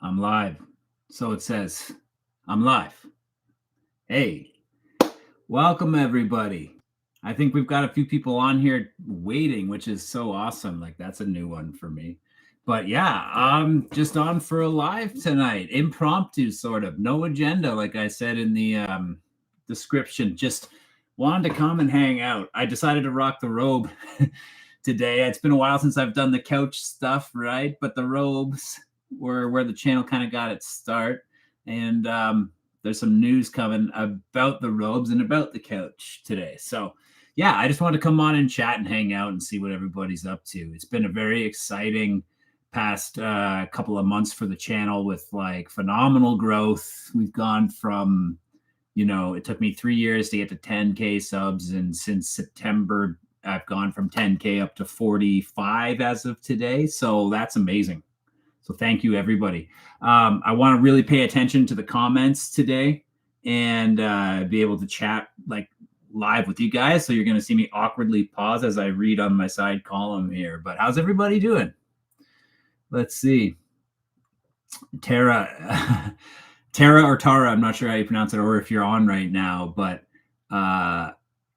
I'm live. So it says, I'm live. Hey, welcome everybody. I think we've got a few people on here waiting, which is so awesome. Like, that's a new one for me. But yeah, I'm just on for a live tonight. Impromptu, sort of. No agenda, like I said in the description. Just wanted to come and hang out. I decided to rock the robe today. It's been a while since I've done the couch stuff, right? But the robes were where the channel kind of got its start. And there's some news coming about the robes and about the couch today. So yeah, I just wanted to come on and chat and hang out and see what everybody's up to. It's been a very exciting past couple of months for the channel with like phenomenal growth. We've gone from, it took me 3 years to get to 10K subs. And since September, I've gone from 10K up to 45 as of today. So that's amazing. So thank you, everybody. I want to really pay attention to the comments today and be able to chat like live with you guys. So you're going to see me awkwardly pause as I read on my side column here. But how's everybody doing? Let's see. Tara or Tara, I'm not sure how you pronounce it or if you're on right now, but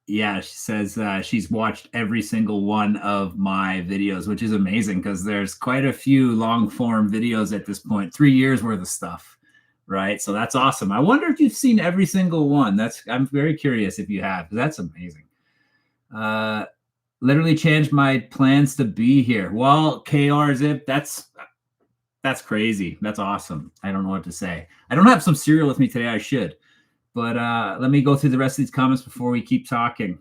yeah, she says she's watched every single one of my videos, which is amazing because there's quite a few long form videos at this point, 3 years worth of stuff, right? So that's awesome. I wonder if you've seen every single one. I'm very curious if you have, because that's amazing. Literally changed my plans to be here. Well, KR Zip, that's crazy. That's awesome. I don't know what to say. I don't have some cereal with me today. I should. But let me go through the rest of these comments before we keep talking.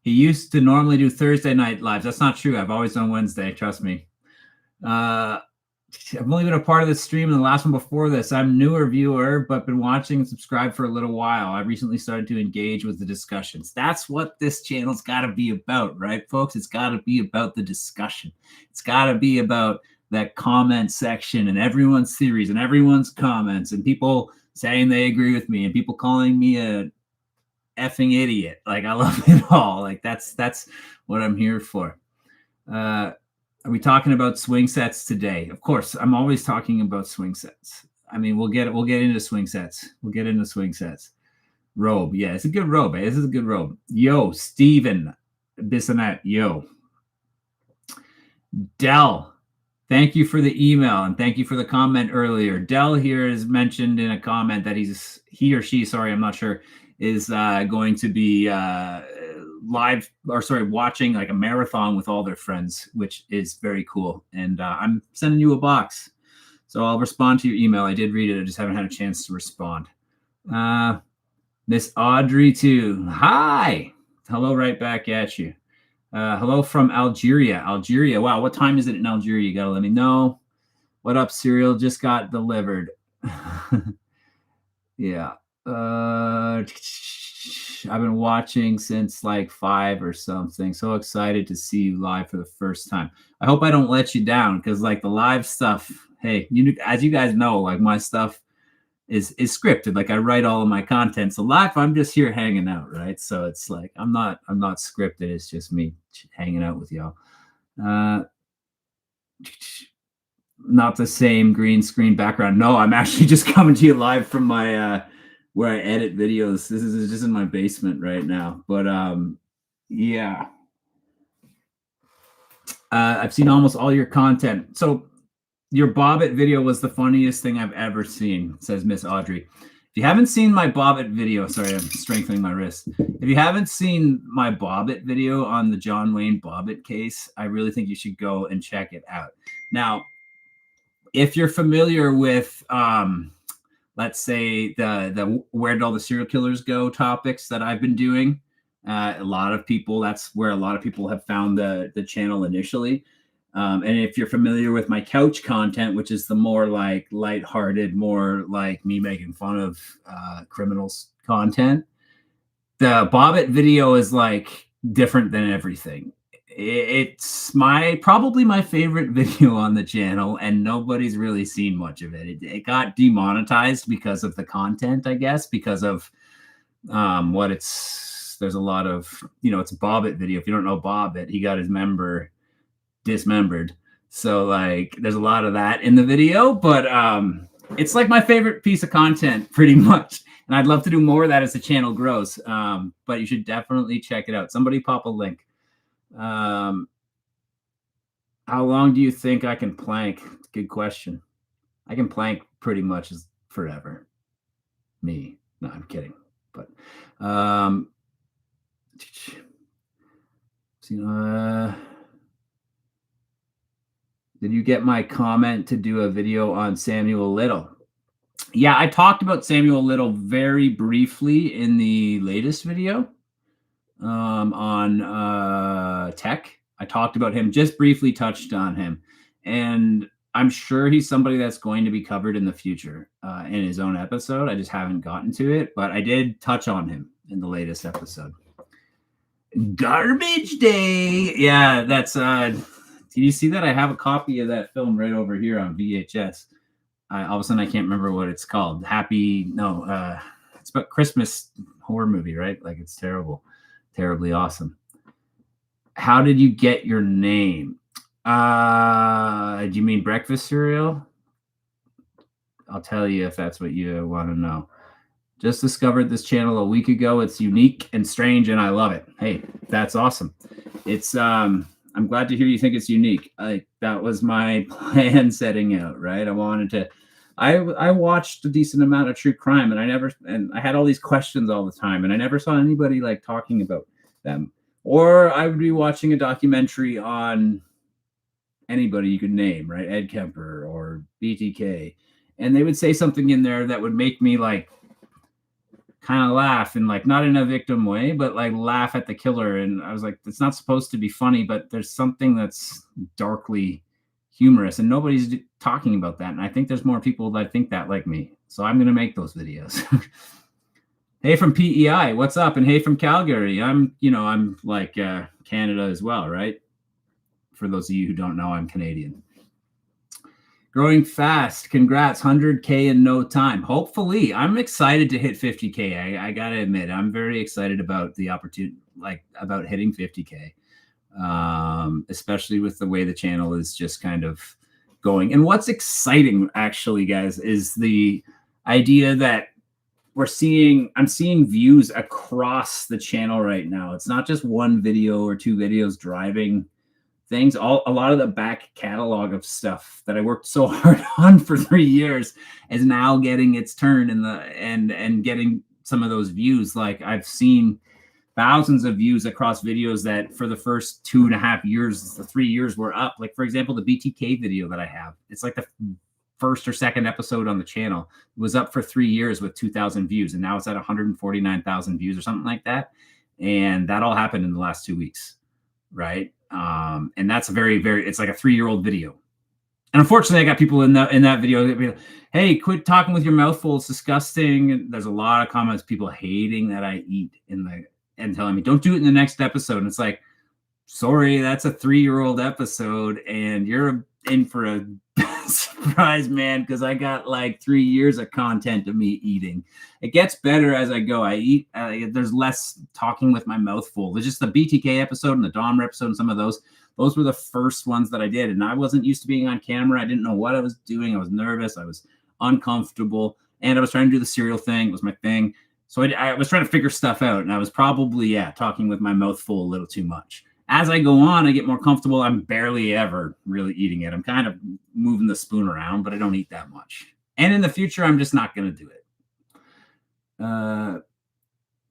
He used to normally do Thursday night lives. That's not true. I've always done Wednesday. Trust me. I've only been a part of this stream and the last one before this. I'm a newer viewer, but been watching and subscribed for a little while. I recently started to engage with the discussions. That's what this channel's got to be about, right, folks? It's got to be about the discussion. It's got to be about that comment section and everyone's theories and everyone's comments and people saying they agree with me and people calling me a effing idiot. Like, I love it all. Like, that's what I'm here for. Are we talking about swing sets today? Of course, I'm always talking about swing sets. I mean, we'll get into swing sets. Robe. Yeah, it's a good robe. This is a good robe. Yo, Steven Bissonette. Yo. Dell. Thank you for the email and thank you for the comment earlier. Dell here is mentioned in a comment that he or she, sorry, I'm not sure, is going to be watching like a marathon with all their friends, which is very cool. And I'm sending you a box. So I'll respond to your email. I did read it. I just haven't had a chance to respond. Miss Audrey too. Hi. Hello right back at you. Hello from Algeria. Wow, what time is it in Algeria? You gotta let me know. What up, cereal? Just got delivered. Yeah. I've been watching since like 5 or something. So excited to see you live for the first time. I hope I don't let you down because like the live stuff, hey, as you guys know, like my stuff is scripted. Like I write all of my content. So live, I'm just here hanging out, right? So it's like I'm not scripted. It's just me hanging out with y'all. Not the same green screen background. No, I'm actually just coming to you live from my where I edit videos. This is just in my basement right now. But yeah. I've seen almost all your content. So your Bobbit video was the funniest thing I've ever seen, says Miss Audrey. If you haven't seen my Bobbit video, sorry, I'm strengthening my wrist. If you haven't seen my Bobbit video on the John Wayne Bobbit case, I really think you should go and check it out. Now, if you're familiar with, let's say the where did all the serial killers go topics that I've been doing, that's where a lot of people have found the channel initially. And if you're familiar with my couch content, which is the more like lighthearted, more like me making fun of criminals content, the Bobbit video is like different than everything. It's probably my favorite video on the channel, and nobody's really seen much of it. It got demonetized because of the content, I guess, because of there's a lot of, it's a Bobbit video. If you don't know Bobbit, he got his member dismembered. So like there's a lot of that in the video, but it's like my favorite piece of content pretty much. And I'd love to do more of that as the channel grows. But you should definitely check it out. Somebody pop a link. How long do you think I can plank? Good question. I can plank pretty much as forever. Me. No, I'm kidding. But did you get my comment to do a video on Samuel Little? Yeah, I talked about Samuel Little very briefly in the latest video on tech. I talked about him, just briefly touched on him. And I'm sure he's somebody that's going to be covered in the future in his own episode. I just haven't gotten to it, but I did touch on him in the latest episode. Garbage Day. Yeah, that's do you see that? I have a copy of that film right over here on VHS. All of a sudden I can't remember what it's called. It's about Christmas horror movie, right? Like it's terrible, terribly awesome. How did you get your name? Do you mean breakfast cereal? I'll tell you if that's what you want to know. Just discovered this channel a week ago. It's unique and strange, and I love it. Hey, that's awesome. It's I'm glad to hear you think it's unique. That was my plan setting out, right? I watched a decent amount of true crime, and I had all these questions all the time, and I never saw anybody like talking about them. Or I would be watching a documentary on anybody you could name, right? Ed Kemper or BTK, and they would say something in there that would make me like kind of laugh, and like not in a victim way, but like laugh at the killer. And I was like, it's not supposed to be funny, but there's something that's darkly humorous, and nobody's talking about that. And I think there's more people that think that like me. So I'm going to make those videos. Hey from PEI, what's up? And hey from Calgary. I'm like Canada as well, right? For those of you who don't know, I'm Canadian. Growing fast. Congrats. 100K in no time. Hopefully. I'm excited to hit 50K. I got to admit, I'm very excited about the opportunity, like about hitting 50K, especially with the way the channel is just kind of going. And what's exciting, actually, guys, is the idea that I'm seeing views across the channel right now. It's not just one video or two videos driving things. A lot of the back catalog of stuff that I worked so hard on for 3 years is now getting its turn and getting some of those views. Like I've seen thousands of views across videos that for the first 2.5 years, the 3 years were up. Like for example, the BTK video that I have, it's like the first or second episode on the channel. It was up for 3 years with 2,000 views, and now it's at 149,000 views or something like that. And that all happened in the last 2 weeks, right? And that's a it's like a 3-year-old video. And unfortunately, I got people in that video that be like, hey, quit talking with your mouth full. It's disgusting. And there's a lot of comments, people hating that I eat and telling me, don't do it in the next episode. And it's like, sorry, that's a 3-year-old episode, and you're in for a surprise, man, because I got like 3 years of content of me eating. It gets better as I go. I eat. There's less talking with my mouth full. There's just the BTK episode and the Dahmer episode and some of those. Those were the first ones that I did, and I wasn't used to being on camera. I didn't know what I was doing. I was nervous. I was uncomfortable, and I was trying to do the cereal thing. It was my thing. So I was trying to figure stuff out, and I was probably, talking with my mouth full a little too much. As I go on, I get more comfortable. I'm barely ever really eating it. I'm kind of moving the spoon around, but I don't eat that much. And in the future, I'm just not going to do it.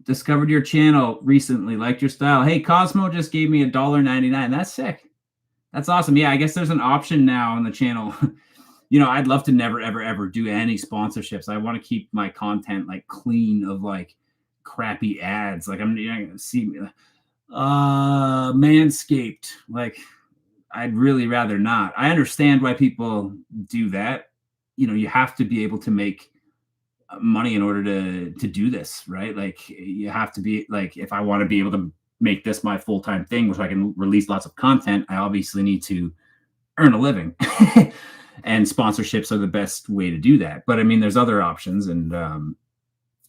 Discovered your channel recently. Liked your style. Hey, Cosmo just gave me $1.99. That's sick. That's awesome. Yeah, I guess there's an option now on the channel. I'd love to never, ever, ever do any sponsorships. I want to keep my content like clean of like crappy ads. Like I'm going to see Manscaped. Like I'd really rather not. I understand why people do that. You have to be able to make money in order to do this, right? Like you have to be like, if I want to be able to make this my full-time thing, which I can release lots of content, I obviously need to earn a living. And sponsorships are the best way to do that. But I mean, there's other options, and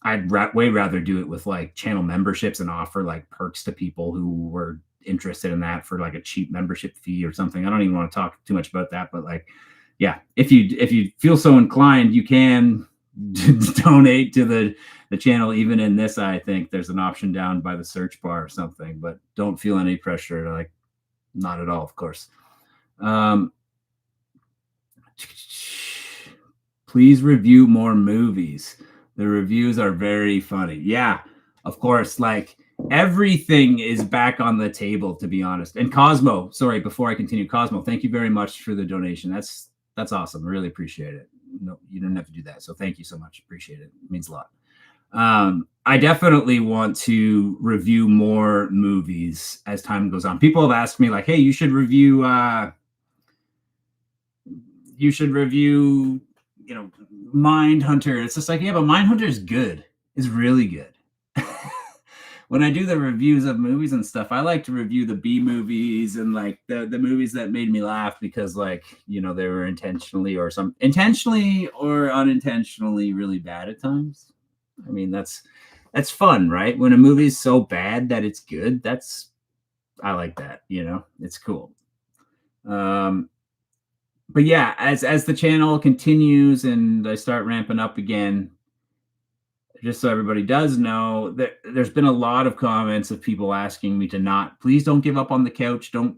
I'd way rather do it with like channel memberships and offer like perks to people who were interested in that for like a cheap membership fee or something. I don't even want to talk too much about that, but like, yeah, if you feel so inclined, you can donate to the channel. Even in this, I think there's an option down by the search bar or something, but don't feel any pressure. Like, not at all, of course. Please review more movies. The reviews are very funny. Yeah, of course. Like, everything is back on the table, to be honest. And Cosmo, sorry, before I continue, Cosmo, thank you very much for the donation. That's awesome. I really appreciate it. No, you didn't have to do that. So thank you so much. Appreciate it. It means a lot. I definitely want to review more movies as time goes on. People have asked me like, hey, you should review Mindhunter. It's just like, yeah, but Mindhunter is good. It's really good. When I do the reviews of movies and stuff, I like to review the B movies and like the movies that made me laugh because, like, they were intentionally or unintentionally really bad at times. I mean, that's fun, right? When a movie's so bad that it's good, I like that, it's cool. But yeah, as the channel continues and I start ramping up again, just so everybody does know, that there's been a lot of comments of people asking me to please don't give up on the couch. Don't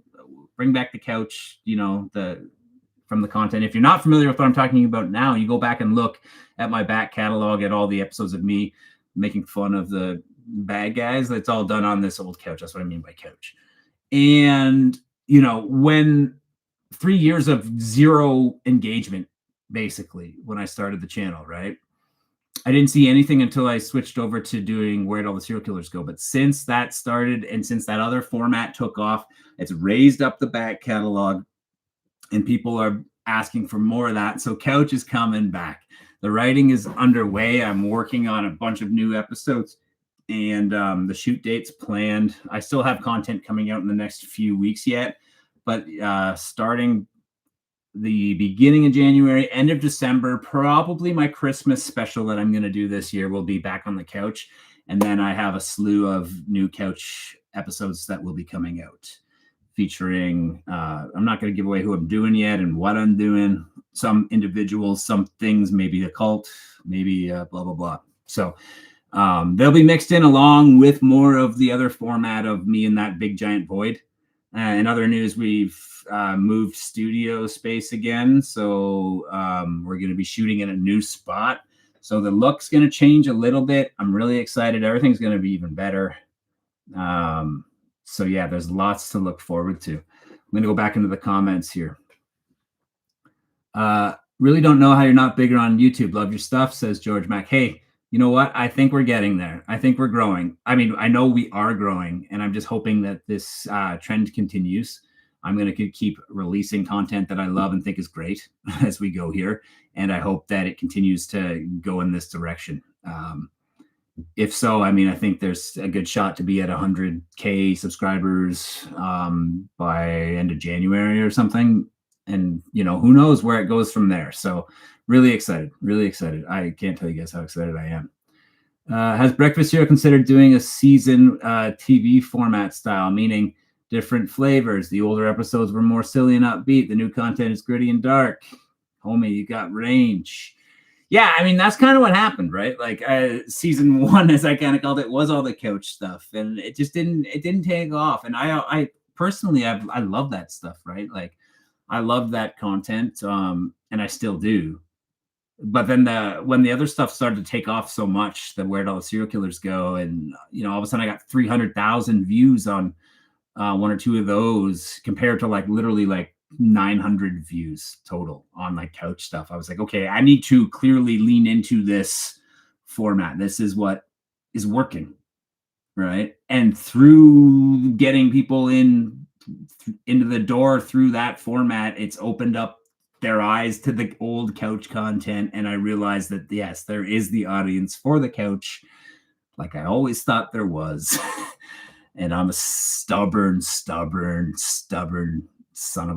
bring back the couch, from the content. If you're not familiar with what I'm talking about now, you go back and look at my back catalog at all the episodes of me making fun of the bad guys. It's all done on this old couch. That's what I mean by couch. And, when 3 years of zero engagement, basically, when I started the channel, right? I didn't see anything until I switched over to doing Where'd All the Serial Killers Go? But since that started and since that other format took off, it's raised up the back catalog and people are asking for more of that. So Couch is coming back. The writing is underway. I'm working on a bunch of new episodes and the shoot date's planned. I still have content coming out in the next few weeks yet, but starting the beginning of January, end of December, probably my Christmas special that I'm going to do this year will be back on the couch. And then I have a slew of new couch episodes that will be coming out featuring, I'm not going to give away who I'm doing yet and what I'm doing, some individuals, some things, maybe a cult, maybe blah, blah, blah. So they'll be mixed in along with more of the other format of me in that big giant void. In other news, we've moved studio space again. So we're going to be shooting in a new spot. So the look's going to change a little bit. I'm really excited. Everything's going to be even better. So yeah, there's lots to look forward to. I'm going to go back into the comments here. Really don't know how you're not bigger on YouTube. Love your stuff, says George Mack. Hey, you know what? I think we're getting there. I think we're growing. I mean, I know we are growing, and I'm just hoping that this trend continues. I'm going to keep releasing content that I love and think is great as we go here. And I hope that it continues to go in this direction. If so, I mean, I think there's a good shot to be at 100K subscribers by end of January or something. And, who knows where it goes from there. So really excited, really excited. I can't tell you guys how excited I am. Has Breakfast Hero considered doing a season TV format style, meaning different flavors? The older episodes were more silly and upbeat. The new content is gritty and dark. Homie, you got range. Yeah, I mean, that's kind of what happened, right? Like season 1, as I kind of called it, was all the couch stuff, and it just didn't take off. And I personally, I love that stuff, right? Like, I love that content, and I still do. But then when the other stuff started to take off so much, the Where'd All the Serial Killers Go, and all of a sudden I got 300,000 views on one or two of those, compared to like literally like 900 views total on like couch stuff. I was like, okay, I need to clearly lean into this format. This is what is working, right? And through getting people into the door through that format, it's opened up their eyes to the old couch content. And I realized that, yes, there is the audience for the couch, like I always thought there was. And I'm a stubborn son of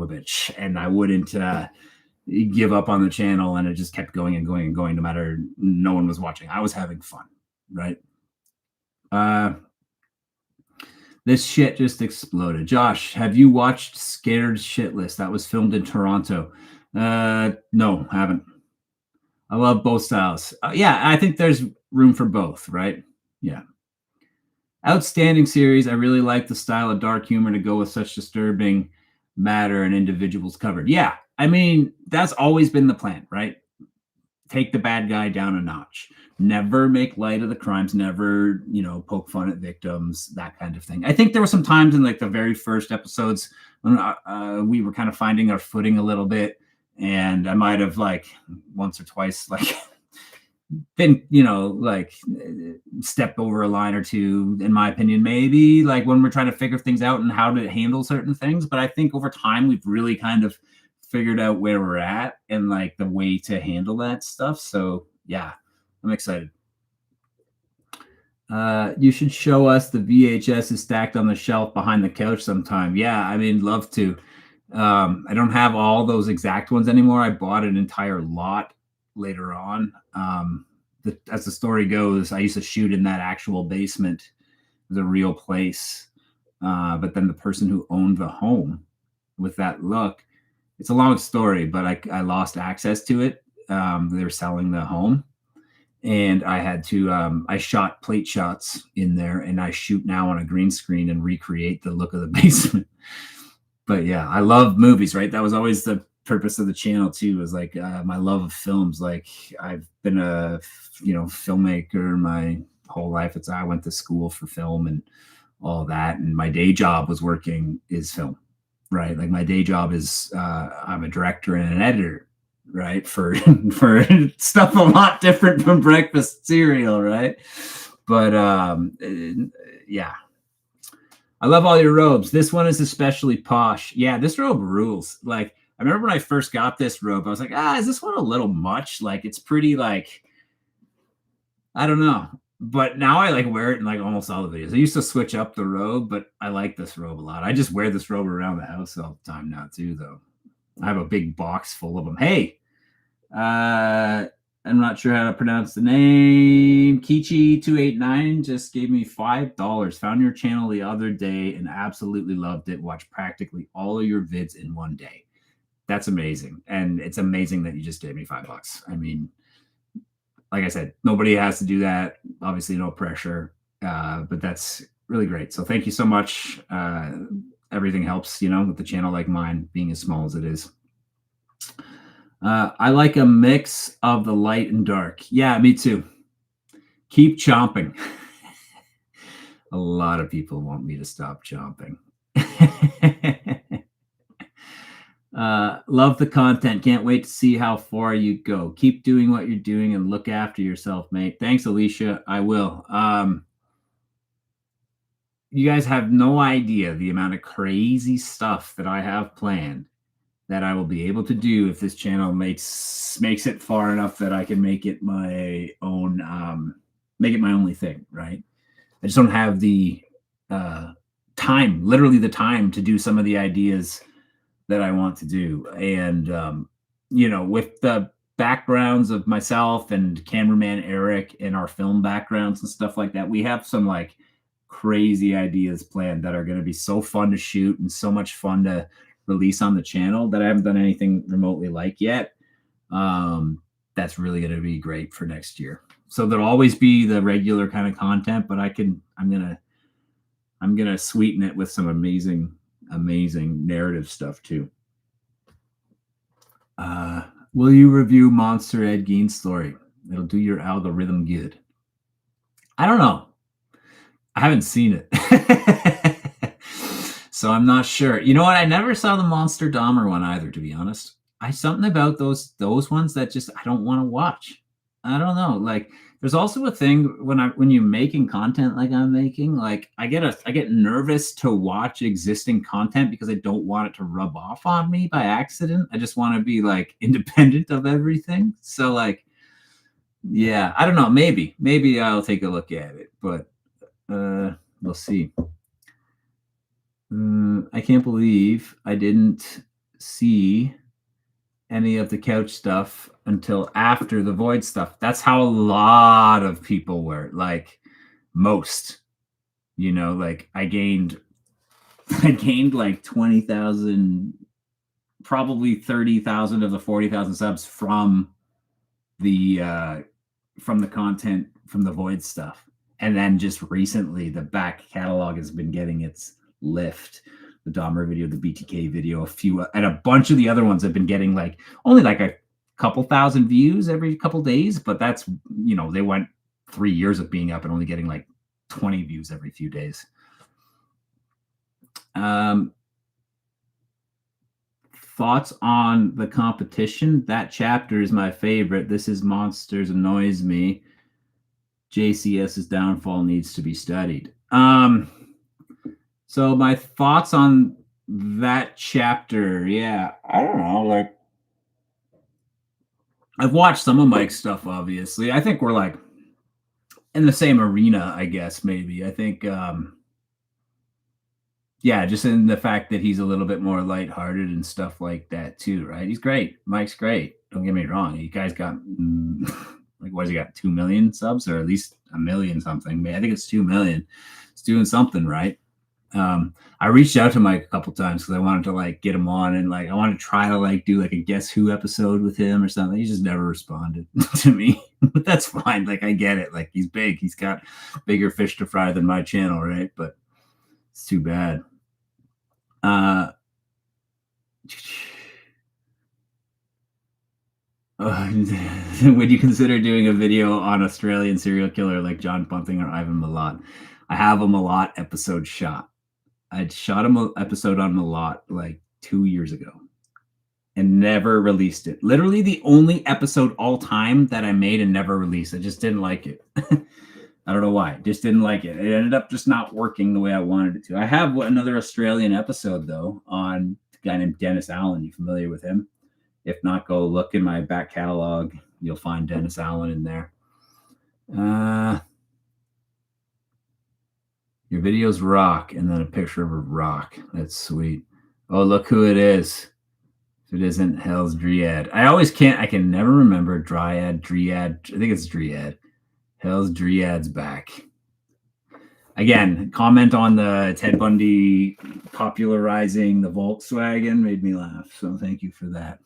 a bitch. And I wouldn't give up on the channel. And it just kept going and going and going, no matter no one was watching. I was having fun, right? This shit just exploded. Josh, have you watched Scared Shitless? That was filmed in Toronto. No, haven't. I love both styles. Yeah, I think there's room for both, right? Yeah. Outstanding series. I really like the style of dark humor to go with such disturbing matter and individuals covered. Yeah, I mean, that's always been the plan, right? Take the bad guy down a notch. Never make light of the crimes, never, poke fun at victims, that kind of thing. I think there were some times in like the very first episodes when we were kind of finding our footing a little bit. And I might have like once or twice, like been, like stepped over a line or two, in my opinion, maybe like when we're trying to figure things out and how to handle certain things. But I think over time, we've really kind of figured out where we're at and like the way to handle that stuff. So yeah, I'm excited. You should show us the VHS is stacked on the shelf behind the couch sometime. Yeah, I mean, love to. I don't have all those exact ones anymore. I bought an entire lot later on. As the story goes, I used to shoot in that actual basement, the real place. But then the person who owned the home with that look, it's a long story, but I lost access to it. They were selling the home, and I had to I shot plate shots in there, and I shoot now on a green screen and recreate the look of the basement. But yeah, I love movies, right? That was always the purpose of the channel too, was like my love of films. Like I've been a filmmaker my whole life. I went to school for film and all that, and my day job was working is film, right? Like my day job is I'm a director and an editor, right? For for stuff a lot different from breakfast cereal, right? But yeah, I love all your robes. This one is especially posh. Yeah, this robe rules. Like, I remember when I first got this robe, I was like, is this one a little much? Like, it's pretty, like, I don't know. But now I like wear it in like almost all the videos. I used to switch up the robe, but I like this robe a lot. I just wear this robe around the house all the time now, too, though. I have a big box full of them. Hey, I'm not sure how to pronounce the name. Kichi289 just gave me $5. Found your channel the other day and absolutely loved it. Watched practically all of your vids in one day. That's amazing. And it's amazing that you just gave me $5. I mean, like I said, nobody has to do that. Obviously, no pressure. But that's really great. So thank you so much. Everything helps, with the channel like mine being as small as it is. I like a mix of the light and dark. Yeah, me too. Keep chomping. A lot of people want me to stop chomping. Love the content. Can't wait to see how far you go. Keep doing what you're doing and look after yourself, mate. Thanks, Alicia. I will. You guys have no idea the amount of crazy stuff that I have planned that I will be able to do if this channel makes it far enough that I can make it my own, make it my only thing, right? I just don't have the time, literally the time to do some of the ideas that I want to do. And, with the backgrounds of myself and cameraman Eric and our film backgrounds and stuff like that, we have some like crazy ideas planned that are going to be so fun to shoot and so much fun to release on the channel that I haven't done anything remotely like yet. That's really going to be great for next year. So there'll always be the regular kind of content, but I'm going to sweeten it with some amazing narrative stuff too. Will you review Monster Ed Gein's story? It'll do your algorithm good. I don't know. I haven't seen it. So I'm not sure. You know what? I never saw the Monster Dahmer one either, to be honest. Something about those ones that just I don't want to watch. I don't know. Like there's also a thing when you're making content like I'm making, like I get nervous to watch existing content because I don't want it to rub off on me by accident. I just want to be like independent of everything. So like, yeah, I don't know. Maybe I'll take a look at it, but we'll see. I can't believe I didn't see any of the couch stuff until after the void stuff. That's how a lot of people were, like most. You know, like I gained like 20,000, probably 30,000 of the 40,000 subs the from the content from the Void stuff. And then just recently, the back catalog has been getting its lift. The Dahmer video, the BTK video, a few, and a bunch of the other ones have been getting like only like a couple thousand views every couple days. But that's, you know, they went 3 years of being up and only getting like 20 views every few days. Thoughts on the competition? That chapter is my favorite. This is Monsters annoys me. JCS's downfall needs to be studied. So my thoughts on that chapter, yeah, I don't know. Like, I've watched some of Mike's stuff, obviously. I think we're like in the same arena, I guess, maybe. I think yeah, just in the fact that he's a little bit more lighthearted and stuff like that too, right? He's great. Mike's great. Don't get me wrong. You guys got like, what has he got? 2 million subs, or at least a million something. I think it's 2 million. It's doing something right. I reached out to Mike a couple times because I wanted to like get him on, and like I wanted to try to like do like a Guess Who episode with him or something. He just never responded to me. But that's fine. Like, I get it. Like, he's big. He's got bigger fish to fry than my channel, right? But it's too bad. Would you consider doing a video on Australian serial killer like John Bunting or Ivan Milat? I have a Milat episode shot. I'd shot an episode on Milat like 2 years ago and never released it. Literally the only episode all time that I made and never released. I just didn't like it. I don't know why. Just didn't like it. It ended up just not working the way I wanted it to. I have another Australian episode, though, on a guy named Dennis Allen. You familiar with him? If not, go look in my back catalog. You'll find Dennis Allen in there. Your videos rock, and then a picture of a rock. That's sweet. Oh, look who it is. If it isn't Hell's Dryad. I can never remember Dryad. I think it's Dryad. Hell's Dryad's back. Again, comment on the Ted Bundy popularizing the Volkswagen made me laugh. So thank you for that.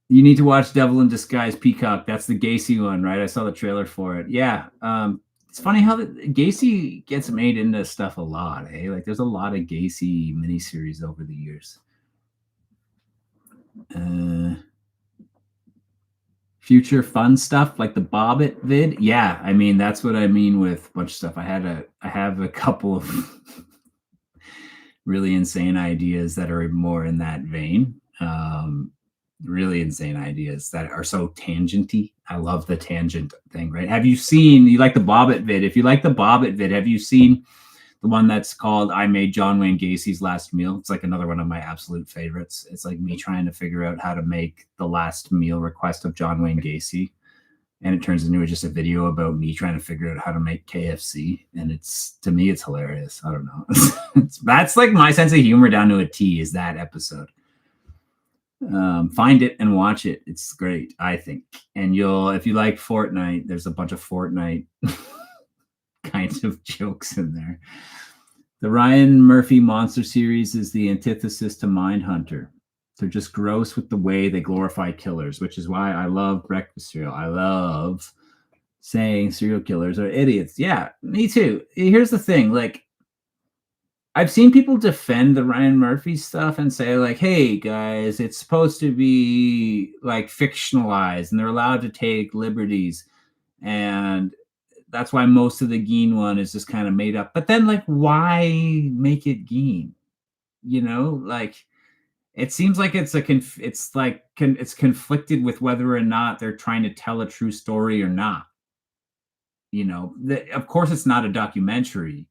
You need to watch Devil in Disguise Peacock. That's the Gacy one, right? I saw the trailer for it. Yeah. It's funny how Gacy gets made into stuff a lot, eh? Like, there's a lot of Gacy miniseries over the years. Future fun stuff like the Bobbit vid. Yeah, I mean, that's what I mean with a bunch of stuff. I have a couple of really insane ideas that are more in that vein. Really insane ideas that are so tangenty. I love the tangent thing, right? You like the Bobbit vid? If you like the Bobbit vid, have you seen the one that's called I Made John Wayne Gacy's Last Meal? It's like another one of my absolute favorites. It's like me trying to figure out how to make the last meal request of John Wayne Gacy. And it turns into just a video about me trying to figure out how to make KFC. And to me, it's hilarious. I don't know. That's like my sense of humor down to a T, is that episode. Find it and watch it. It's great, I think. And if you like Fortnite, there's a bunch of Fortnite kinds of jokes in there. The Ryan Murphy monster series is the antithesis to Mindhunter. They're just gross with the way they glorify killers, which is why I love breakfast cereal. I love saying serial killers are idiots. Yeah, me too. Here's the thing. Like, I've seen people defend the Ryan Murphy stuff and say, like, hey, guys, it's supposed to be, like, fictionalized, and they're allowed to take liberties. And that's why most of the Geen one is just kind of made up. But then, like, why make it Geen? You know, like, it seems like it's conflicted with whether or not they're trying to tell a true story or not. You know, of course, it's not a documentary,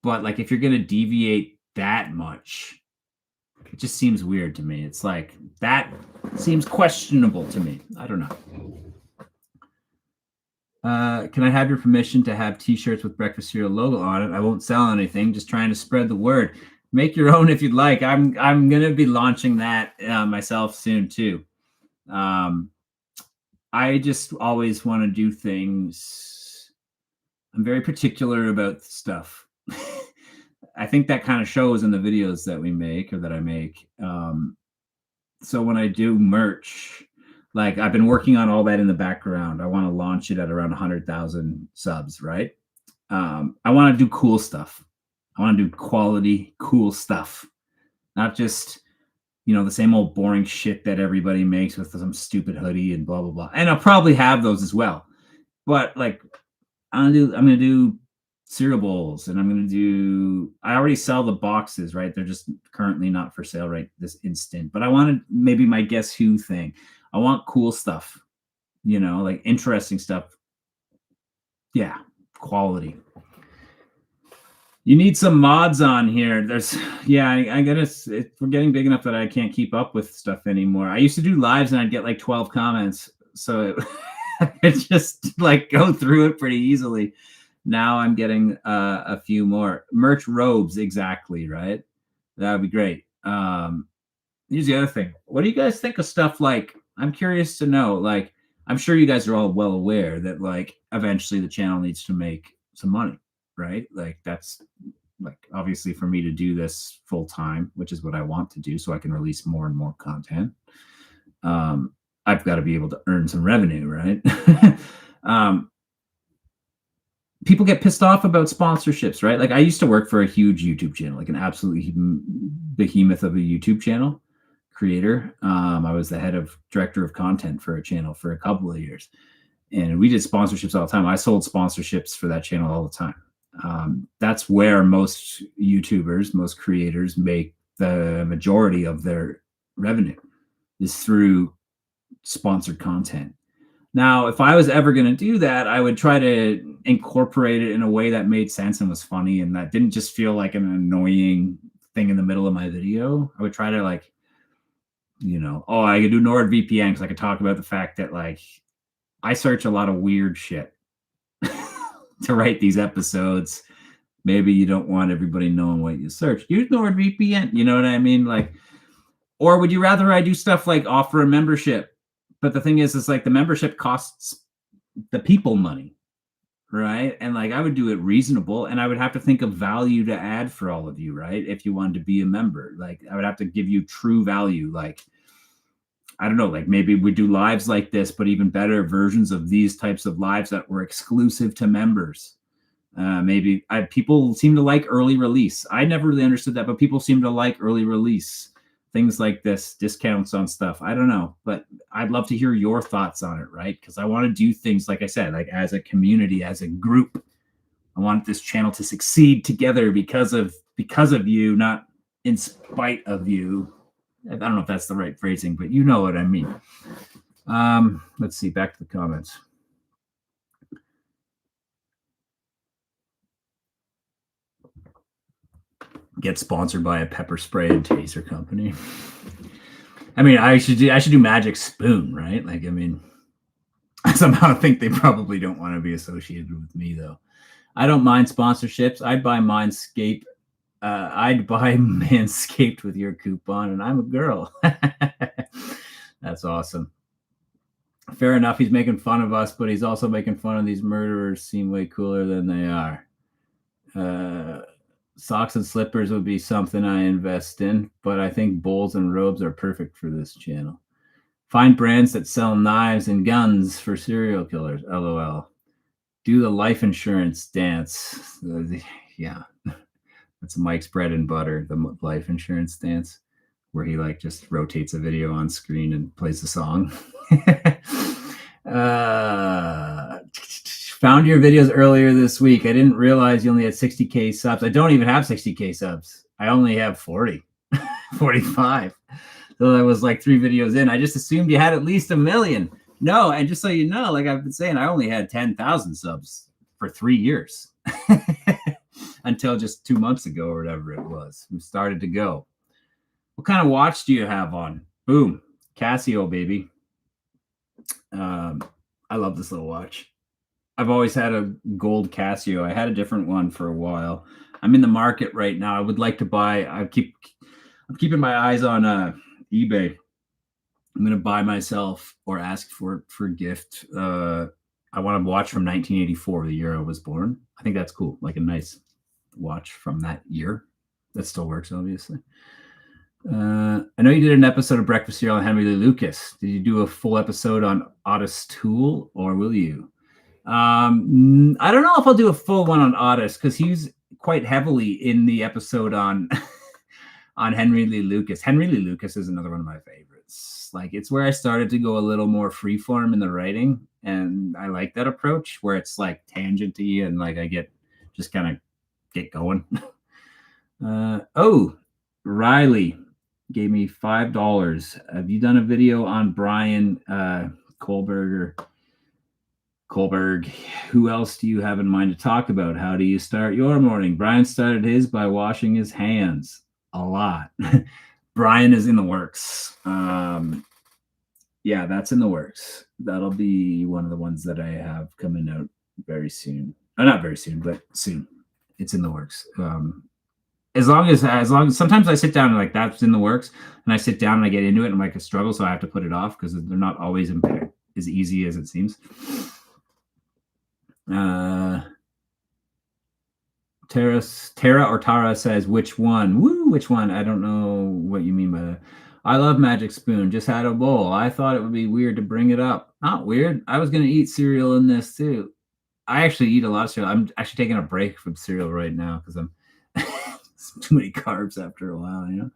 but like, if you're going to deviate that much, it just seems weird to me. It's like, that seems questionable to me. I don't know. Can I have your permission to have t-shirts with breakfast cereal logo on it? I won't sell anything, just trying to spread the word. Make your own if you'd like. I'm gonna be launching that myself soon too. I just always want to do things I'm very particular about stuff. I think that kind of shows in the videos that we make or that I make. So when I do merch, like I've been working on all that in the background. I want to launch it at around 100,000 subs, right? I want to do cool stuff. I want to do quality, cool stuff, not just the same old boring shit that everybody makes with some stupid hoodie and blah blah blah. And I'll probably have those as well. But like I'm gonna do cereal bowls, and I already sell the boxes, right? They're just currently not for sale right this instant. But I wanted maybe my Guess Who thing. I want cool stuff, like interesting stuff. Yeah, quality. You need some mods on here. I gotta. We're getting big enough that I can't keep up with stuff anymore. I used to do lives and I'd get like 12 comments, so it just like go through it pretty easily. Now I'm getting a few more merch robes. Exactly, right? That would be great. Here's the other thing. What do you guys think of stuff like? I'm curious to know. Like, I'm sure you guys are all well aware that like eventually the channel needs to make some money, right? Like that's like obviously for me to do this full time, which is what I want to do, so I can release more and more content. I've got to be able to earn some revenue, right? People get pissed off about sponsorships, right? Like I used to work for a huge YouTube channel, like an absolutely behemoth of a YouTube channel creator. I was the director of content for a channel for a couple of years, and we did sponsorships all the time. I sold sponsorships for that channel all the time. That's where most YouTubers, most creators make the majority of their revenue is through sponsored content. Now, if I was ever going to do that, I would try to incorporate it in a way that made sense and was funny and that didn't just feel like an annoying thing in the middle of my video. I would try to like, I could do NordVPN because I could talk about the fact that like I search a lot of weird shit to write these episodes. Maybe you don't want everybody knowing what you search. Use NordVPN. You know what I mean? Like, or would you rather I do stuff like offer a membership? But the thing is like the membership costs the people money, right? And like I would do it reasonable, and I would have to think of value to add for all of you, right? If you wanted to be a member, like I would have to give you true value. Like, I don't know, like maybe we do lives like this, but even better versions of these types of lives that were exclusive to members. People seem to like early release. I never really understood that, but people seem to like early release. Things like this, discounts on stuff. I don't know, but I'd love to hear your thoughts on it, right? Because I want to do things, like I said, like as a community, as a group. I want this channel to succeed together because of you, not in spite of you. I don't know if that's the right phrasing, but you know what I mean. Let's see, back to the comments. Get sponsored by a pepper spray and taser company. I mean, I should do Magic Spoon, right? Like, I mean, I somehow think they probably don't want to be associated with me, though. I don't mind sponsorships. I'd buy Manscaped. I'd buy Manscaped with your coupon, and I'm a girl. That's awesome. Fair enough. He's making fun of us, but he's also making fun of these murderers. Seem way cooler than they are. Socks and slippers would be something I invest in, but I think bowls and robes are perfect for this channel. Find brands that sell knives and guns for serial killers. LOL. Do the life insurance dance. Yeah. That's Mike's bread and butter, the life insurance dance, where he like just rotates a video on screen and plays the song. Found your videos earlier this week. I didn't realize you only had 60K subs. I don't even have 60K subs. I only have 40, 45. So that was like 3 videos in. I just assumed you had at least 1 million. No, and just so you know, like I've been saying, I only had 10,000 subs for 3 years until just 2 months ago or whatever it was. We started to go. What kind of watch do you have on? Boom. Casio, baby. I love this little watch. I've always had a gold Casio. I had a different one for a while. I'm in the market right now. I would like to buy. I'm keeping my eyes on eBay. I'm going to buy myself or ask for a gift I want to watch from 1984, the year I was born. I think that's cool. Like a nice watch from that year. That still works, obviously. I know you did an episode of Breakfast Cereal on Henry Lee Lucas. Did you do a full episode on Otis Toole, or will you? I don't know if I'll do a full one on Otis because he's quite heavily in the episode on on Henry Lee Lucas. Henry Lee Lucas is another one of my favorites. Like it's where I started to go a little more freeform in the writing, and I like that approach where it's like tangenty and like I get just kind of get going. Oh, Riley gave me $5. Have you done a video on Brian Kohlberg? Who else do you have in mind to talk about? How do you start your morning? Brian started his by washing his hands a lot. Brian is in the works. Yeah, that's in the works. That'll be one of the ones that I have coming out very soon. Not very soon, but soon. It's in the works. As long as sometimes I sit down and like that's in the works, and I sit down and I get into it and like a struggle, so I have to put it off because they're not always as easy as it seems. Tara or Tara says, which one? Woo, which one? I don't know what you mean by that. I love Magic Spoon. Just had a bowl. I thought it would be weird to bring it up. Not weird. I was going to eat cereal in this too. I actually eat a lot of cereal. I'm actually taking a break from cereal right now because I'm too many carbs after a while, you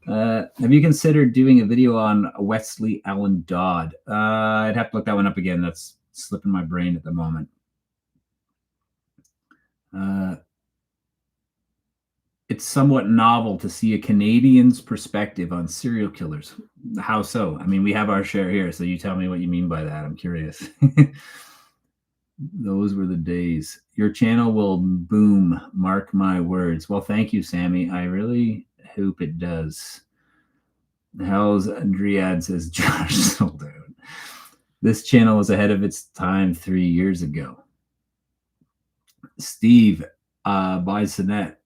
know. Have you considered doing a video on Wesley Allen Dodd? I'd have to look that one up again. That's slipping my brain at the moment. It's somewhat novel to see a Canadian's perspective on serial killers. How so? I mean, we have our share here, so you tell me what you mean by that. I'm curious. Those were the days. Your channel will boom, mark my words. Well, thank you, Sammy. I really hope it does. Hell's Driad says Josh sold out. This channel was ahead of its time 3 years ago. Steve buys Sinet.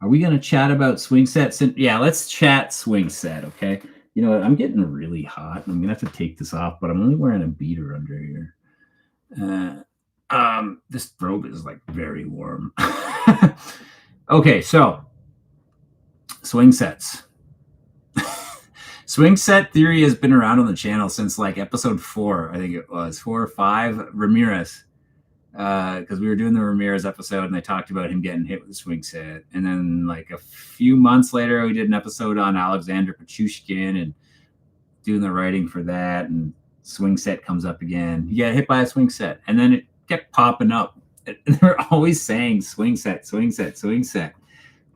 Are we going to chat about swing sets? Yeah, let's chat swing set, okay? You know what? I'm getting really hot. I'm going to have to take this off, but I'm only wearing a beater under here. This robe is like very warm. Okay, so swing sets. Swing set theory has been around on the channel since like episode 4, I think it was 4 or 5. Ramirez. Because we were doing the Ramirez episode and they talked about him getting hit with a swing set. And then like a few months later, we did an episode on Alexander Pachushkin and doing the writing for that. And swing set comes up again. You get hit by a swing set. And then it kept popping up. And they're always saying swing set, swing set, swing set.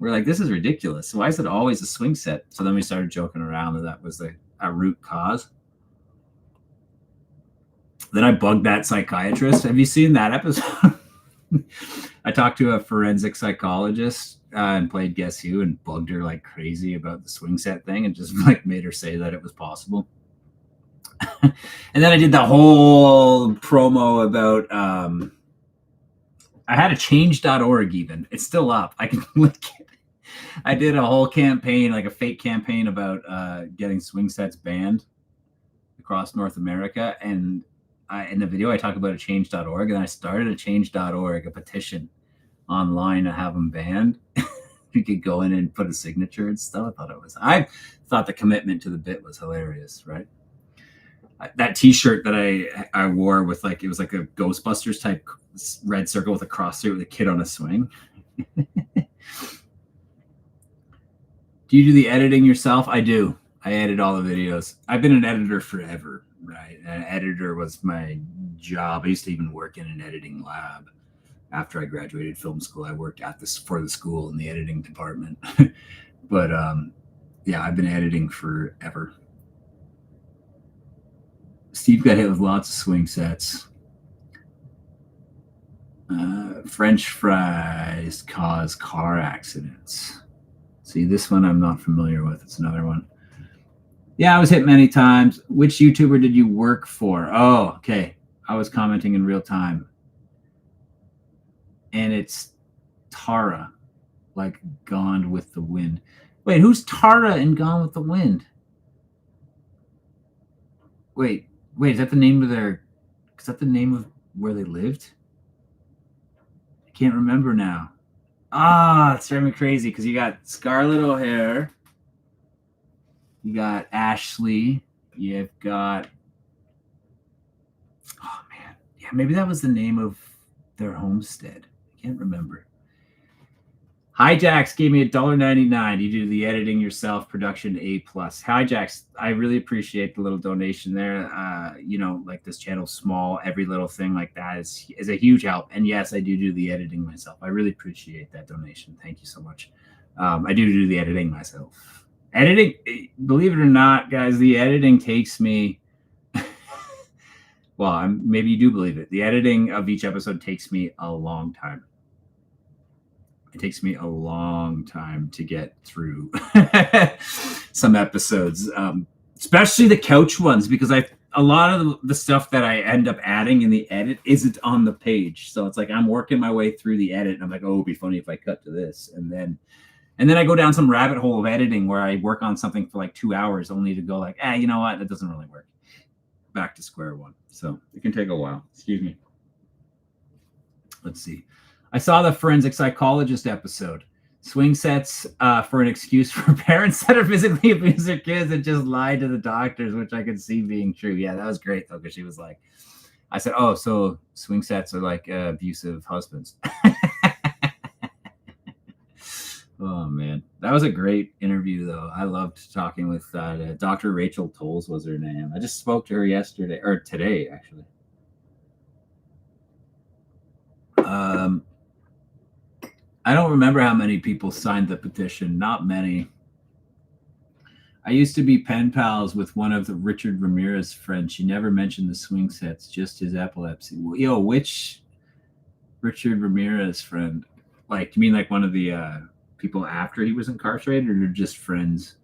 We're like, this is ridiculous. Why is it always a swing set? So then we started joking around that was a root cause. Then I bugged that psychiatrist. Have you seen that episode? I talked to a forensic psychologist and played Guess Who and bugged her like crazy about the swing set thing and just like made her say that it was possible. And then I did the whole promo about I had a change.org even. It's still up. I can link it. I did a whole campaign, like a fake campaign about getting swing sets banned across North America. And in the video, I talk about a change.org, and I started a change.org, a petition online to have them banned. You could go in and put a signature and stuff. I thought the commitment to the bit was hilarious, right? That T-shirt that I wore with like, it was like a Ghostbusters type red circle with a cross through it with a kid on a swing. Do you do the editing yourself? I do. I edit all the videos. I've been an editor forever, right? An editor was my job. I used to even work in an editing lab. After I graduated film school, I worked for the school in the editing department. But yeah, I've been editing forever. Steve got hit with lots of swing sets. French fries cause car accidents. See, this one I'm not familiar with. It's another one. Yeah, I was hit many times. Which YouTuber did you work for? Oh, okay. I was commenting in real time. And it's Tara, like Gone with the Wind. Wait, who's Tara in Gone with the Wind? Wait, is that the name of where they lived. I can't remember now. It's driving me crazy because you got Scarlett O'Hara, you got Ashley, you've got, oh man, yeah, maybe that was the name of their homestead. I can't remember. Hijacks gave me $1.99. You do the editing yourself, production A+. Hijacks, I really appreciate the little donation there. Like this channel's small, every little thing like that is a huge help. And yes, I do the editing myself. I really appreciate that donation. Thank you so much. I do the editing myself. Editing, believe it or not, guys, the editing takes me. Well, maybe you do believe it. The editing of each episode takes me a long time. It takes me a long time to get through some episodes, especially the couch ones, because a lot of the stuff that I end up adding in the edit isn't on the page. So it's like I'm working my way through the edit and I'm like, oh, it'd be funny if I cut to this. And then I go down some rabbit hole of editing where I work on something for like 2 hours only to go like, you know what? That doesn't really work. Back to square one. So it can take a while. Excuse me. Let's see. I saw the forensic psychologist episode. Swing sets for an excuse for parents that are physically abuse their kids and just lie to the doctors, which I could see being true. Yeah, that was great though, because she was like, I said, oh, so swing sets are like abusive husbands. Oh man, that was a great interview though. I loved talking with Dr. Rachel Tolles was her name. I just spoke to her yesterday or today actually. I don't remember how many people signed the petition. Not many. I used to be pen pals with one of the Richard Ramirez friends. She never mentioned the swing sets, just his epilepsy. Yo, which Richard Ramirez friend? Like, you mean like one of the people after he was incarcerated, or just friends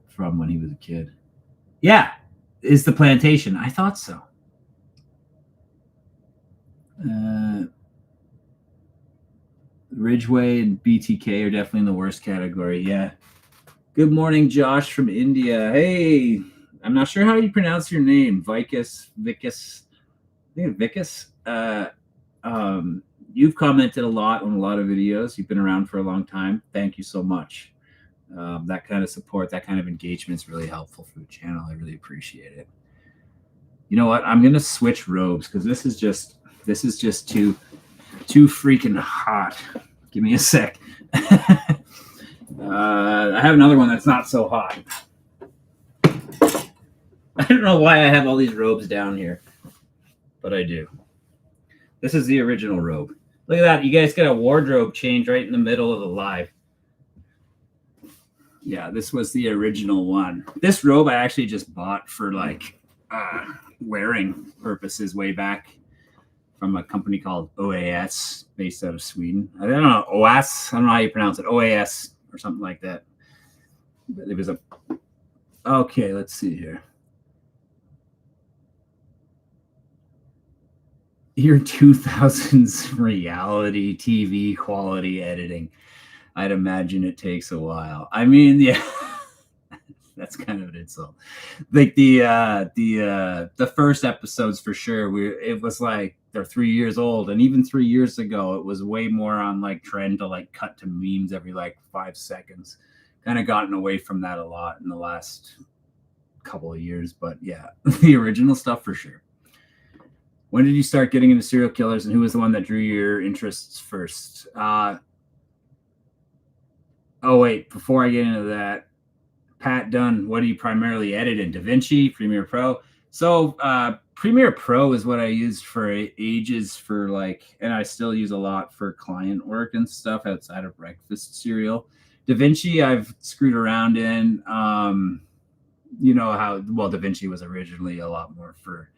from when he was a kid? Yeah, is the plantation. I thought so. Ridgeway and BTK are definitely in the worst category. Yeah. Good morning, Josh from India. Hey, I'm not sure how you pronounce your name. Vicus. I think Vicus. You've commented a lot on a lot of videos. You've been around for a long time. Thank you so much. That kind of support, that kind of engagement is really helpful for the channel. I really appreciate it. You know what? I'm gonna switch robes because this is just too freaking hot. Give me a sec. I have another one that's not so hot. I don't know why I have all these robes down here, but I do. This is the original robe. Look at that. You guys got a wardrobe change right in the middle of the live. Yeah, this was the original one. This robe I actually just bought for like wearing purposes way back from a company called OAS based out of Sweden. I don't know, OAS. I don't know how you pronounce it. OAS or something like that. But it was a... Okay, let's see here. Year 2000s reality TV quality editing. I'd imagine it takes a while. I mean, yeah, that's kind of an insult. Like the first episodes for sure. It was like they're 3 years old, and even 3 years ago, it was way more on like trend to like cut to memes every like 5 seconds. Kind of gotten away from that a lot in the last couple of years, but yeah, the original stuff for sure. When did you start getting into serial killers, and who was the one that drew your interests first? Oh, wait, before I get into that, Pat Dunn, what do you primarily edit in? DaVinci, Premiere Pro? So Premiere Pro is what I used for ages for like, and I still use a lot for client work and stuff outside of breakfast cereal. DaVinci I've screwed around in. You know how, well, DaVinci was originally a lot more for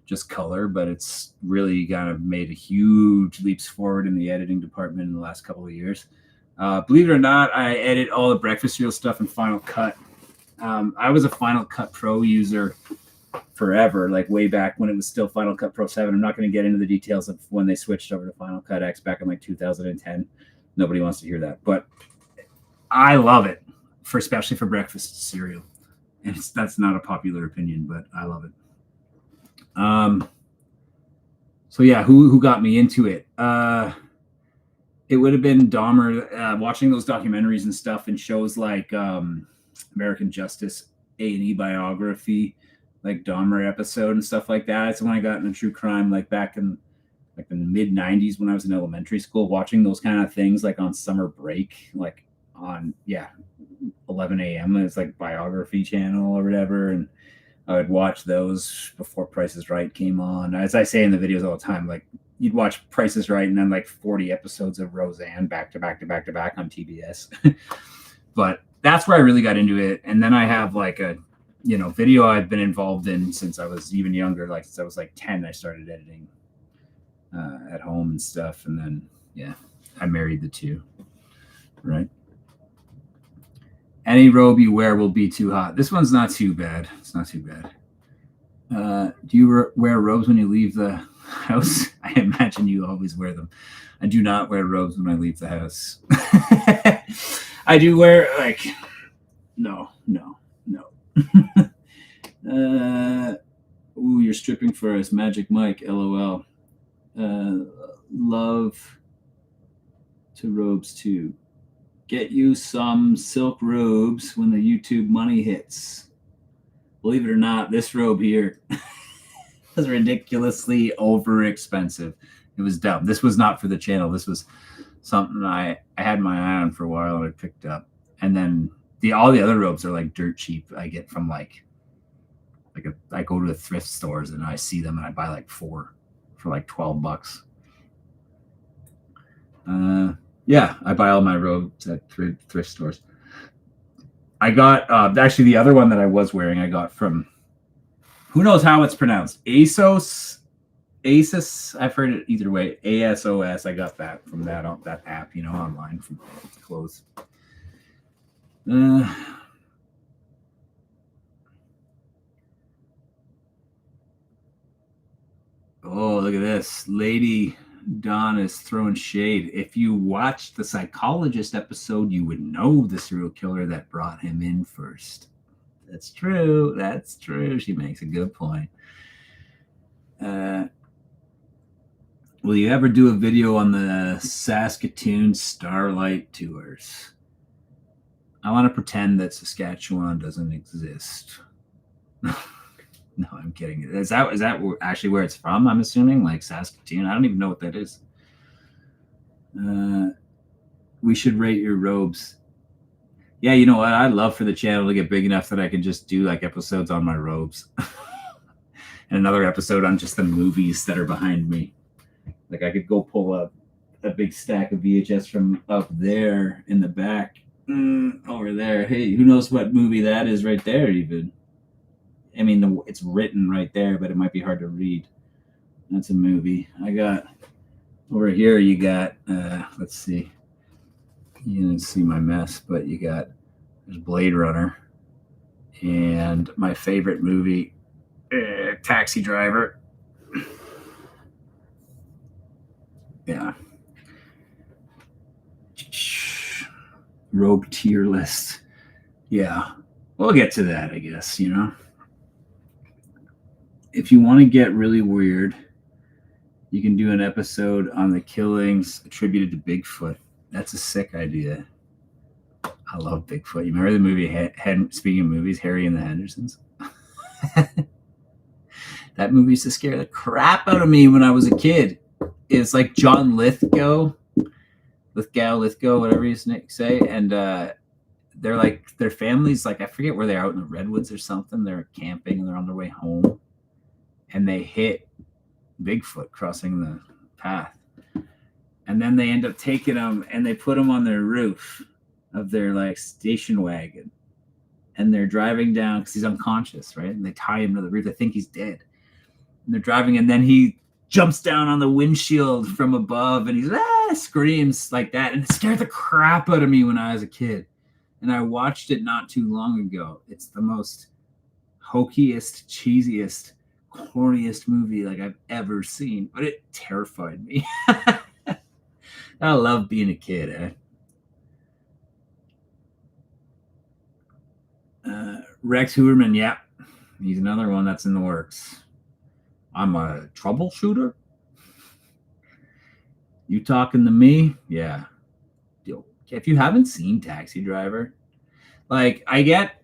just color, but it's really kind of made a huge leaps forward in the editing department in the last couple of years. Believe it or not, I edit all the breakfast cereal stuff in Final Cut. I was a Final Cut Pro user forever, like way back when it was still Final Cut Pro 7. I'm not going to get into the details of when they switched over to Final Cut X back in like 2010. Nobody wants to hear that, but I love it, especially for breakfast cereal. And that's not a popular opinion, but I love it. So yeah, who got me into it? It would have been Dahmer, watching those documentaries and stuff, and shows like American Justice A&E biography, like Dahmer episode and stuff like that. It's when I got into true crime, like back in the mid '90s when I was in elementary school, watching those kind of things like on summer break, like on 11 a.m. It's like biography channel or whatever, and I would watch those before Price is Right came on. As I say in the videos all the time, like you'd watch Price is Right and then like 40 episodes of Roseanne back to back to back to back on TBS. But that's where I really got into it. And then I have like a video I've been involved in since I was even younger. Like since I was like 10, I started editing at home and stuff. And then I married the two. Right. Any robe you wear will be too hot. This one's not too bad. It's not too bad. Do you wear robes when you leave the house? I imagine you always wear them. I do not wear robes when I leave the house. I do wear no. Ooh, you're stripping for us, Magic Mike. LOL. Love to robes too. Get you some silk robes when the YouTube money hits. Believe it or not, this robe here was ridiculously over expensive. It was dumb. This was not for the channel. This was something I had my eye on for a while and I picked up. And then all the other robes are like dirt cheap. I get from I go to the thrift stores and I see them and I buy like 4 for like $12. Yeah, I buy all my robes at thrift stores. I got actually the other one that I was wearing, I got from, who knows how it's pronounced, Asos. I've heard it either way. ASOS. I got that from that app, online from clothes. Oh, look at this. Lady Don is throwing shade. If you watched the Psychologist episode, you would know the serial killer that brought him in first. That's true. That's true. She makes a good point. Will you ever do a video on the Saskatoon Starlight Tours? I want to pretend that Saskatchewan doesn't exist. No, I'm kidding. Is that actually where it's from? I'm assuming, like Saskatoon. I don't even know what that is. We should rate your robes. Yeah, you know what? I'd love for the channel to get big enough that I can just do like episodes on my robes. And another episode on just the movies that are behind me. Like I could go pull up a big stack of VHS from up there in the back. Over there. Hey, who knows what movie that is right there even? I mean, it's written right there, but it might be hard to read. That's a movie. I got over here. You got. Let's see. You didn't see my mess, but there's Blade Runner, and my favorite movie, Taxi Driver. Yeah. Rogue tier list. Yeah, we'll get to that, I guess. If you want to get really weird, you can do an episode on the killings attributed to Bigfoot. That's a sick idea. I love Bigfoot. You remember the movie, speaking of movies, Harry and the Hendersons? That movie used to scare the crap out of me when I was a kid. It's like John Lithgow, whatever you say. And they're like, their families, like, I forget where they're out in the redwoods or something. They're camping and they're on their way home. And they hit Bigfoot crossing the path. And then they end up taking him and they put him on their roof of their like station wagon. And they're driving down because he's unconscious, right? And they tie him to the roof. They think he's dead. And they're driving, and then he jumps down on the windshield from above and he screams like that. And it scared the crap out of me when I was a kid. And I watched it not too long ago. It's the most hokiest, cheesiest, corniest movie like I've ever seen, but it terrified me. I love being a kid. Rex Hooverman, he's another one that's in the works. I'm a troubleshooter. You talking to me? Yeah. If you haven't seen Taxi Driver, like I get,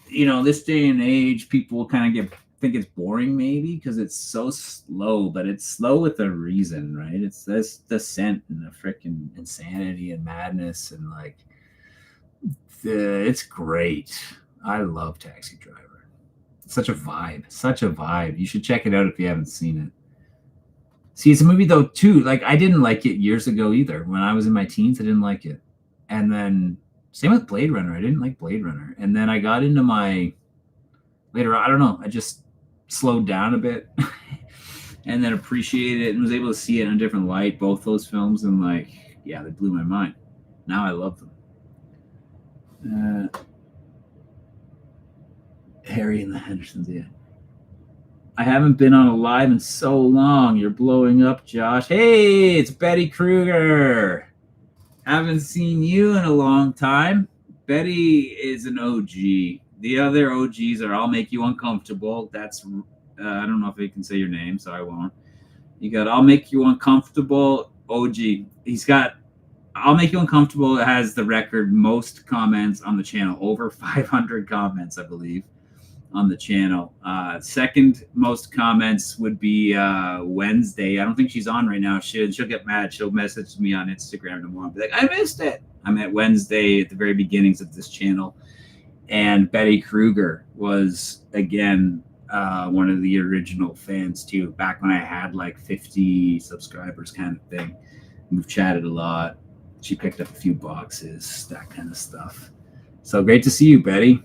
this day and age, people kind of get think it's boring maybe because it's so slow, but it's slow with a reason, right? It's this descent and the freaking insanity and madness and like it's great. I love Taxi Driver. It's such a vibe, such a vibe. You should check it out if you haven't seen it. See, it's a movie though too. Like I didn't like it years ago either. When I was in my teens, I didn't like it. And then same with Blade Runner. I didn't like Blade Runner. And then I got into my later. I don't know. I just slowed down a bit, and then appreciated it and was able to see it in a different light. Both those films, and like, yeah, they blew my mind. Now I love them. Harry and the Hendersons. Yeah. I haven't been on a live in so long. You're blowing up, Josh. Hey, it's Betty Kruger. Haven't seen you in a long time. Betty is an OG. The other OGs are I'll Make You Uncomfortable. That's, I don't know if I can say your name, so I won't. You got I'll Make You Uncomfortable, OG. He's got I'll Make You Uncomfortable. It has the record most comments on the channel, over 500 comments, I believe, on the channel. Second most comments would be Wednesday. I don't think she's on right now. She'll get mad. She'll message me on Instagram tomorrow and be like, I missed it. I'm at Wednesday at the very beginnings of this channel. And Betty Kruger was, again, one of the original fans, too, back when I had like 50 subscribers kind of thing. We've chatted a lot. She picked up a few boxes, that kind of stuff. So great to see you, Betty.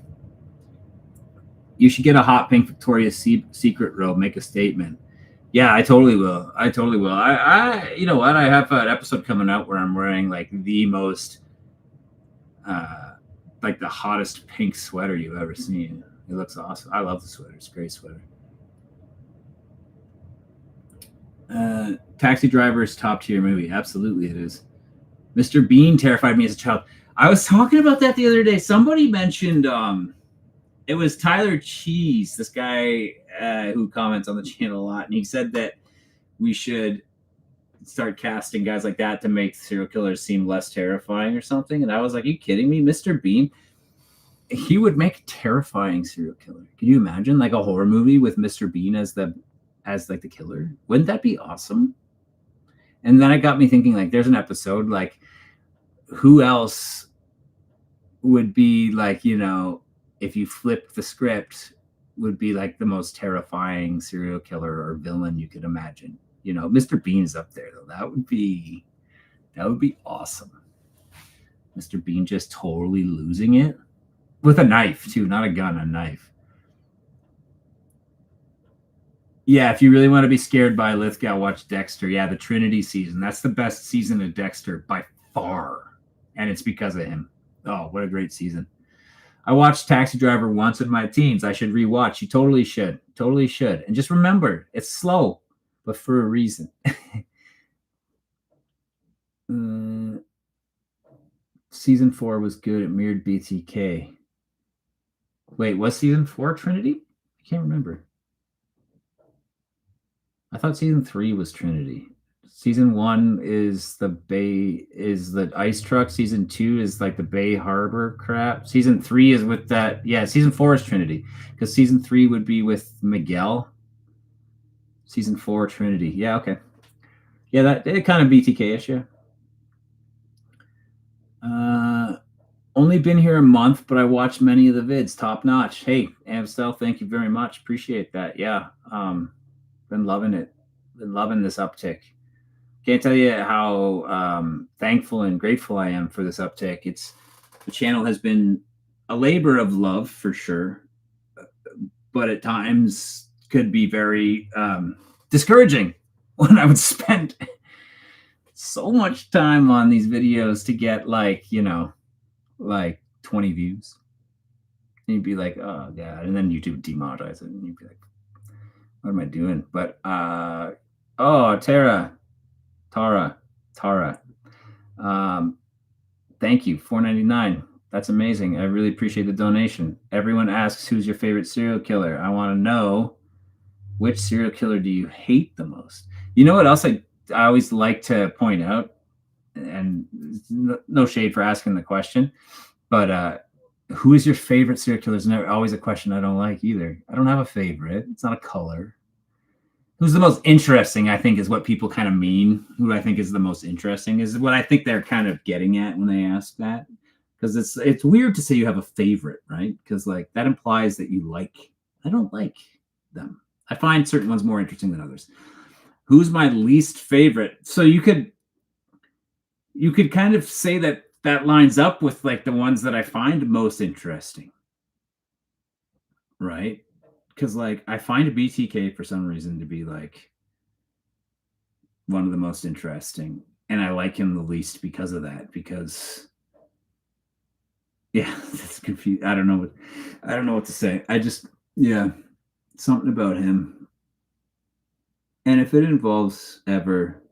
You should get a hot pink Victoria's Secret robe. Make a statement. Yeah, I totally will. I you know what? I have an episode coming out where I'm wearing like the most, like the hottest pink sweater you've ever seen. It looks awesome. I love the sweater. It's a great sweater. Taxi Driver is top tier movie. Absolutely, it is. Mr. Bean terrified me as a child. I was talking about that the other day. Somebody mentioned it was Tyler Cheese, this guy who comments on the channel a lot, and he said that we should start casting guys like that to make serial killers seem less terrifying or something. And I was like, are you kidding me? Mr. Bean, he would make a terrifying serial killer. Can you imagine like a horror movie with Mr. Bean as like the killer? Wouldn't that be awesome? And then it got me thinking, like, there's an episode, like, who else would be like, if you flip the script, would be like the most terrifying serial killer or villain you could imagine. Mr. Bean's up there though. That would be awesome. Mr. Bean just totally losing it with a knife too, not a gun, a knife. Yeah, if you really want to be scared by Lithgow, watch Dexter. Yeah, the Trinity season. That's the best season of Dexter by far. And it's because of him. Oh, what a great season. I watched Taxi Driver once in my teens. I should rewatch. You totally should. Totally should. And just remember, it's slow, but for a reason. Season 4 was good. It mirrored BTK. Wait, was season 4 Trinity? I can't remember. I thought season 3 was Trinity. Season 1 is the ice truck. Season 2 is like the Bay Harbor crap. Season 3 is with that. Yeah, season 4 is Trinity because season 3 would be with Miguel. Season 4 Trinity. Yeah, okay. Yeah, that it kind of BTK-ish, yeah. Only been here a month, but I watched many of the vids. Top notch. Hey, Amstel, thank you very much. Appreciate that. Yeah. Been loving it. Been loving this uptick. Can't tell you how thankful and grateful I am for this uptick. The channel has been a labor of love for sure, but at times could be very discouraging when I would spend so much time on these videos to get like 20 views. And you'd be like, oh god, and then YouTube demonetize it, and you'd be like, what am I doing? But Tara. Thank you, $4.99. That's amazing. I really appreciate the donation. Everyone asks, who's your favorite serial killer? I want to know, which serial killer do you hate the most? You know what else I I always like to point out, and no shade for asking the question, but who is your favorite serial killer? Is never always a question I don't like either. I don't have a favorite. It's not a color. Who's the most interesting? I think is what people kind of mean. Who I think is the most interesting is what I think they're kind of getting at when they ask that. Because it's weird to say you have a favorite, right? Because like that implies that you like. I don't like them. I find certain ones more interesting than others. Who's my least favorite? So you could kind of say that that lines up with like the ones that I find most interesting, right? Because like I find a BTK for some reason to be like one of the most interesting, and I like him the least because of that. Because yeah, that's confused. I don't know what to say. I just yeah, something about him. And if it involves ever,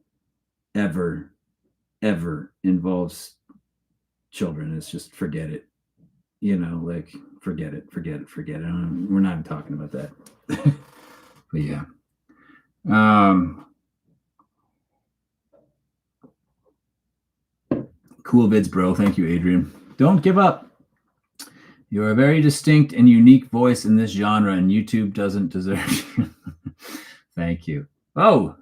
ever involves children, it's just forget it. Like forget it, forget it, forget it. We're not even talking about that. But yeah. Um, cool vids, bro. Thank you, Adrian. Don't give up. You're a very distinct and unique voice in this genre, and YouTube doesn't deserve you. Thank you. Oh,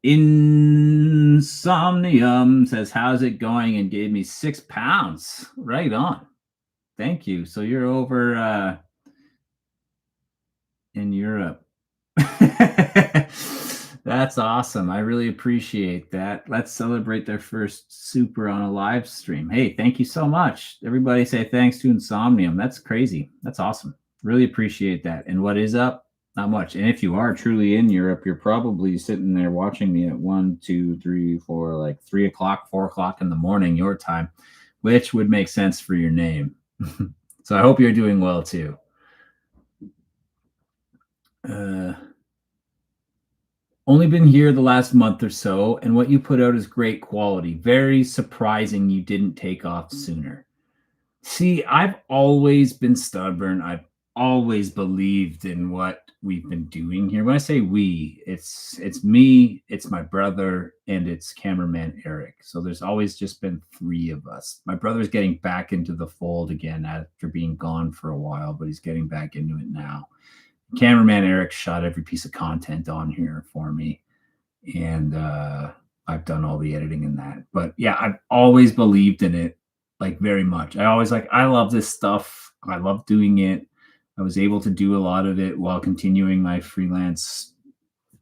Insomnium says, how's it going? And gave me £6. Right on. Thank you. So you're over in Europe. That's awesome. I really appreciate that. Let's celebrate their first super on a live stream. Hey, thank you so much. Everybody say thanks to Insomnium. That's crazy. That's awesome. Really appreciate that. And what is up? Not much. And if you are truly in Europe, you're probably sitting there watching me at 1, 2, 3, 4, like 3 o'clock, 4 o'clock in the morning, your time, which would make sense for your name. So I hope you're doing well too. Only been here the last month or so, and what you put out is great quality. Very surprising you didn't take off sooner. See, I've always been stubborn. I've always believed in what we've been doing here. When I say we, it's me, it's my brother, and it's cameraman Eric. So there's always just been 3 of us. My brother's getting back into the fold again after being gone for a while, but he's getting back into it now. Cameraman Eric shot every piece of content on here for me, and I've done all the editing in that. But yeah, I've always believed in it, like very much. I love this stuff. I love doing it. I was able to do a lot of it while continuing my freelance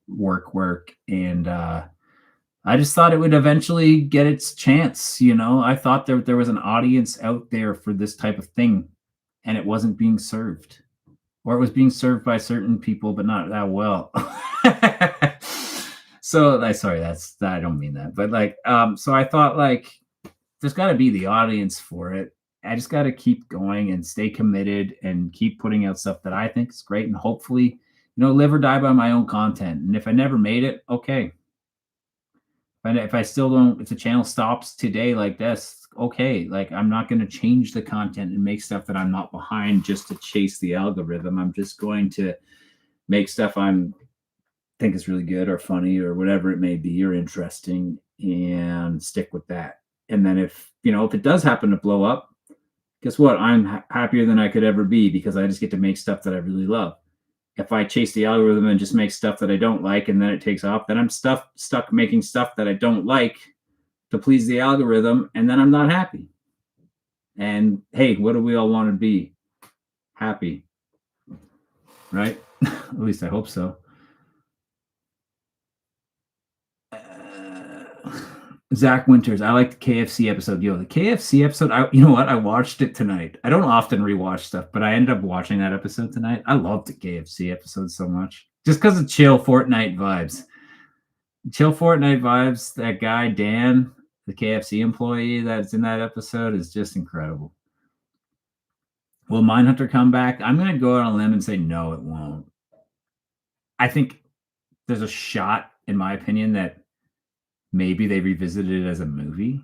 work, and I just thought it would eventually get its chance. I thought there was an audience out there for this type of thing, and it wasn't being served. Or it was being served by certain people, but not that well. So I don't mean that, but like, so I thought like, there's got to be the audience for it. I just got to keep going and stay committed and keep putting out stuff that I think is great, and hopefully, live or die by my own content. And if I never made it, okay. If I still don't, if the channel stops today like this, okay, like I'm not going to change the content and make stuff that I'm not behind just to chase the algorithm. I'm just going to make stuff I'm think is really good or funny or whatever it may be or interesting, and stick with that. And then if it does happen to blow up, guess what? I'm happier than I could ever be, because I just get to make stuff that I really love. If I chase the algorithm and just make stuff that I don't like and then it takes off, then I'm stuck making stuff that I don't like to please the algorithm, and then I'm not happy. And hey, what do we all want to be? Happy, right? At least I hope so. Zach Winters, I like the KFC episode. Yo, the KFC episode, you know what? I watched it tonight. I don't often rewatch stuff, but I ended up watching that episode tonight. I loved the KFC episode so much. Just because of chill Fortnite vibes. Chill Fortnite vibes, that guy, Dan, the KFC employee that's in that episode, is just incredible. Will Mindhunter come back? I'm going to go out on a limb and say no, it won't. I think there's a shot, in my opinion, that maybe they revisited it as a movie,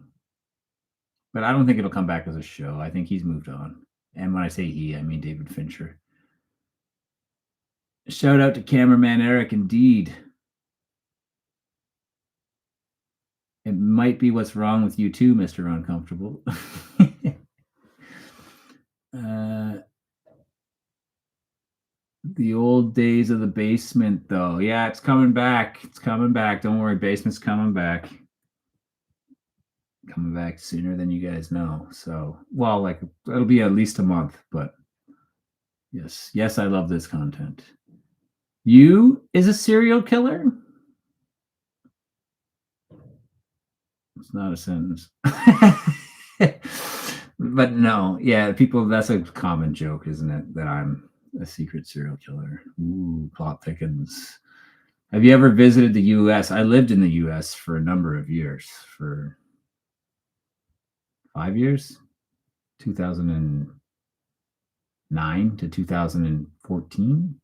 but I don't think it'll come back as a show. I think he's moved on. And when I say he, I mean David Fincher. Shout out to cameraman Eric, indeed. It might be what's wrong with you too, Mr. Uncomfortable. uh, the old days of the basement, though. Yeah, it's coming back. It's coming back. Don't worry, basement's coming back. Coming back sooner than you guys know. So, well, like it'll be at least a month, but yes, I love this content. You is a serial killer? It's not a sentence. But no, yeah, people, that's a common joke, isn't it? That I'm a secret serial killer. Ooh, plot thickens. Have you ever visited the US? I lived in the US for a number of years, for 5 years, 2009 to 2014,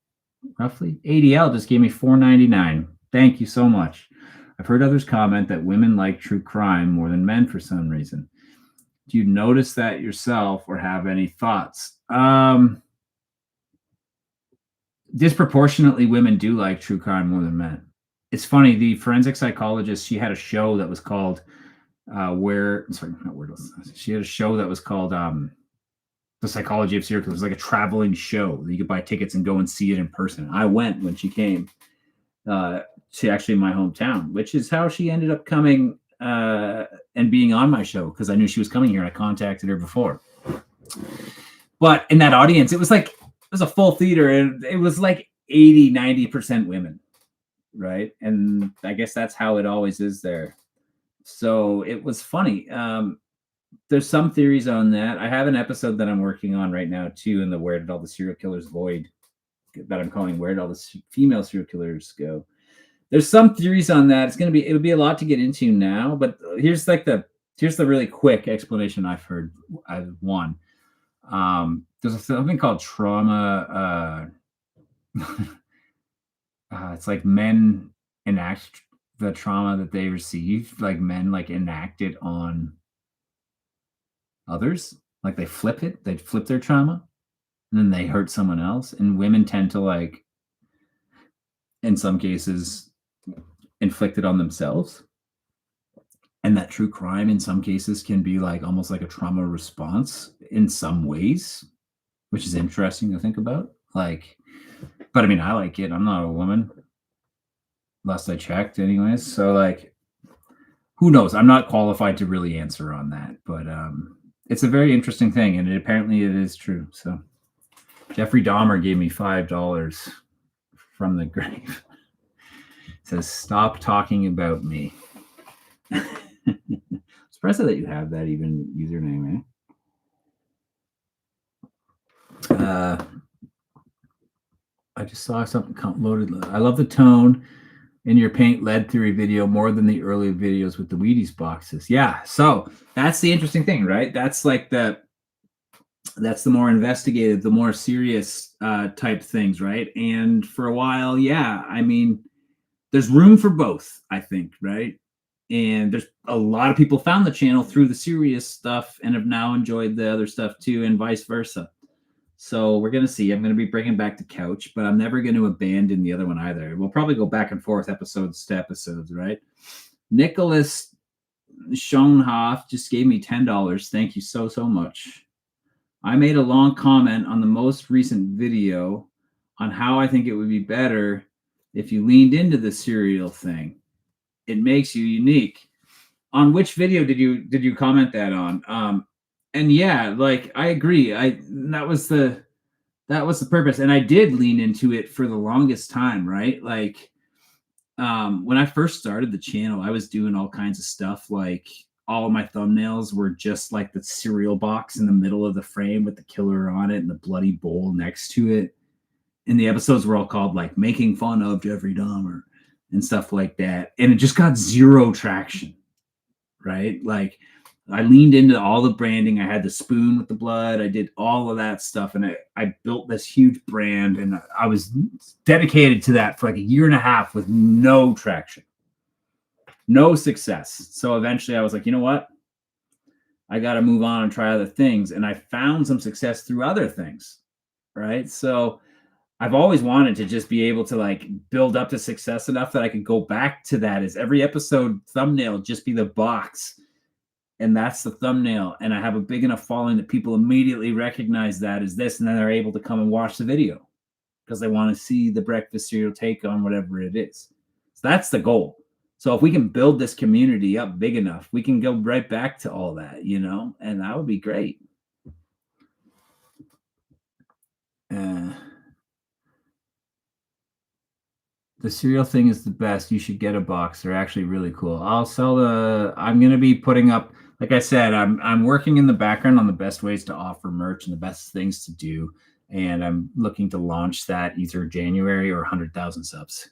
roughly. ADL just gave me $4.99. Thank you so much. I've heard others comment that women like true crime more than men for some reason. Do you notice that yourself or have any thoughts? Disproportionately, women do like true crime more than men. It's funny. The forensic psychologist, she had a show that was called she had a show that was called The Psychology of Serial Killers. It was like a traveling show. You could buy tickets and go and see it in person. I went when she came to actually my hometown, which is how she ended up coming and being on my show, because I knew she was coming here and I contacted her before. But in that audience, it was a full theater, and it was like 80-90% women, right? And I guess that's how it always is there. So it was funny. There's some theories on that. I have an episode that I'm working on right now too, in the Where Did All the Serial Killers Void, that I'm calling Where Did All the Female Serial Killers Go. There's some theories on that. It'll be a lot to get into now, but here's the really quick explanation I've heard. One, there's something called trauma. It's like men enact the trauma that they receive. Like men enact it on others. Like they flip their trauma, and then they hurt someone else. And women tend to, in some cases, inflict it on themselves. And that true crime in some cases can be almost like a trauma response in some ways, which is interesting to think about. But I mean, I like it. I'm not a woman, last I checked anyways. So who knows? I'm not qualified to really answer on that, but it's a very interesting thing, and apparently it is true. So Jeffrey Dahmer gave me $5 from the grave. Says, stop talking about me. Surprised that you have that even username, eh? I just saw something loaded. I love the tone in your paint lead theory video more than the early videos with the Wheaties boxes. Yeah, so that's the interesting thing, right? That's that's the more investigative, the more serious type things, right? And for a while, yeah, I mean, there's room for both, I think, right? And there's a lot of people found the channel through the serious stuff and have now enjoyed the other stuff too, and vice versa. So we're going to see. I'm going to be bringing back the couch, but I'm never going to abandon the other one either. We'll probably go back and forth episodes to episodes, right? Nicholas Schoenhoff just gave me $10. Thank you so much. I made a long comment on the most recent video on how I think it would be better if you leaned into the serial thing. It makes you unique. On which video did you comment that on? And yeah, I agree. That was the purpose, and I did lean into it for the longest time, right? When I first started the channel, I was doing all kinds of stuff. All of my thumbnails were just like the cereal box in the middle of the frame with the killer on it and the bloody bowl next to it. And the episodes were all called making fun of Jeffrey Dahmer and stuff like that. And it just got zero traction, right? I leaned into all the branding. I had the spoon with the blood. I did all of that stuff. And I built this huge brand, and I was dedicated to that for a year and a half with no traction, no success. So eventually I was like, you know what? I got to move on and try other things. And I found some success through other things, right? So I've always wanted to just be able to like build up to success enough that I could go back to that as every episode thumbnail just be the box. And that's the thumbnail. And I have a big enough following that people immediately recognize that as this, and then they're able to come and watch the video because they want to see the breakfast cereal take on whatever it is. So that's the goal. So if we can build this community up big enough, we can go right back to all that, you know, and that would be great. The cereal thing is the best. You should get a box. They're actually really cool. I'm going to be putting up, like I said, I'm working in the background on the best ways to offer merch and the best things to do. And I'm looking to launch that either January or 100,000 subs.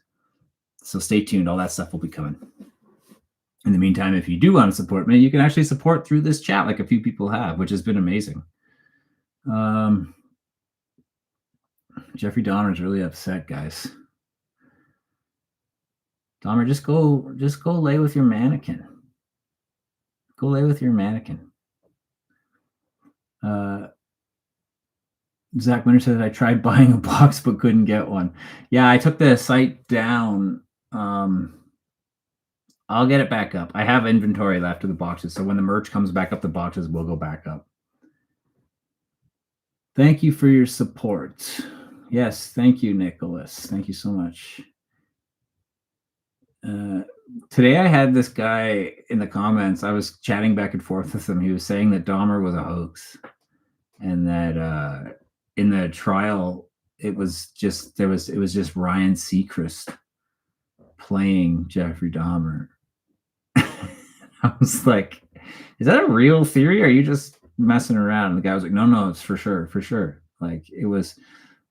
So stay tuned. All that stuff will be coming. In the meantime, if you do want to support me, you can actually support through this chat like a few people have, which has been amazing. Jeffrey Dahmer is really upset, guys. Dahmer, just go lay with your mannequin. Go lay with your mannequin. Zach Winter said I tried buying a box but couldn't get one. Yeah, I took the site down. I'll get it back up. I have inventory left of the boxes, so when the merch comes back up, the boxes will go back up. Thank you for your support. Yes, thank you, Nicholas. Thank you so much. Today I had this guy in the comments. I was chatting back and forth with him. He was saying that Dahmer was a hoax, and that in the trial it was just Ryan Seacrest playing Jeffrey Dahmer. I was like, is that a real theory? Or are you just messing around? And the guy was like, no, it's for sure. Like, it was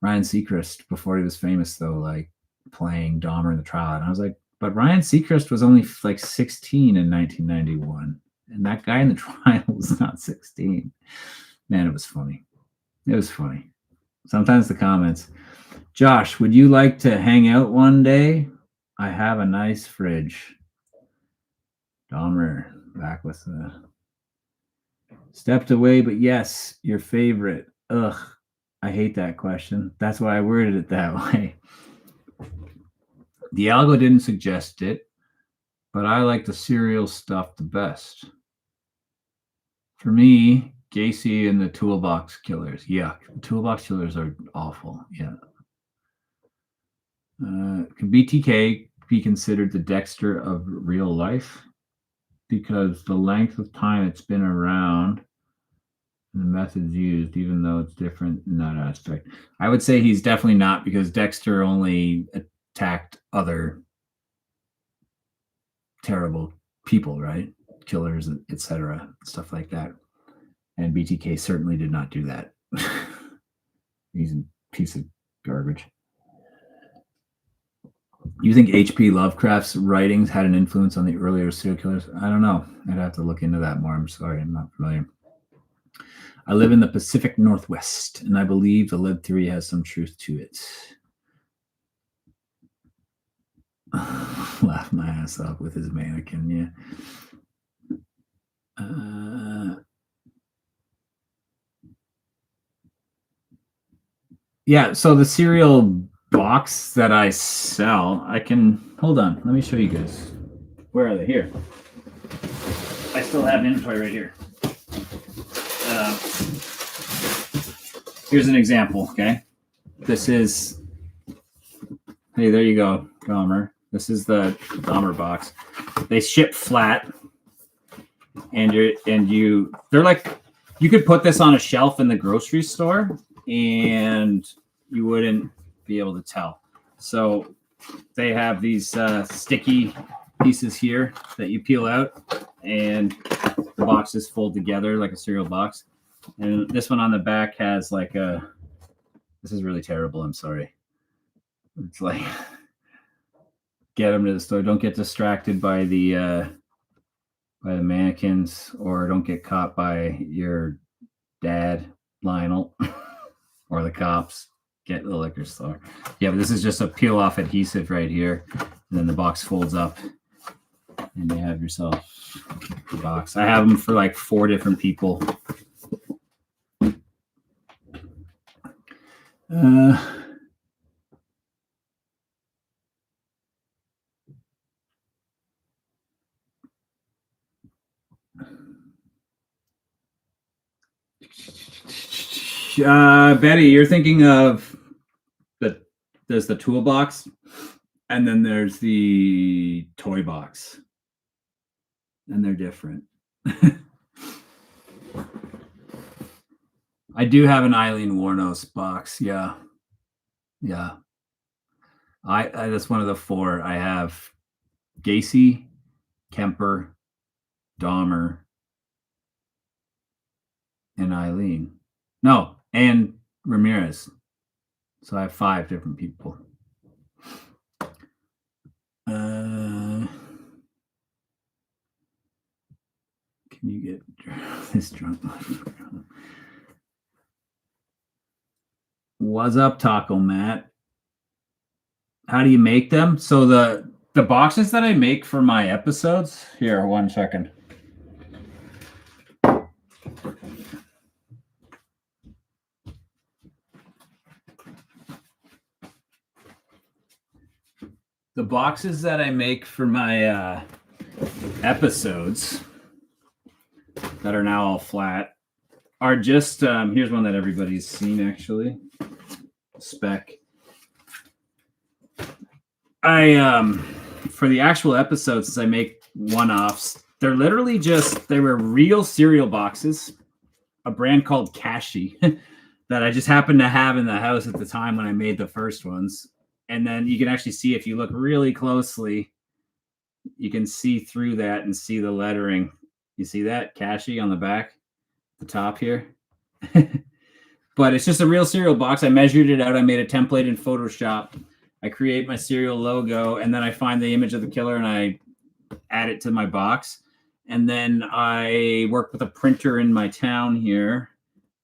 Ryan Seacrest before he was famous, though, like playing Dahmer in the trial. And I was like, but Ryan Seacrest was only like 16 in 1991. And that guy in the trial was not 16. Man, it was funny. It was funny. Sometimes the comments. Josh, would you like to hang out one day? I have a nice fridge. Dahmer back with the stepped away, but yes, your favorite. Ugh, I hate that question. That's why I worded it that way. The algo didn't suggest it, but I like the cereal stuff the best. For me, Gacy and the Toolbox Killers. Yuck. The Toolbox Killers are awful. Yeah. Can BTK be considered the Dexter of real life? Because the length of time it's been around and the methods used, even though it's different in that aspect. I would say he's definitely not, because Dexter only attacked other terrible people, right? Killers, etc., stuff like that. And BTK certainly did not do that. He's a piece of garbage. You think H.P. Lovecraft's writings had an influence on the earlier serial killers? I don't know. I'd have to look into that more. I'm sorry, I'm not familiar. I live in the Pacific Northwest, and I believe the lead theory has some truth to it. Laugh my ass off with his mannequin, yeah. Yeah, so the cereal box that I sell, I can, hold on, let me show you guys. Where are they? Here. I still have inventory right here. Here's an example, okay? This is, hey, there you go, Dahmer. This is the Dahmer box. They ship flat, and they're like, you could put this on a shelf in the grocery store, and you wouldn't be able to tell. So they have these sticky pieces here that you peel out, and the boxes fold together like a cereal box. And this one on the back has like this is really terrible, I'm sorry. It's like, get them to the store. Don't get distracted by the mannequins, or don't get caught by your dad, Lionel, or the cops. Get the liquor store. Yeah, but this is just a peel off adhesive right here, and then the box folds up, and you have yourself a box. I have them for like 4 different people. Betty, you're thinking of there's the toolbox, and then there's the toy box, and they're different. I do have an Eileen Warnos box. Yeah. I that's one of the four. I have Gacy, Kemper, Dahmer, and Eileen. No, and Ramirez. So I have 5 different people. Can you get this drunk? What's up, Taco Matt? How do you make them? So the boxes that I make for my episodes. Here, 1 second. The boxes that I make for my episodes that are now all flat are just here's one that everybody's seen actually. Spec. I for the actual episodes, I make one-offs. They're literally they were real cereal boxes, a brand called Kashi that I just happened to have in the house at the time when I made the first ones. And then you can actually see, if you look really closely, you can see through that and see the lettering. You see that Kashi on the back, the top here. But it's just a real cereal box. I measured it out. I made a template in Photoshop. I create my cereal logo, and then I find the image of the killer and I add it to my box. And then I work with a printer in my town here,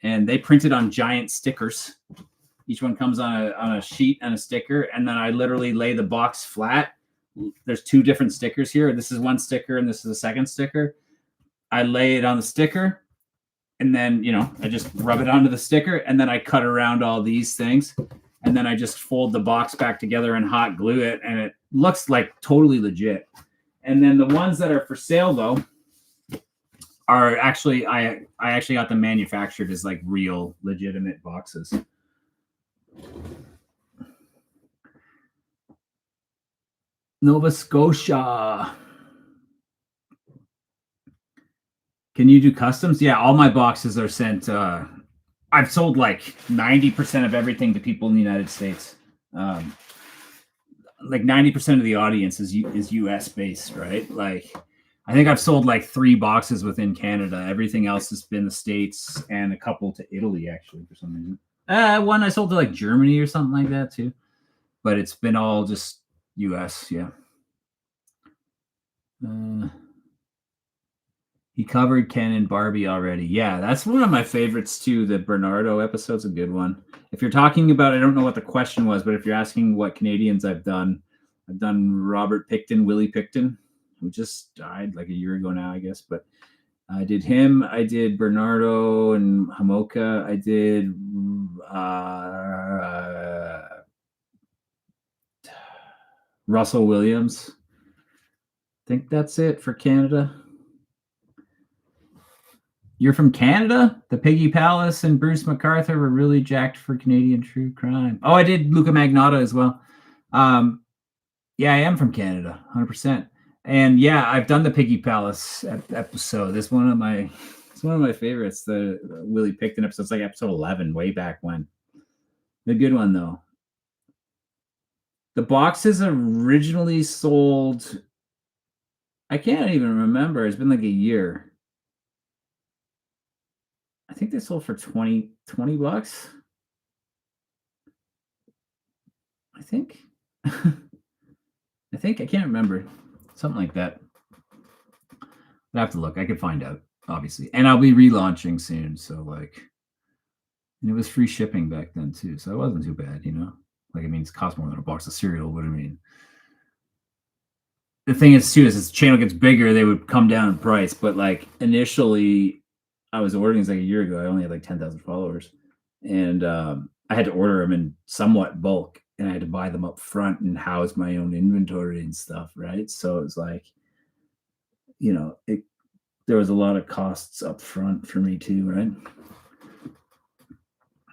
and they print it on giant stickers. Each one comes on a sheet and a sticker, and then I literally lay the box flat. There's 2 different stickers here. This is one sticker, and this is a second sticker. I lay it on the sticker, and then, I just rub it onto the sticker, and then I cut around all these things, and then I just fold the box back together and hot glue it, and it looks like totally legit. And then the ones that are for sale, though, are actually, I actually got them manufactured as like real, legitimate boxes. Nova Scotia. Can you do customs? Yeah, all my boxes are sent. I've sold like 90% of everything to people in the United States. Like 90% of the audience is US based, right? Like, I think I've sold like 3 boxes within Canada. Everything else has been the States and a couple to Italy, actually, for some reason. One I sold to like Germany or something like that too. But it's been all just US, yeah. He covered Ken and Barbie already. Yeah, that's one of my favorites too. The Bernardo episode's a good one. If you're talking about, I don't know what the question was, but if you're asking what Canadians I've done Robert Picton, Willie Picton, who just died like a year ago now, I guess. But I did him. I did Bernardo and Hamoka. I did Russell Williams. I think that's it for Canada. You're from Canada? The Piggy Palace and Bruce MacArthur were really jacked for Canadian true crime. Oh, I did Luca Magnotta as well. Yeah, I am from Canada, 100%. And yeah, I've done the Piggy Palace episode. It's one of my favorites. The Willie Picton episode. It's like episode 11, way back when. The good one though. The boxes originally sold. I can't even remember. It's been like a year. I think they sold for $20. I think. I can't remember. Something like that. I have to look. I could find out, obviously. And I'll be relaunching soon. So like, and it was free shipping back then too. So it wasn't too bad, Like, I mean, it's cost more than a box of cereal, but I mean, the thing is too, is as the channel gets bigger, they would come down in price. But like initially, I was ordering this like a year ago. I only had like 10,000 followers, and I had to order them in somewhat bulk, and I had to buy them up front and house my own inventory and stuff, right? So it was like, there was a lot of costs up front for me too, right?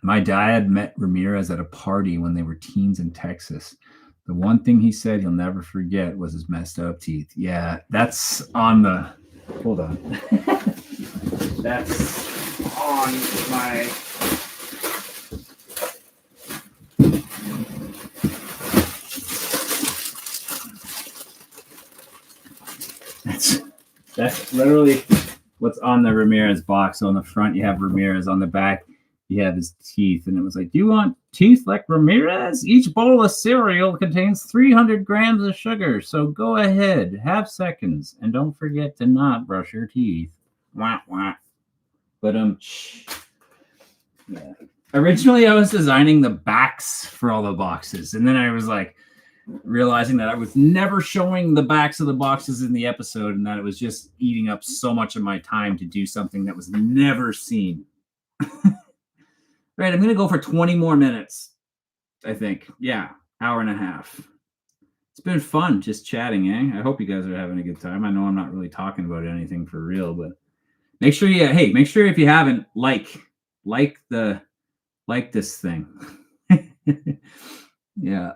My dad met Ramirez at a party when they were teens in Texas. The one thing he said he'll never forget was his messed up teeth. Yeah, that's on the. Hold on. That's on my. That's literally what's on the Ramirez box. So on the front, you have Ramirez. On the back, you have his teeth. And it was like, do you want teeth like Ramirez? Each bowl of cereal contains 300 grams of sugar. So go ahead, have seconds, and don't forget to not brush your teeth. Wah, wah. But yeah. Originally, I was designing the backs for all the boxes, and then I was like realizing that I was never showing the backs of the boxes in the episode, and that it was just eating up so much of my time to do something that was never seen. Right, I'm gonna go for 20 more minutes. I think, yeah, hour and a half. It's been fun just chatting, eh? I hope you guys are having a good time. I know I'm not really talking about anything for real, but make sure make sure if you haven't like this thing. Yeah.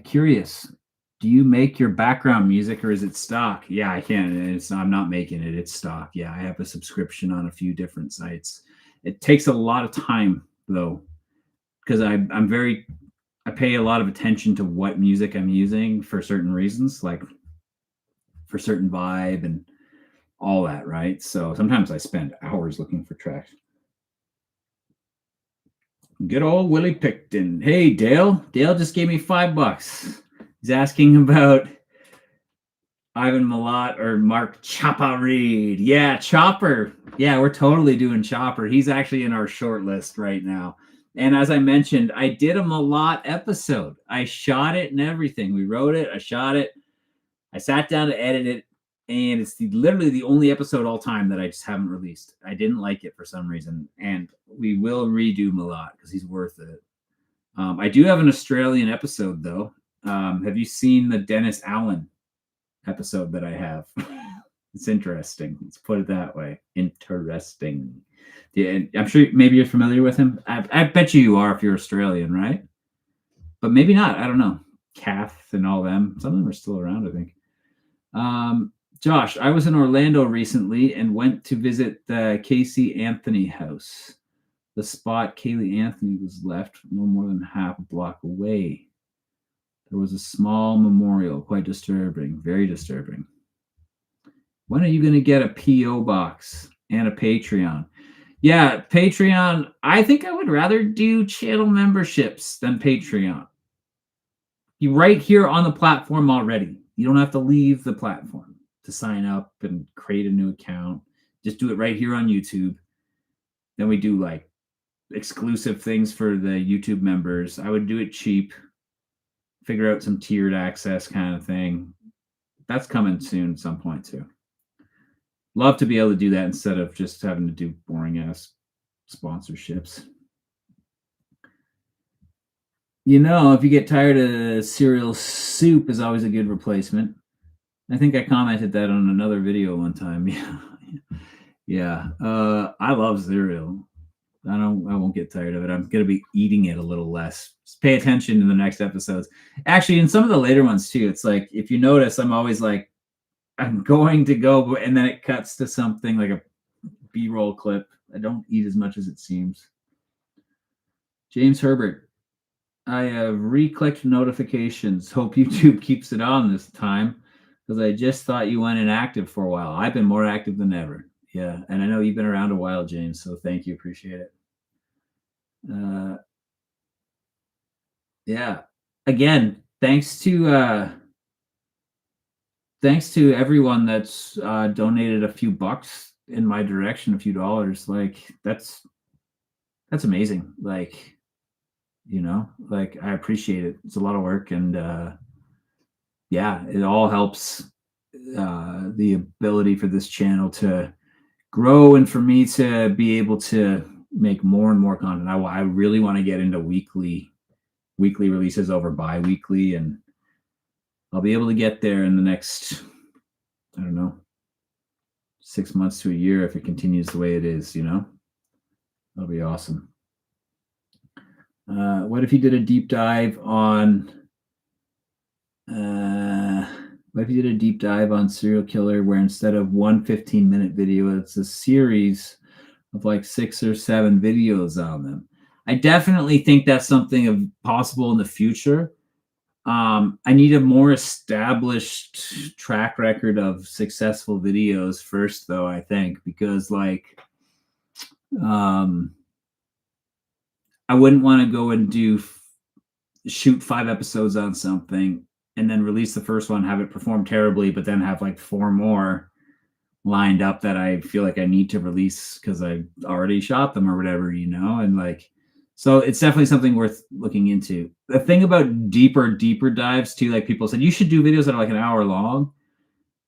Curious. Do you make your background music or is it stock? Yeah, I can. I'm not making it. It's stock. Yeah, I have a subscription on a few different sites. It takes a lot of time though, because I pay a lot of attention to what music I'm using for certain reasons, like for certain vibe and all that, right? So sometimes I spend hours looking for tracks. Good old Willie Picton. Hey, Dale. Dale just gave me $5. He's asking about Ivan Milat or Mark Chopper Reed. Yeah, Chopper. Yeah, we're totally doing Chopper. He's actually in our short list right now. And as I mentioned, I did a Milat episode. I shot it and everything. We wrote it. I shot it. I sat down to edit it. And it's literally the only episode all time that I just haven't released. I didn't like it for some reason. And we will redo Milat because he's worth it. I do have an Australian episode, though. Have you seen the Dennis Allen episode that I have? It's interesting. Let's put it that way. Interesting. Yeah, I'm sure maybe you're familiar with him. I bet you are if you're Australian, right? But maybe not. I don't know. Kath and all them. Some of them are still around, I think. Josh, I was in Orlando recently and went to visit the Casey Anthony house. The spot Kaylee Anthony was left no more than half a block away. There was a small memorial, quite disturbing, very disturbing. When are you going to get a P.O. box and a Patreon? Yeah, Patreon. I think I would rather do channel memberships than Patreon. You're right here on the platform already. You don't have to leave the platform to sign up and create a new account. Just do it right here on YouTube. Then we do like exclusive things for the YouTube members. I would do it cheap. Figure out some tiered access kind of thing. That's coming soon at some point too. Love to be able to do that instead of just having to do boring ass sponsorships. You know, if you get tired of cereal, soup is always a good replacement. I think I commented that on another video one time. Yeah. I love cereal. I won't get tired of it. I'm gonna be eating it a little less. Just pay attention in the next episodes. Actually, in some of the later ones too, it's like if you notice, I'm always like, I'm going to go, and then it cuts to something like a B-roll clip. I don't eat as much as it seems. James Herbert, I have re-clicked notifications. Hope YouTube keeps it on this time because I just thought you went inactive for a while. I've been more active than ever. Yeah, and I know you've been around a while, James, so thank you. Appreciate it. Yeah. Again, thanks to everyone that's donated a few bucks in my direction, a few dollars. Like that's amazing. Like, you know, like I appreciate it. It's a lot of work, and yeah, it all helps the ability for this channel to grow and for me to be able to make more and more content. I really want to get into weekly releases over bi-weekly, and I'll be able to get there in the next, I don't know, 6 months to a year if it continues the way it is, you know. That'll be awesome. What if you did a deep dive on what if you did a deep dive on serial killer where instead of one 15-minute video, it's a series of like 6 or 7 videos on them? I definitely think that's something of possible in the future. I need a more established track record of successful videos first, though, I think, because like um, I wouldn't want to go and shoot 5 episodes on something and then release the first one, have it perform terribly, but then have like 4 more lined up that I feel like I need to release because I already shot them or whatever, and like, so it's definitely something worth looking into. The thing about deeper dives too, like people said, you should do videos that are like an hour long.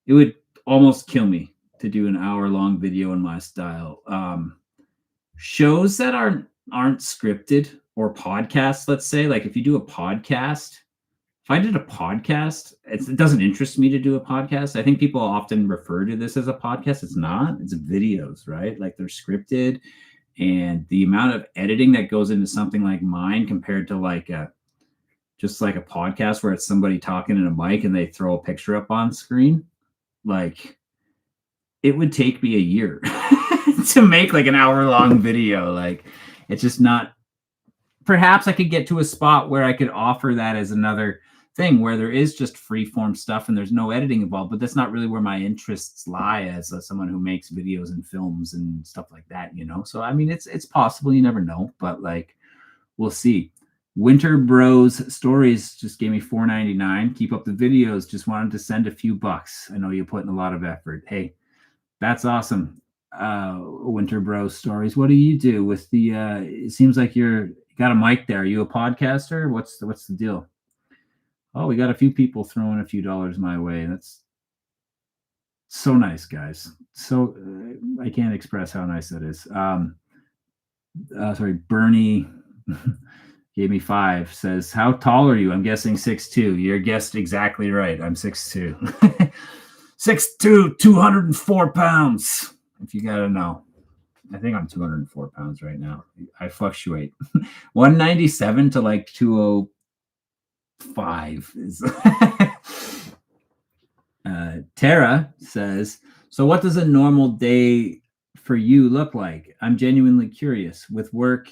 It would almost kill me to do an hour-long video in my style. Shows that aren't scripted or podcasts, let's say, like if you do a podcast, if I did a podcast, it doesn't interest me to do a podcast. I think people often refer to this as a podcast. It's not. It's videos, right? Like they're scripted, and the amount of editing that goes into something like mine compared to like just like a podcast where it's somebody talking in a mic and they throw a picture up on screen, like it would take me a year to make like an hour-long video. Like it's just not. Perhaps I could get to a spot where I could offer that as another thing where there is just free form stuff and there's no editing involved, but that's not really where my interests lie as someone who makes videos and films and stuff like that. So I mean, it's possible, you never know, but like we'll see. Winter Bros Stories just gave me $4.99. Keep up the videos. Just wanted to send a few bucks. I know you put in a lot of effort. Hey, that's awesome. Winter Bros Stories. What do you do with the it seems like you got a mic there. Are you a podcaster? What's the deal? Oh, we got a few people throwing a few dollars my way. That's so nice, guys. So I can't express how nice that is. Sorry, Bernie gave me 5. Says, how tall are you? I'm guessing 6'2". You're guessed exactly right. I'm 6'2". 6'2", 204 pounds. If you gotta know. I think I'm 204 pounds right now. I fluctuate. 197 to like 205 is. Tara says, so what does a normal day for you look like? I'm genuinely curious. With work,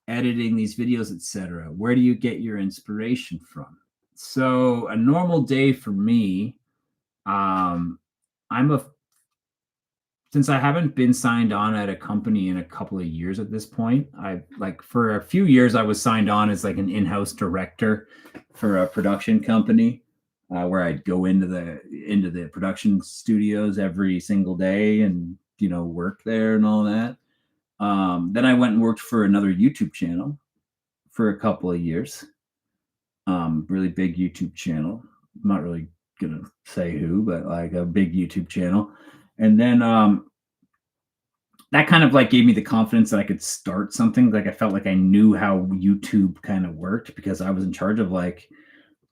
editing these videos, etc., where do you get your inspiration from? So a normal day for me, since I haven't been signed on at a company in a couple of years at this point, I like for a few years I was signed on as like an in-house director for a production company, where I'd go into the production studios every single day and work there and all that. Then I went and worked for another YouTube channel for a couple of years. Really big YouTube channel. I'm not really gonna say who, but like a big YouTube channel. And then that kind of like gave me the confidence that I could start something. Like I felt like I knew how YouTube kind of worked because I was in charge of like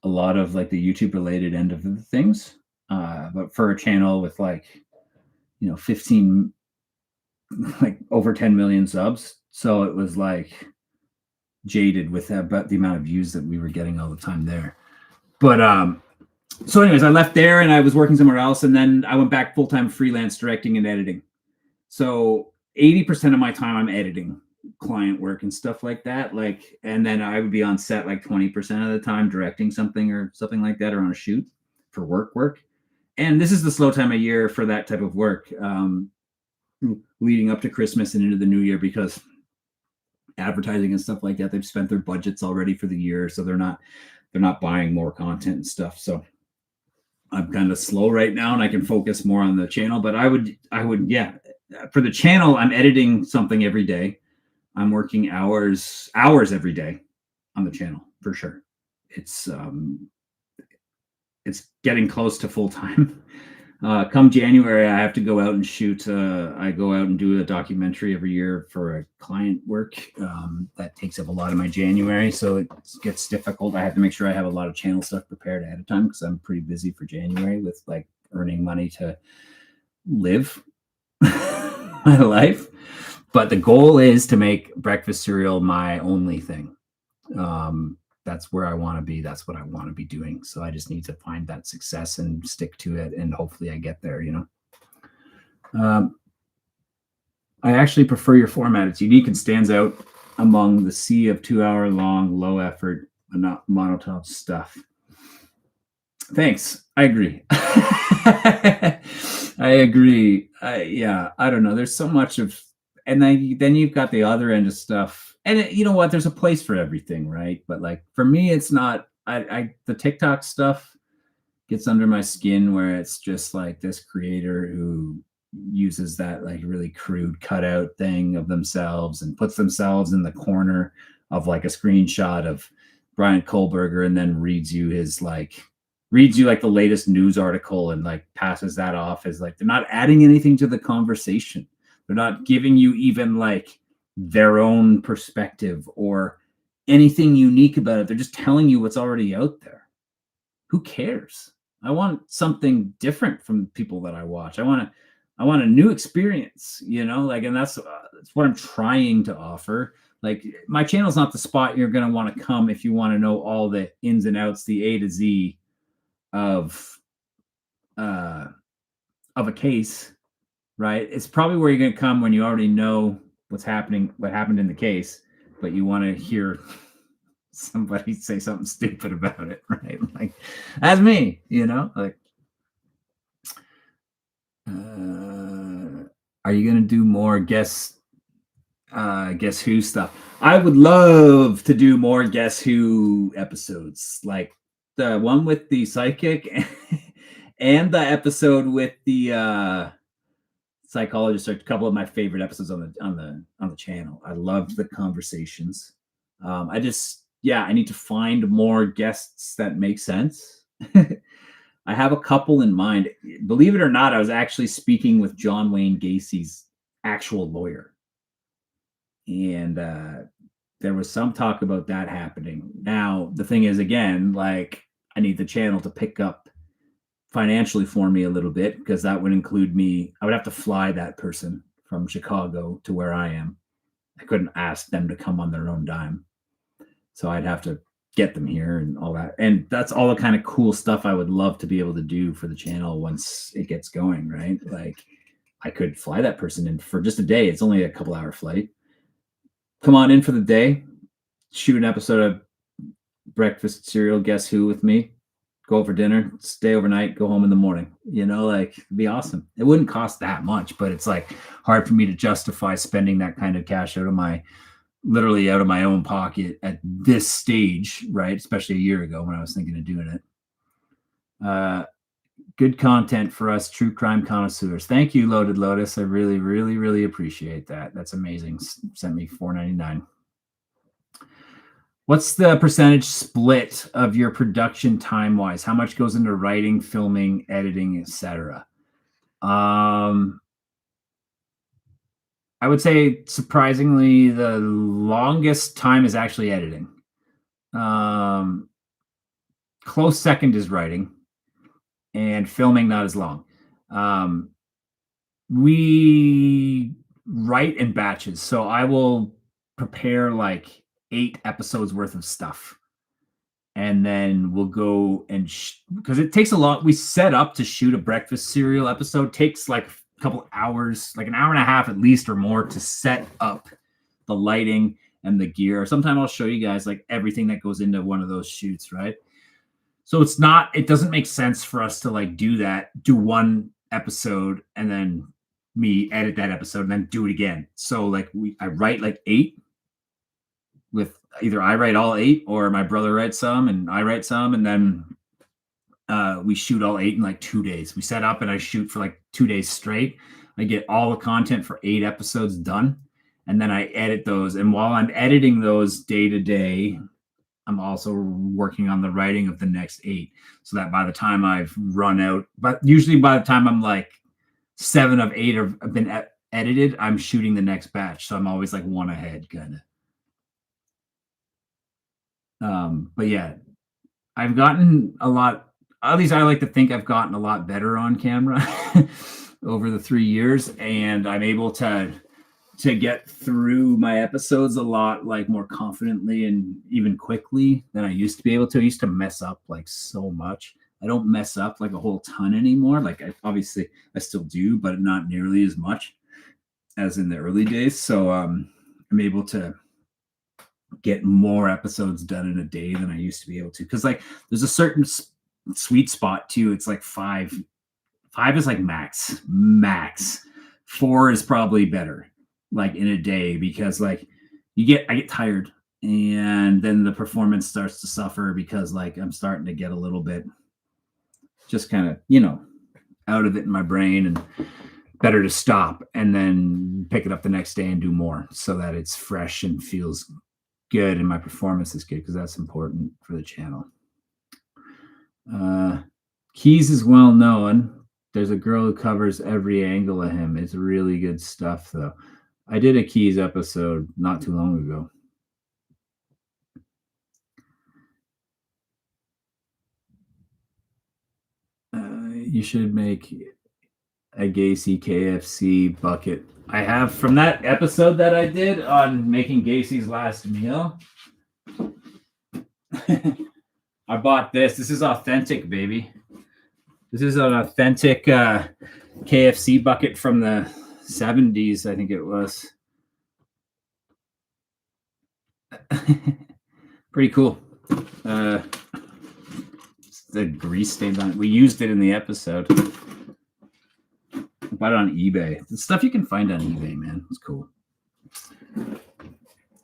a lot of like the YouTube related end of the things. But for a channel with like 15, like over 10 million subs, so it was like jaded with about the amount of views that we were getting all the time there. But so anyways, I left there and I was working somewhere else, and then I went back full-time freelance directing and editing. So 80% of my time I'm editing client work and stuff like that. Like, and then I would be on set like 20% of the time directing something or something like that, or on a shoot for work. And this is the slow time of year for that type of work, leading up to Christmas and into the new year, because advertising and stuff like that, they've spent their budgets already for the year, so they're not buying more content and stuff. So I'm kind of slow right now and I can focus more on the channel. But I would yeah, for the channel, I'm editing something every day. I'm working hours every day on the channel for sure. It's getting close to full time. Come January, I have to go out and shoot. I go out and do a documentary every year for a client work. That takes up a lot of my January, so it gets difficult. I have to make sure I have a lot of channel stuff prepared ahead of time because I'm pretty busy for January with like earning money to live my life. But the goal is to make breakfast cereal my only thing. That's where I want to be. That's what I want to be doing. So I just need to find that success and stick to it, and hopefully I get there. I actually prefer your format. It's unique and stands out among the sea of 2 hour long, low effort, not monotone stuff. Thanks. I agree. I agree. Yeah, I don't know. There's so much of, and then you've got the other end of stuff. And you know what? There's a place for everything, right? But like for me, it's not. The TikTok stuff gets under my skin, where it's just like this creator who uses that like really crude cutout thing of themselves and puts themselves in the corner of like a screenshot of Brian Kohlberger, and then reads you like the latest news article, and like passes that off as like they're not adding anything to the conversation. They're not giving you even like their own perspective or anything unique about it. They're just telling you what's already out there. Who cares? I want something different from people that I watch. I want a new experience, like, and that's what I'm trying to offer. Like, my channel's not the spot you're going to want to come if you want to know all the ins and outs, the A to Z of a case, right? It's probably where you're going to come when you already know what happened in the case, but you want to hear somebody say something stupid about it, right? Like, that's me, like, are you going to do more guess who stuff? I would love to do more guess who episodes, like the one with the psychic and the episode with the psychologist are a couple of my favorite episodes on the channel. I loved the conversations. I need to find more guests that make sense. I have a couple in mind. Believe it or not, I was actually speaking with John Wayne Gacy's actual lawyer, and there was some talk about that happening. Now, the thing is, again, like, I need the channel to pick up financially for me a little bit, because that would include me. I would have to fly that person from Chicago to where I am. I couldn't ask them to come on their own dime. So I'd have to get them here and all that. And that's all the kind of cool stuff I would love to be able to do for the channel once it gets going, right? Like, I could fly that person in for just a day. It's only a couple hour flight. Come on in for the day, shoot an episode of breakfast cereal guess who with me, go for dinner, stay overnight, go home in the morning. Like, it'd be awesome. It wouldn't cost that much, but it's like hard for me to justify spending that kind of cash literally out of my own pocket at this stage, right? Especially a year ago when I was thinking of doing it. Good content for us true crime connoisseurs. Thank you, Loaded Lotus. I really, really, really appreciate that. That's amazing. Sent me $4.99. What's the percentage split of your production time-wise? How much goes into writing, filming, editing, etc.? I would say, surprisingly, the longest time is actually editing. Close second is writing, and filming not as long. We write in batches, so I will prepare like 8 episodes worth of stuff, and then we'll go and because it takes a lot. We set up to shoot a breakfast cereal episode, takes like a couple hours, like an hour and a half at least or more, to set up the lighting and the gear. Sometime I'll show you guys like everything that goes into one of those shoots, right? So it doesn't make sense for us to like do one episode and then me edit that episode and then do it again. So like I write like 8, with either I write all 8 or my brother writes some and I write some, and then we shoot all 8 in like 2 days. We set up and I shoot for like 2 days straight. I get all the content for 8 episodes done, and then I edit those. And while I'm editing those day to day, I'm also working on the writing of the next 8, so that by the time I've run out, but usually by the time I'm like 7 of 8 have been edited, I'm shooting the next batch. So I'm always like one ahead, kind of. But yeah, I've gotten a lot. At least I like to think I've gotten a lot better on camera over the 3 years, and I'm able to to get through my episodes a lot like more confidently and even quickly than I used to be able to. I used to mess up like so much. I don't mess up like a whole ton anymore. Like obviously I still do, but not nearly as much as in the early days. So I'm able to get more episodes done in a day than I used to be able to. Because like there's a certain sweet spot too. It's like five is like max. 4 is probably better, like in a day, because like I get tired, and then the performance starts to suffer because like I'm starting to get a little bit just kind of, out of it in my brain, and better to stop and then pick it up the next day and do more so that it's fresh and feels good and my performance is good, because that's important for the channel. Keys is well known. There's a girl who covers every angle of him. It's really good stuff, though. I did a Keys episode not too long ago. You should make a Gacy KFC bucket. I have from that episode that I did on making Gacy's last meal. I bought this. This is authentic, baby. This is an authentic KFC bucket from the 70s, I think it was. Pretty cool. The grease stains on it. We used it in the episode. I bought it on eBay. The stuff you can find on eBay, man. It's cool.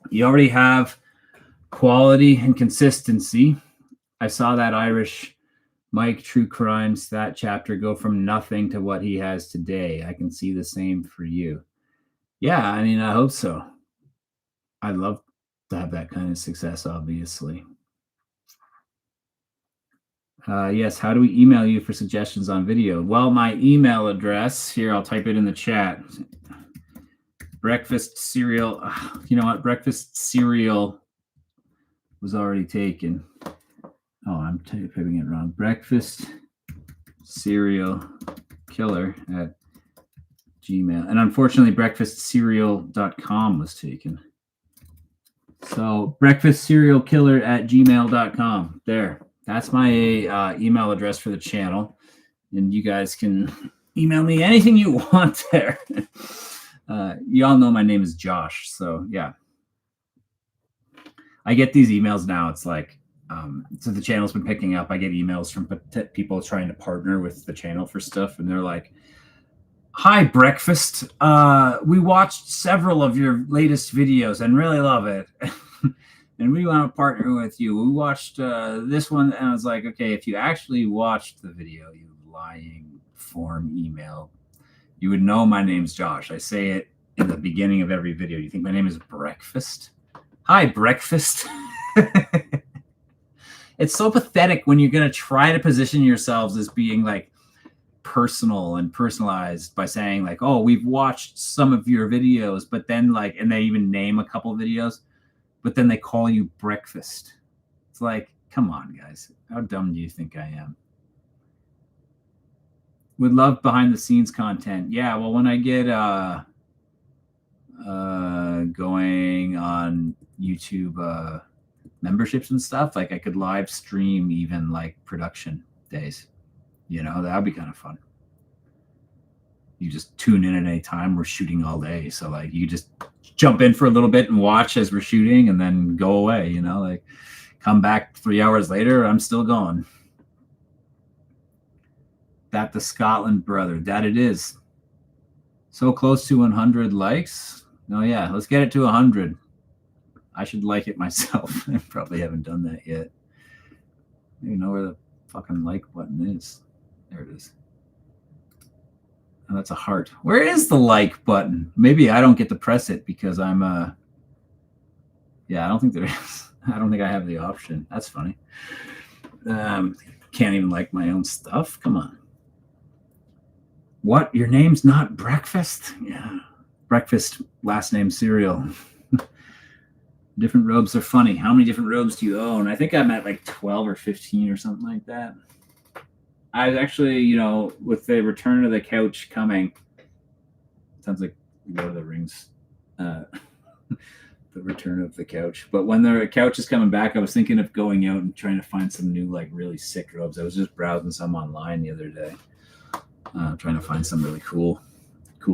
You already have quality and consistency. I saw that Irish Mike True Crimes, that chapter, go from nothing to what he has today. I can see the same for you. Yeah, I mean, I hope so. I'd love to have that kind of success, obviously. Yes, how do we email you for suggestions on video? Well, my email address, here, I'll type it in the chat. Breakfast cereal. You know what? Breakfast cereal was already taken. Oh, I'm typing it wrong. Breakfast cereal killer at Gmail. And unfortunately, breakfastcereal.com was taken. So breakfastcerealkiller at gmail.com. There. That's my email address for the channel. And you guys can email me anything you want there. You all know my name is Josh. So yeah. I get these emails now. It's like, so the channel's been picking up. I get emails from people trying to partner with the channel for stuff. And they're like, hi, Breakfast. We watched several of your latest videos and really love it. And we want to partner with you. We watched this one, and I was like, okay, if you actually watched the video, you lying form email, you would know my name's Josh. I say it in the beginning of every video. You think my name is Breakfast? Hi, Breakfast. It's so pathetic when you're going to try to position yourselves as being like personal and personalized by saying like, oh, we've watched some of your videos, but then like, and they even name a couple of videos, but then they call you Breakfast. It's like, come on, guys. How dumb do you think I am? Would love behind the scenes content. Yeah, well, when I get going on YouTube memberships and stuff, like I could live stream even like production days. That would be kind of fun. You just tune in at any time. We're shooting all day. So like you just jump in for a little bit and watch as we're shooting and then go away, like come back 3 hours later, I'm still going. That the Scotland brother, that it is. So close to 100 likes. Oh yeah, let's get it to 100. I should like it myself. I probably haven't done that yet. I don't even know where the fucking like button is. There it is. Oh, that's a heart. Where is the like button? Maybe I don't get to press it because I'm yeah, I don't think there is. I don't think I have the option. That's funny. Can't even like my own stuff. Come on. What? Your name's not Breakfast? Yeah. Breakfast, last name cereal. Different robes are funny. How many different robes do you own? I think I'm at like 12 or 15 or something like that. I was actually, with the Return of the Couch coming, sounds like Lord of the Rings Uh, the return of the couch. But when the couch is coming back, I was thinking of going out and trying to find some new, like, really sick robes. I was just browsing some online the other day, trying to find some really cool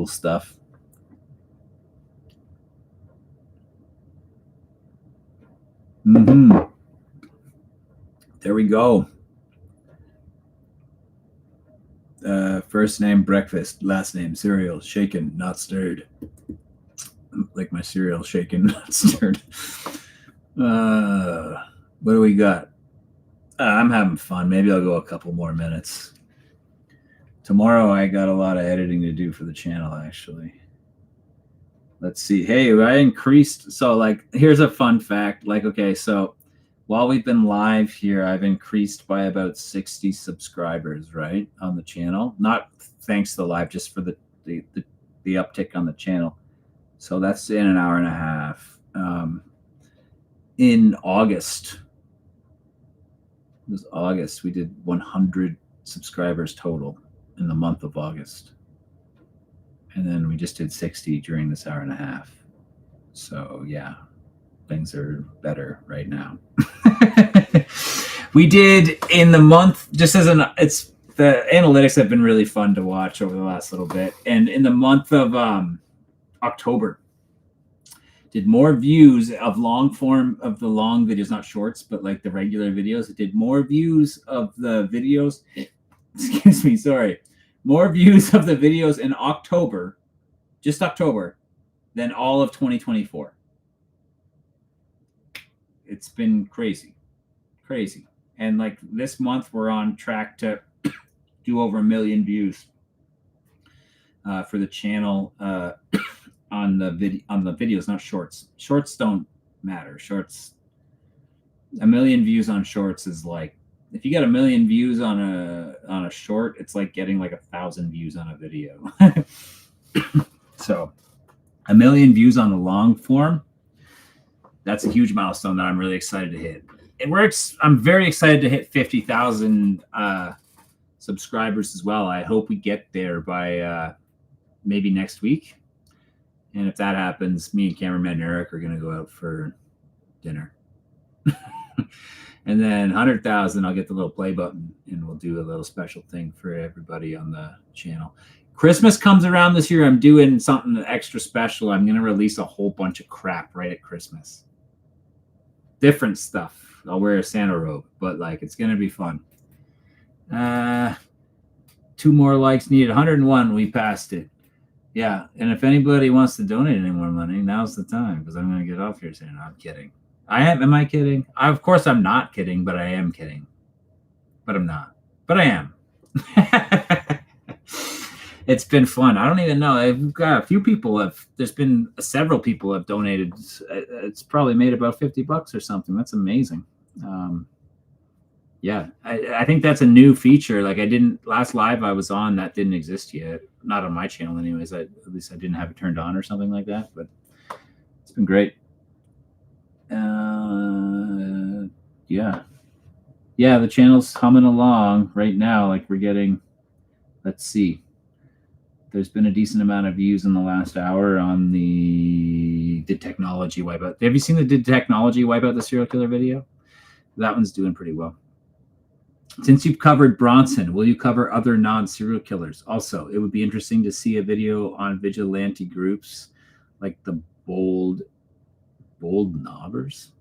stuff. There we go. First name breakfast, last name cereal, shaken, not stirred. Like my cereal, shaken, not stirred. What do we got? I'm having fun. Maybe I'll go a couple more minutes. Tomorrow I got a lot of editing to do for the channel, actually. Let's see. Hey, I increased. So, like, here's a fun fact. Like, okay, so while we've been live here, I've increased by about 60 subscribers, right, on the channel. Not thanks to the live, just for the uptick on the channel. So that's in an hour and a half. In August, it was August, we did 100 subscribers total in the month of August. And then we just did 60 during this hour and a half. So yeah, things are better right now. We did in the month, just as it's the analytics have been really fun to watch over the last little bit. And in the month of October, did more views of long form of the long videos, not shorts, but like the regular videos. It did more views of the videos. Excuse me, sorry. More views of the videos in October, just October, than all of 2024. It's been crazy. And like this month, we're on track to do over 1 million views for the channel on the videos, not shorts. Shorts don't matter. Shorts, 1 million views on shorts is like, if you get 1 million views on a short, it's like getting like 1,000 views on a video. So 1 million views on the long form, that's a huge milestone that I'm really excited to hit. I'm very excited to hit 50,000 subscribers as well. I hope we get there by maybe next week. And if that happens, me and cameraman Eric are going to go out for dinner. And then 100,000, I'll get the little play button and we'll do a little special thing for everybody on the channel. Christmas comes around this year. I'm doing something extra special. I'm going to release a whole bunch of crap right at Christmas. Different stuff. I'll wear a Santa robe, but like, it's going to be fun. 2 more likes needed. 101. We passed it. Yeah. And if anybody wants to donate any more money, now's the time, because I'm going to get off here saying, I'm kidding. Am I kidding? Of course I'm not kidding, but I am kidding. But I'm not. But I am. It's been fun. I don't even know. I've got a few people there's been several people have donated. It's probably made about $50 or something. That's amazing. Yeah, I think that's a new feature. Like, last live I was on, that didn't exist yet. Not on my channel anyways. At least I didn't have it turned on or something like that, but it's been great. Yeah, the channel's humming along right now. Like, we're getting, let's see, there's been a decent amount of views in the last hour on the Did Technology Wipeout. Have you seen the Did Technology Wipeout the serial killer video? That one's doing pretty well. Since you've covered Bronson, will you cover other non-serial killers? Also, it would be interesting to see a video on vigilante groups like the Bold Knobbers.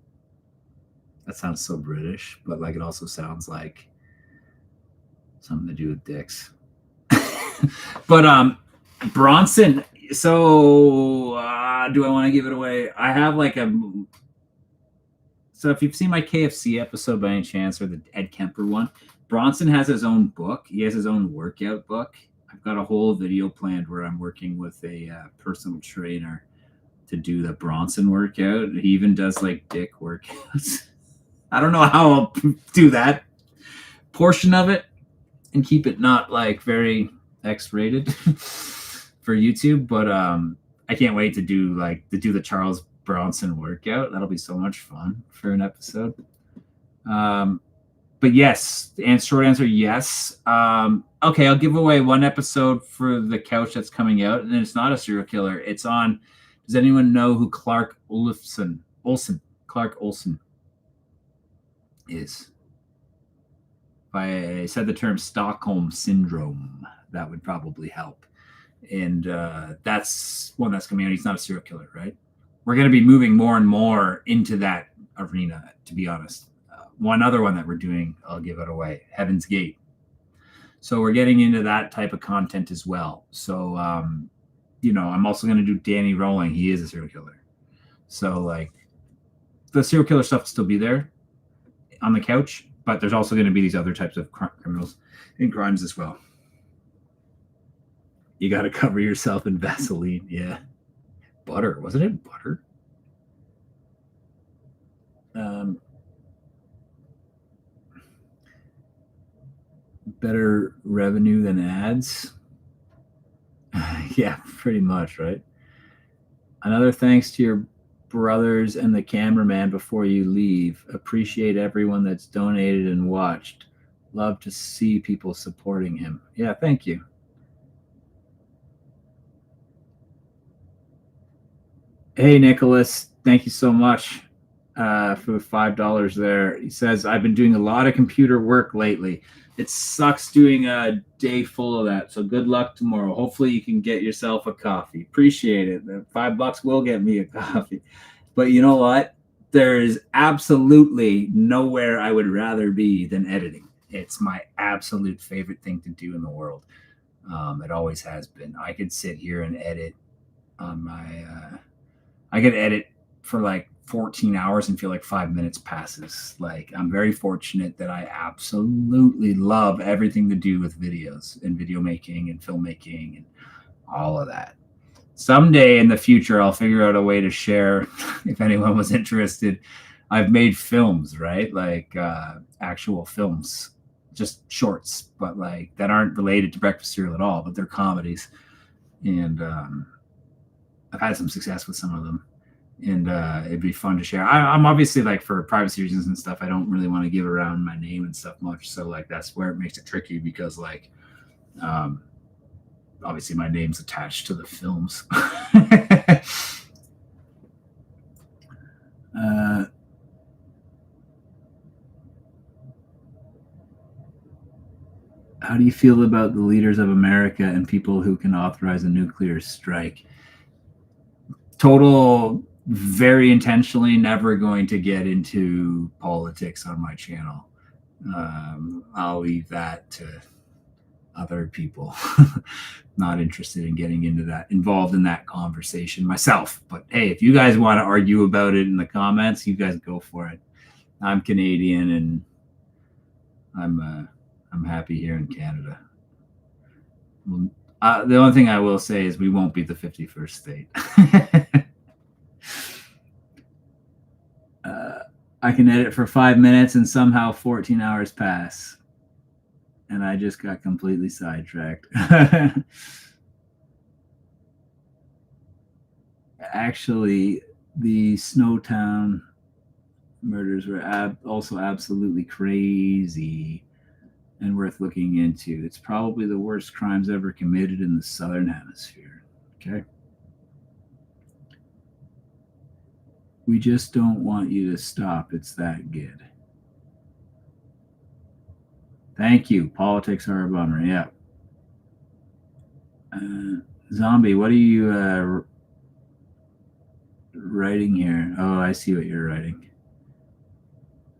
That sounds so British, but like, it also sounds like something to do with dicks. But Bronson, so do I want to give it away? I have like so if you've seen my KFC episode by any chance, or the Ed Kemper one, Bronson has his own book. He has his own workout book. I've got a whole video planned where I'm working with a personal trainer to do the Bronson workout. He even does like dick workouts. I don't know how I'll do that portion of it and keep it not like very X-rated for YouTube, but I can't wait to do the Charles Bronson workout. That'll be so much fun for an episode. But yes, short answer, yes. Okay, I'll give away one episode for the couch that's coming out, and it's not a serial killer. It's on Does anyone know who Clark Olson is? If I said the term Stockholm syndrome, that would probably help. And that's one that's coming out. He's not a serial killer, right? We're going to be moving more and more into that arena, to be honest. One other one that we're doing, I'll give it away, Heaven's Gate. So we're getting into that type of content as well. So, I'm also going to do Danny Rolling. He is a serial killer. So, like, the serial killer stuff will still be there on the couch, but there's also going to be these other types of criminals and crimes as well. You got to cover yourself in Vaseline. Yeah. Butter. Wasn't it butter? Better revenue than ads. Yeah, pretty much, right? Another thanks to your brothers and the cameraman before you leave. Appreciate everyone that's donated and watched. Love to see people supporting him. Yeah, thank you. Hey, Nicholas, thank you so much for the $5 there. He says, I've been doing a lot of computer work lately. It sucks doing a day full of that. So good luck tomorrow. Hopefully you can get yourself a coffee. Appreciate it. The $5 will get me a coffee. But you know what? There's absolutely nowhere I would rather be than editing. It's my absolute favorite thing to do in the world. It always has been. I could sit here and edit on my I could edit for like 14 hours and feel like 5 minutes passes. Like, I'm very fortunate that I absolutely love everything to do with videos and video making and filmmaking and all of that. Someday in the future, I'll figure out a way to share if anyone was interested. I've made films, right? Like actual films, just shorts, but like that aren't related to breakfast cereal at all, but they're comedies. And I've had some success with some of them, and it'd be fun to share. I'm obviously, like, for privacy reasons and stuff, I don't really want to give around my name and stuff much. So like that's where it makes it tricky because like obviously my name's attached to the films. How do you feel about the leaders of America and people who can authorize a nuclear strike? Total, very intentionally never going to get into politics on my channel. I'll leave that to other people. Not interested in getting into that, involved in that conversation myself. But hey, if you guys want to argue about it in the comments, you guys go for it. I'm Canadian and I'm happy here in Canada. The only thing I will say is we won't be the 51st state. I can edit for 5 minutes and somehow 14 hours pass. And I just got completely sidetracked. Actually, the Snowtown murders were also absolutely crazy and worth looking into. It's probably the worst crimes ever committed in the Southern Hemisphere. Okay. We just don't want you to stop. It's that good. Thank you. Politics are a bummer. Yeah. Zombie, what are you writing here? Oh, I see what you're writing.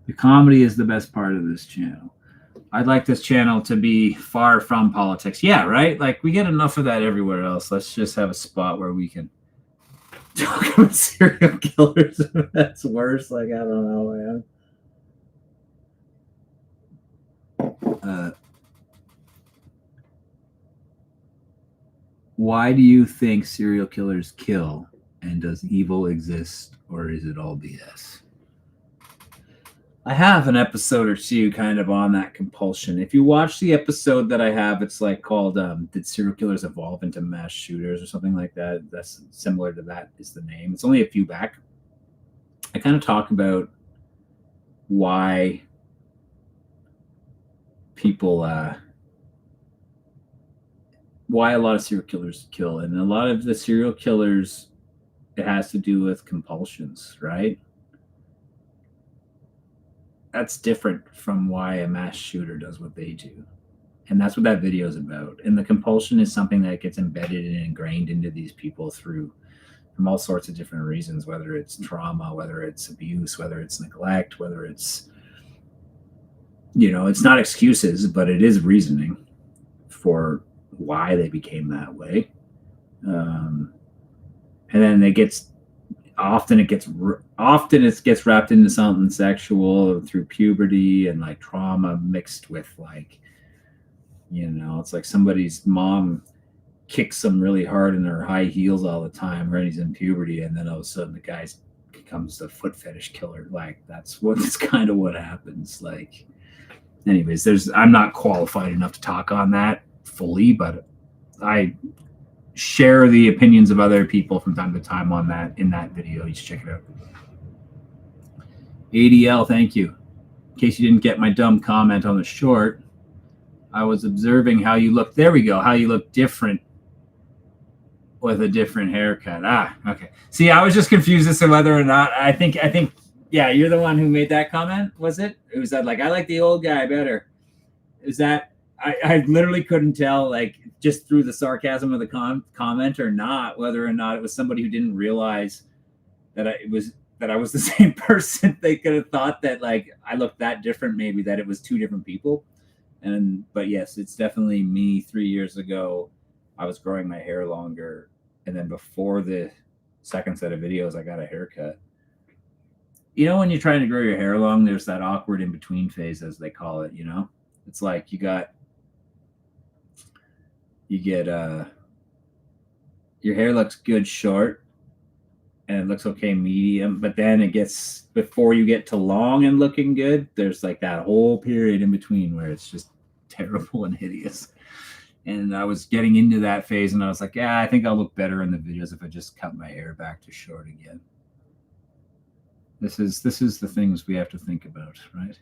The comedy is the best part of this channel. I'd like this channel to be far from politics. Yeah, right? Like, we get enough of that everywhere else. Let's just have a spot where we can talk about serial killers. That's worse. Like, I don't know, man. Why do you think serial killers kill? And does evil exist, or is it all BS? I have an episode or two kind of on that compulsion. If you watch the episode that I have, it's like called Did Serial Killers Evolve into Mass Shooters or something like that? That's similar to that is the name. It's only a few back. I kind of talk about why people why a lot of serial killers kill. And a lot of the serial killers it has to do with compulsions, right? That's different from why a mass shooter does what they do. And that's what that video is about. And the compulsion is something that gets embedded and ingrained into these people through from all sorts of different reasons, whether it's trauma, whether it's abuse, whether it's neglect, whether it's, it's not excuses, but it is reasoning for why they became that way. And then it gets wrapped into something sexual through puberty and like trauma mixed with like, it's like somebody's mom kicks them really hard in their high heels all the time when he's in puberty, and then all of a sudden the guy becomes a foot fetish killer. Like that's kind of what happens. Like, anyways, I'm not qualified enough to talk on that fully, but I share the opinions of other people from time to time on that in that video. You should check it out. ADL, thank you. In case you didn't get my dumb comment on the short, I was observing how you look. There we go. How you look different with a different haircut. Okay. See, I was just confused as to whether or not I think, yeah, you're the one who made that comment. Was it? It was that like, I like the old guy better. Is that, I literally couldn't tell, like, just through the sarcasm of the comment or not, whether or not it was somebody who didn't realize that I was the same person. They could have thought that like I looked that different, maybe that it was two different people. But yes, it's definitely me 3 years ago. I was growing my hair longer. And then before the second set of videos, I got a haircut. When you're trying to grow your hair long, there's that awkward in-between phase, as they call it, It's like you get your hair looks good short and it looks okay medium, but then it gets, before you get to long and looking good, there's like that whole period in between where it's just terrible and hideous. And I was getting into that phase and I was like, yeah, I think I'll look better in the videos if I just cut my hair back to short again. This is the things we have to think about, right?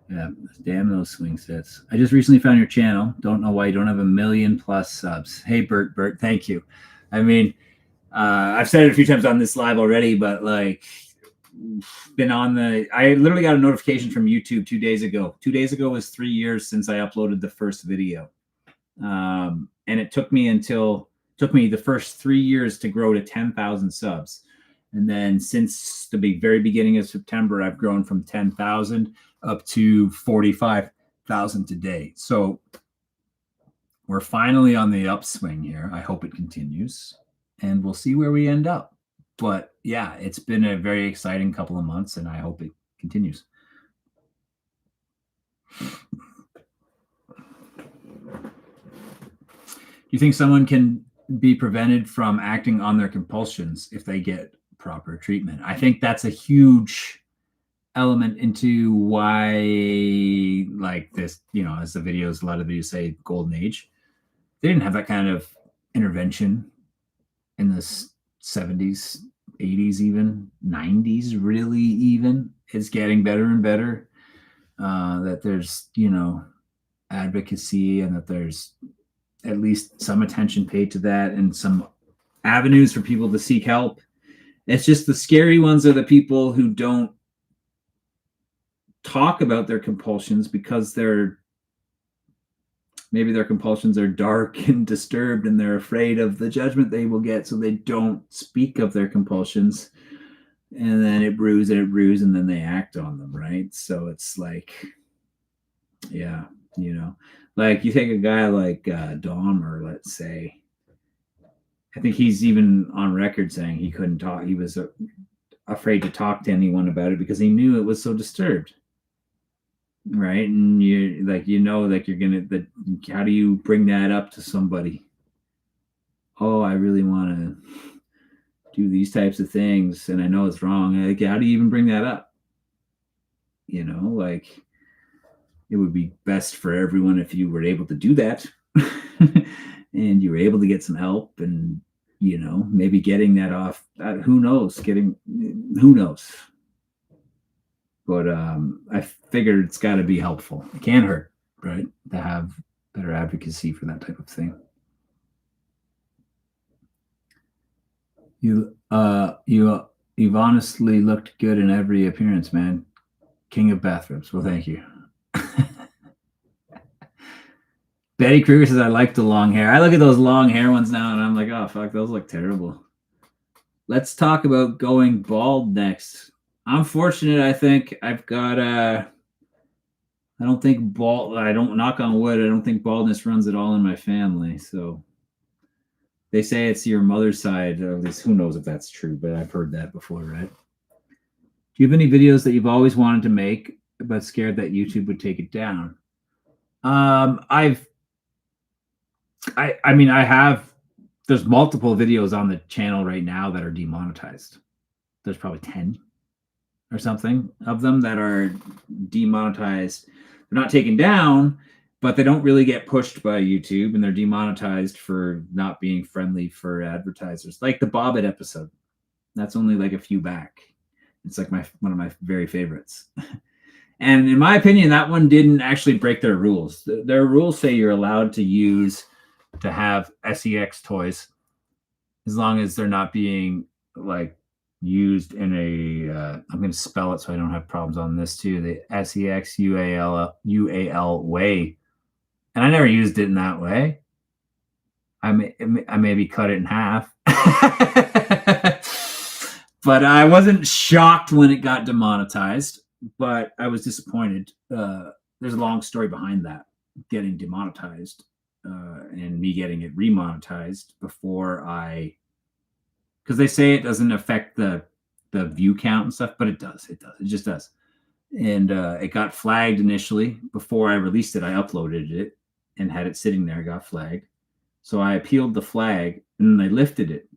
Yeah, damn those swing sets. I just recently found your channel. Don't know why you don't have 1 million+ subs. Hey, Bert, thank you. I mean, I've said it a few times on this live already, but like, I literally got a notification from YouTube 2 days ago. 2 days ago was 3 years since I uploaded the first video. And it took me the first 3 years to grow to 10,000 subs. And then since the very beginning of September, I've grown from 10,000 up to 45,000 today. So we're finally on the upswing here. I hope it continues, and we'll see where we end up. But yeah, it's been a very exciting couple of months, and I hope it continues. Do you think someone can be prevented from acting on their compulsions if they get proper treatment? I think that's a huge element into why, like this, as a lot of videos say, golden age. They didn't have that kind of intervention in the 70s, 80s, even 90s, really. Even it's getting better and better. That there's, advocacy, and that there's at least some attention paid to that, and some avenues for people to seek help. It's just the scary ones are the people who don't talk about their compulsions because maybe their compulsions are dark and disturbed, and they're afraid of the judgment they will get, so they don't speak of their compulsions, and then it brews, and then they act on them, right? So it's like, yeah, like you take a guy like Dahmer, let's say. I think he's even on record saying he couldn't talk. He was afraid to talk to anyone about it because he knew it was so disturbed. Right. And you're gonna, how do you bring that up to somebody? Oh, I really want to do these types of things, and I know it's wrong. Like, how do you even bring that up? Like, it would be best for everyone if you were able to do that and you were able to get some help, and maybe getting that off. Who knows? But I figured it's got to be helpful. It can't hurt, right? To have better advocacy for that type of thing. You've honestly looked good in every appearance, man. King of bathrobes. Well, thank you. Betty Kruger says I like the long hair. I look at those long hair ones now and I'm like, oh fuck, those look terrible. Let's talk about going bald next. I'm fortunate, I think. I've got I don't think I don't, knock on wood, I don't think baldness runs at all in my family. So they say it's your mother's side, or at least who knows if that's true, but I've heard that before, right? Do you have any videos that you've always wanted to make but scared that YouTube would take it down? I mean, I have. There's multiple videos on the channel right now that are demonetized. There's probably 10 or something of them that are demonetized. They're not taken down, but they don't really get pushed by YouTube, and they're demonetized for not being friendly for advertisers. Like the Bobbit episode, that's only like a few back. It's like one of my very favorites. And in my opinion, that one didn't actually break their rules. Their rules say you're allowed to have sex toys as long as they're not being like used in a I'm going to spell it so I don't have problems on this too, the SEXUAL way. And I never used it in that way. I maybe cut it in half. But I wasn't shocked when it got demonetized, but I was disappointed. There's a long story behind that getting demonetized and me getting it remonetized before because they say it doesn't affect the view count and stuff, but it does. It just does. And it got flagged initially. Before I released it, I uploaded it and had it sitting there. It got flagged. So I appealed the flag and then they lifted it.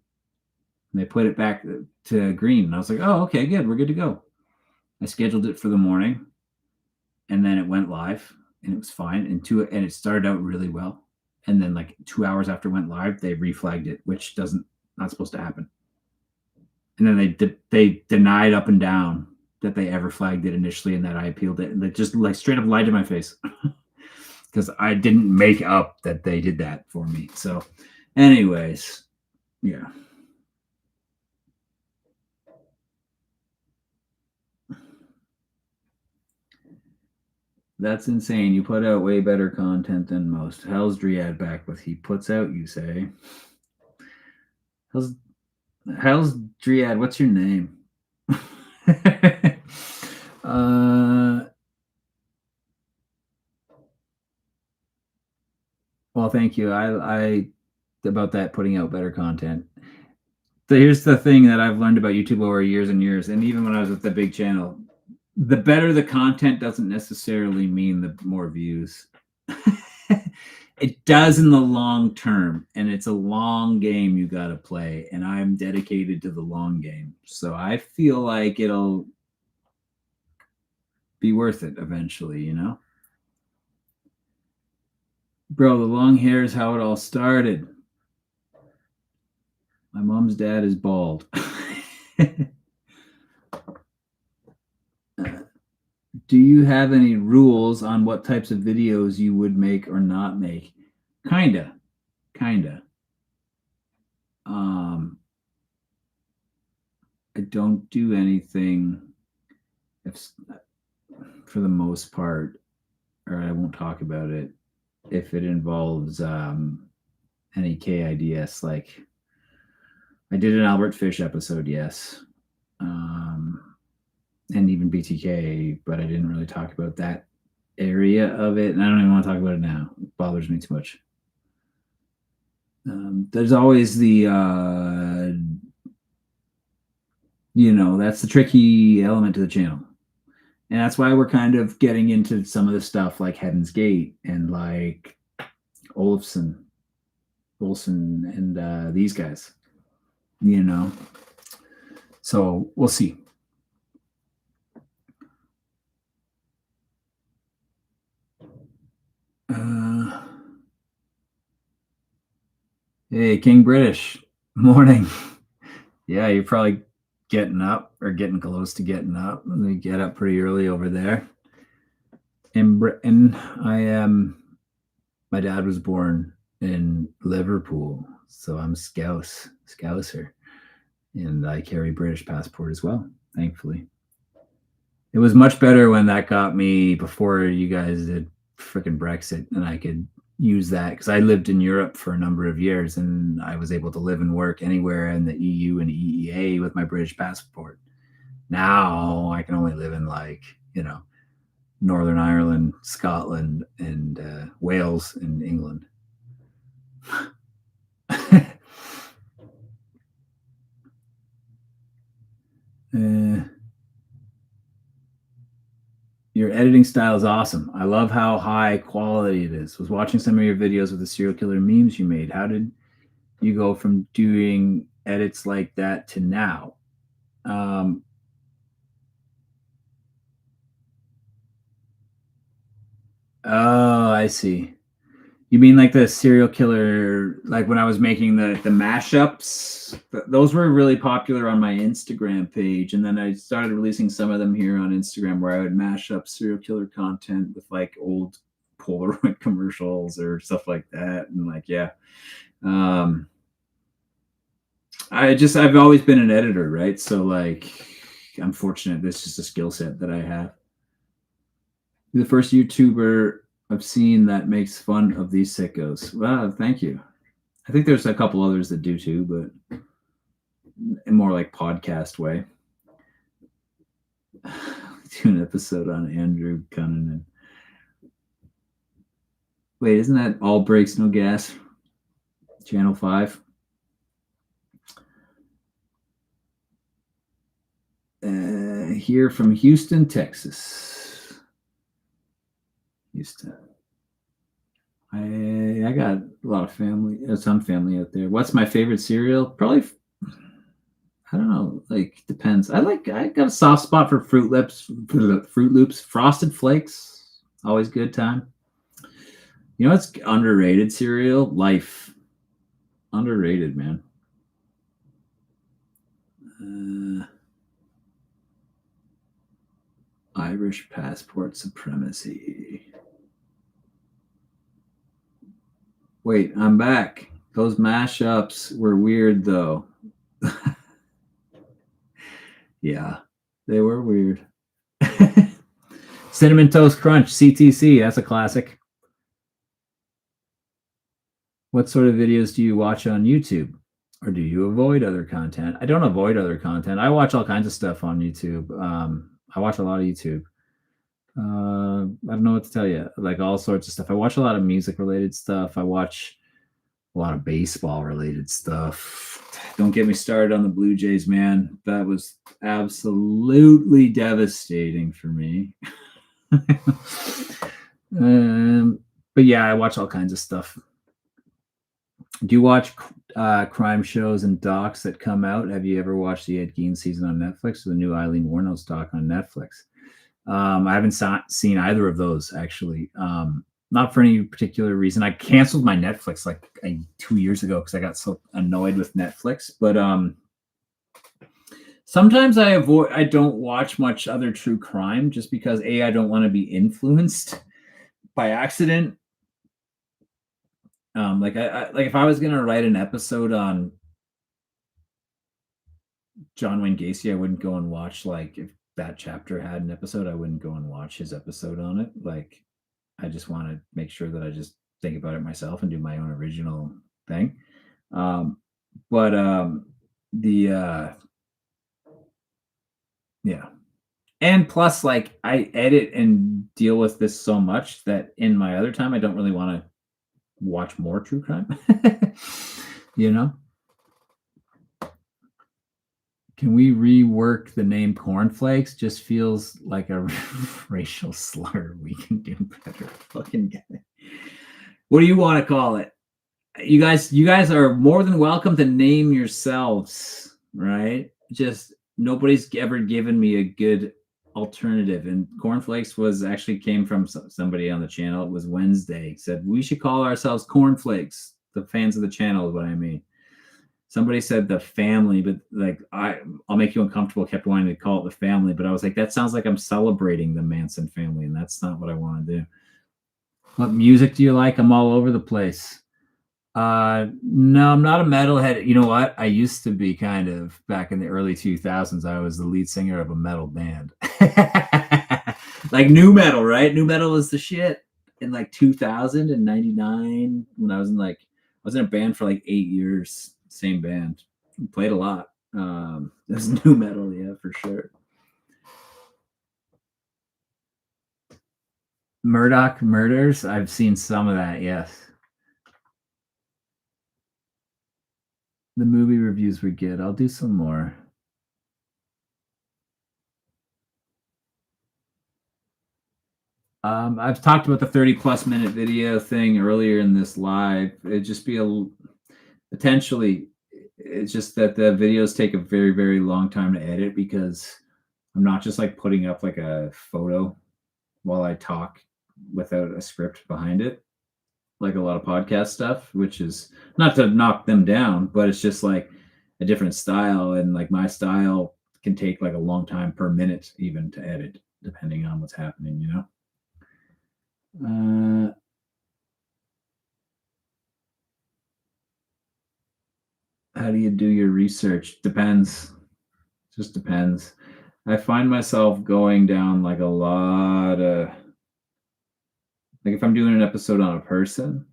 And they put it back to green. And I was like, oh, okay, good. We're good to go. I scheduled it for the morning and then it went live and it was fine. And it started out really well. And then like 2 hours after it went live, they reflagged it, which not supposed to happen. And then they denied up and down that they ever flagged it initially and that I appealed it. And they just like straight up lied to my face because I didn't make up that they did that for me. So anyways, yeah. That's insane. You put out way better content than most. How's Driad back with he puts out, you say? How's Driad? What's your name? Well, thank you. I about that putting out better content. So here's the thing that I've learned about YouTube over years and years, and even when I was with the big channel, the better the content doesn't necessarily mean the more views. It does in the long term, and it's a long game you got to play, and I'm dedicated to the long game. So I feel like it'll be worth it eventually, you know? Bro, the long hair is how it all started. My mom's dad is bald. Do you have any rules on what types of videos you would make or not make? Kinda. I don't do anything for the most part, or I won't talk about it if it involves any KIDS. Like I did an Albert Fish episode, yes. And even BTK, but I didn't really talk about that area of it. And I don't even want to talk about it now. It bothers me too much. There's always the, that's the tricky element to the channel. And that's why we're kind of getting into some of the stuff like Heaven's Gate and like Olsen and these guys, So we'll see. Hey, King British. Morning. Yeah, you're probably getting up or getting close to getting up. They get up pretty early over there. In Britain, I am My dad was born in Liverpool, so I'm Scouser, and I carry British passport as well, thankfully. It was much better when that got me before you guys did freaking Brexit, and I could use that because I lived in Europe for a number of years, and I was able to live and work anywhere in the EU and EEA with my British passport. Now I can only live in Northern Ireland, Scotland, and Wales, and England. uh, your editing style is awesome. I love how high quality it is. Was watching some of your videos with the serial killer memes you made. How did you go from doing edits like that to now? Um, oh, I see. You mean like the serial killer, like when I was making the mashups? Those were really popular on my Instagram page, and then I started releasing some of them here on Instagram, where I would mash up serial killer content with like old Polaroid commercials or stuff like that, and like yeah. Um, I've always been an editor, right? So like, I'm fortunate. This is just a skill set that I have. The first YouTuber I've seen that makes fun of these sickos. Wow, thank you. I think there's a couple others that do too, but in more like podcast way. Do an episode on Andrew Cunanan. Wait, isn't that All Brakes No Gas? Channel 5. Here from Houston, Texas. Houston. I got a lot of family, some family out there. What's my favorite cereal? Probably, I don't know, like depends. I got a soft spot for Fruit Loops, Frosted Flakes, always good time. You know what's underrated cereal? Life. Underrated, man. Irish passport supremacy. Wait, I'm back. Those mashups were weird though. Yeah, they were weird. Cinnamon Toast Crunch, CTC, that's a classic. What sort of videos do you watch on YouTube? Or do you avoid other content? I don't avoid other content. I watch all kinds of stuff on YouTube. I watch a lot of YouTube. I don't know what to tell you. Like all sorts of stuff. I watch a lot of music related stuff. I watch a lot of baseball related stuff. Don't get me started on the Blue Jays, man. That was absolutely devastating for me. But yeah, I watch all kinds of stuff. Do you watch crime shows and docs that come out? Have you ever watched the Ed Gein season on Netflix or the new Eileen Wuornos doc on Netflix? I haven't seen either of those actually. Not for any particular reason. I canceled my Netflix like 2 years ago because I got so annoyed with Netflix. But sometimes I don't watch much other true crime just because I don't want to be influenced by accident. Like if I was gonna write an episode on John Wayne Gacy, I wouldn't go and watch like if that chapter had an episode, I wouldn't go and watch his episode on it. Like I just want to make sure that I just think about it myself and do my own original thing. But yeah. And plus, like I edit and deal with this so much that in my other time, I don't really want to watch more true crime. You know? Can we rework the name cornflakes? Just feels like a racial slur. We can do better. Fucking get it. What do you want to call it? You guys are more than welcome to name yourselves, right? Just nobody's ever given me a good alternative. And cornflakes was actually came from somebody on the channel. It was Wednesday. Said we should call ourselves cornflakes. The fans of the channel is what I mean. Somebody said the family, but like I'll make you uncomfortable. Kept wanting to call it the family, but I was like, that sounds like I'm celebrating the Manson family, and that's not what I want to do. What music do you like? I'm all over the place. No, I'm not a metalhead. You know what? I used to be kind of back in the early 2000s. I was the lead singer of a metal band. Like new metal, right? New metal is the shit. In like 2000 and 99 when I was in a band for like 8 years, same band. We played a lot. It was new metal, yeah, for sure. Murdoch Murders, I've seen some of that, yes. The movie reviews were good. I'll do some more. I've talked about the 30 plus minute video thing earlier in this live. It'd just be potentially, it's just that the videos take a very, very long time to edit because I'm not just like putting up like a photo while I talk without a script behind it, like a lot of podcast stuff, which is not to knock them down, but it's just like a different style. And like my style can take like a long time per minute even to edit, depending on what's happening, you know? Uh, how do you do your research? Depends. Just depends. I find myself going down like a lot of like if I'm doing an episode on a person,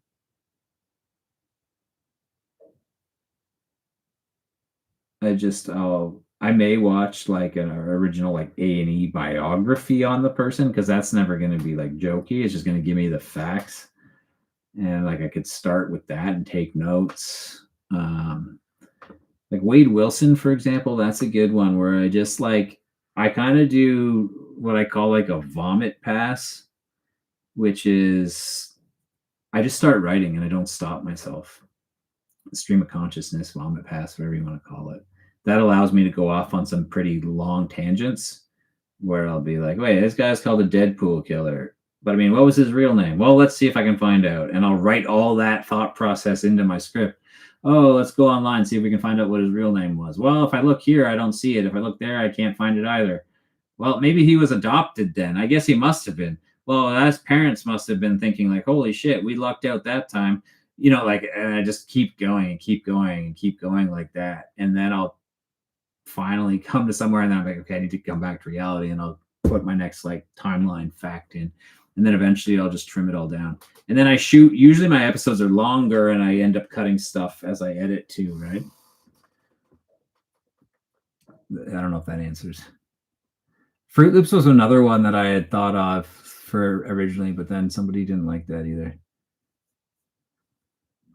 I may watch like an original like A&E biography on the person because that's never going to be like jokey. It's just going to give me the facts and like I could start with that and take notes. Like Wade Wilson, for example, that's a good one where I kind of do what I call like a vomit pass, which is I just start writing and I don't stop myself. Stream of consciousness, vomit pass, whatever you want to call it. That allows me to go off on some pretty long tangents where I'll be like, wait, this guy's called a Deadpool killer. But I mean, what was his real name? Well, let's see if I can find out. And I'll write all that thought process into my script. Oh, let's go online, see if we can find out what his real name was. Well, if I look here, I don't see it. If I look there, I can't find it either. Well, maybe he was adopted then. I guess he must have been. Well, his parents must have been thinking, like, holy shit, we lucked out that time. You know, like, and I just keep going and keep going and keep going like that. And then I'll finally come to somewhere and then I'm like, okay, I need to come back to reality and I'll put my next like timeline fact in. And then eventually I'll just trim it all down. And then I shoot, usually my episodes are longer and I end up cutting stuff as I edit too, right? I don't know if that answers. Fruit Loops was another one that I had thought of for originally, but then somebody didn't like that either.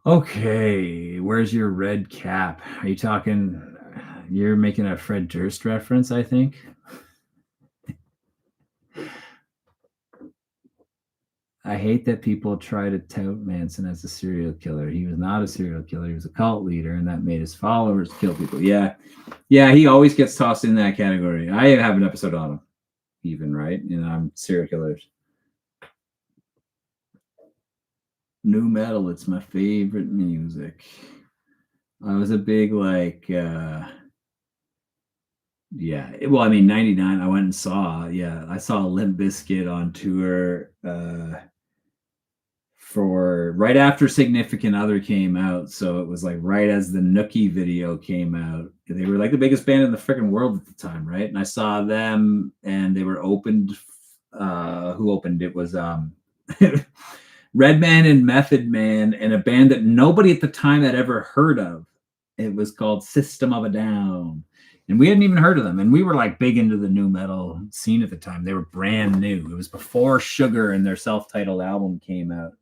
Okay, where's your red cap? Are you talking? You're making a Fred Durst reference, I think. I hate that people try to tout Manson as a serial killer. He was not a serial killer. He was a cult leader, and that made his followers kill people. Yeah, yeah. He always gets tossed in that category. I have an episode on him, even right. You know, I'm serial killers. New metal. It's my favorite music. I was a big like. Yeah, well, I mean, 99, I went and saw, yeah, I saw Limp Bizkit on tour for right after Significant Other came out. So it was like right as the Nookie video came out. They were like the biggest band in the freaking world at the time, right? And I saw them and they were opened. Who opened? It was Redman and Method Man and a band that nobody at the time had ever heard of. It was called System of a Down. And we hadn't even heard of them. And we were like big into the new metal scene at the time. They were brand new. It was before Sugar and their self-titled album came out.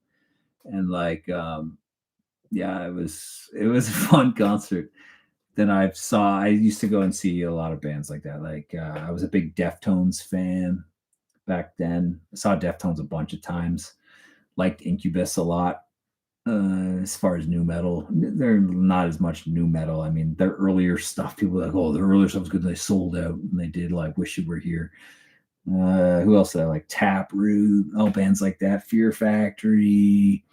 And like yeah, it was a fun concert. Then I used to go and see a lot of bands like that. Like I was a big Deftones fan back then. I saw Deftones a bunch of times. Liked Incubus a lot. As far as new metal, they're not as much new metal. I mean, their earlier stuff, people are like, oh, their earlier stuff was good. They sold out, and they did like "Wish You Were Here." Who else? I like Taproot. Oh, bands like that. Fear Factory,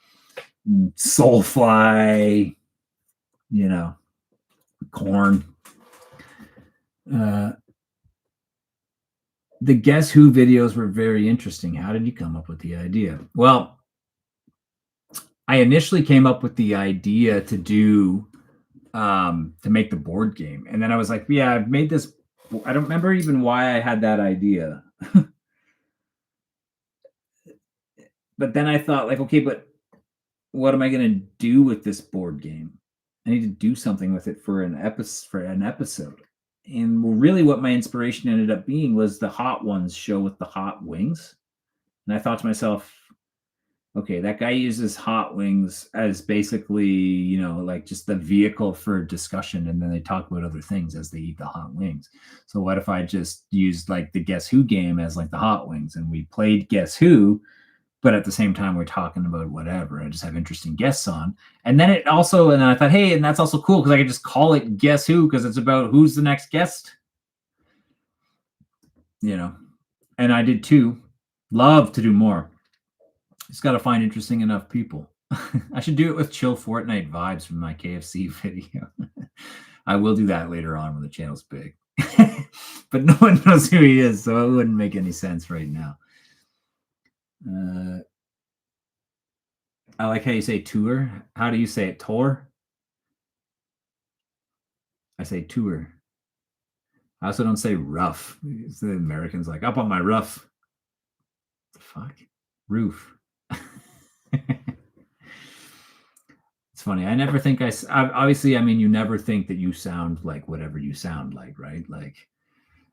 Soulfly. You know, Corn. Uh, the Guess Who videos were very interesting. How did you come up with the idea? Well, I initially came up with the idea to do to make the board game, and then I was like, yeah, I've made this. I don't remember even why I had that idea, but then I thought like, okay, but what am I going to do with this board game? I need to do something with it for an episode. And really, what my inspiration ended up being was the Hot Ones show with the hot wings. And I thought to myself, okay, that guy uses hot wings as basically, like just the vehicle for discussion, and then they talk about other things as they eat the hot wings. So what if I just used like the Guess Who game as like the hot wings, and we played Guess Who, but at the same time we're talking about whatever. I just have interesting guests on, and then I thought, hey, and that's also cool because I could just call it Guess Who because it's about who's the next guest, you know. And I did too. Love to do more. Just got to find interesting enough people. I should do it with chill Fortnite vibes from my KFC video. I will do that later on when the channel's big. But no one knows who he is, so it wouldn't make any sense right now. I like how you say tour. How do you say it? Tour? I say tour. I also don't say rough. The Americans like up on my rough. What the fuck? Roof. It's funny. I never think obviously, I mean, you never think that you sound like whatever you sound like, right? Like,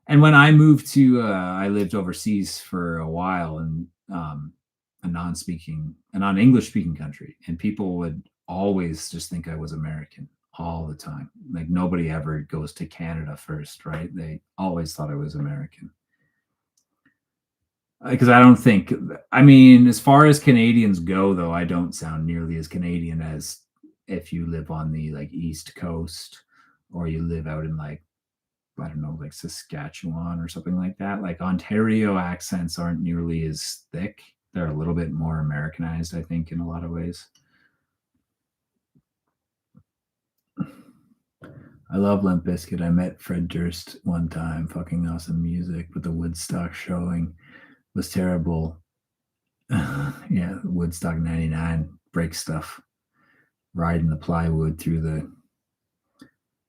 and when I moved I lived overseas for a while in a non-English speaking country, and people would always just think I was American all the time. Like nobody ever goes to Canada first, right? They always thought I was American. Because I don't think, I mean, as far as Canadians go, though, I don't sound nearly as Canadian as if you live on the like East Coast, or you live out in like, I don't know, like Saskatchewan or something like that. Like Ontario accents aren't nearly as thick. They're a little bit more Americanized, I think, in a lot of ways. I love Limp Bizkit. I met Fred Durst one time. Fucking awesome music, but the Woodstock showing was terrible. Yeah, Woodstock 99 break stuff. Riding the plywood through the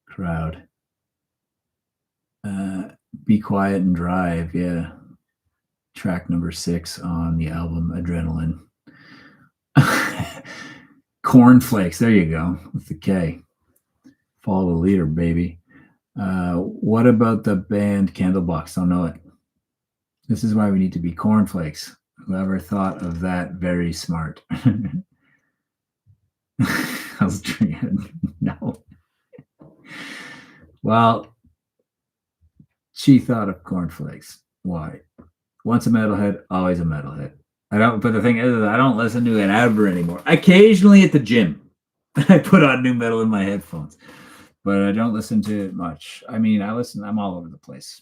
crowd. Be Quiet and Drive, yeah. Track number 6 on the album Adrenaline. Cornflakes, there you go, with the K. Follow the leader, baby. What about the band Candlebox? Don't know it. This is why we need to be cornflakes. Whoever thought of that, very smart. I was trying. No. Well, she thought of cornflakes. Why? Once a metalhead, always a metalhead. But the thing is, I don't listen to it ever anymore. Occasionally at the gym, I put on new metal in my headphones, but I don't listen to it much. I mean, I'm all over the place.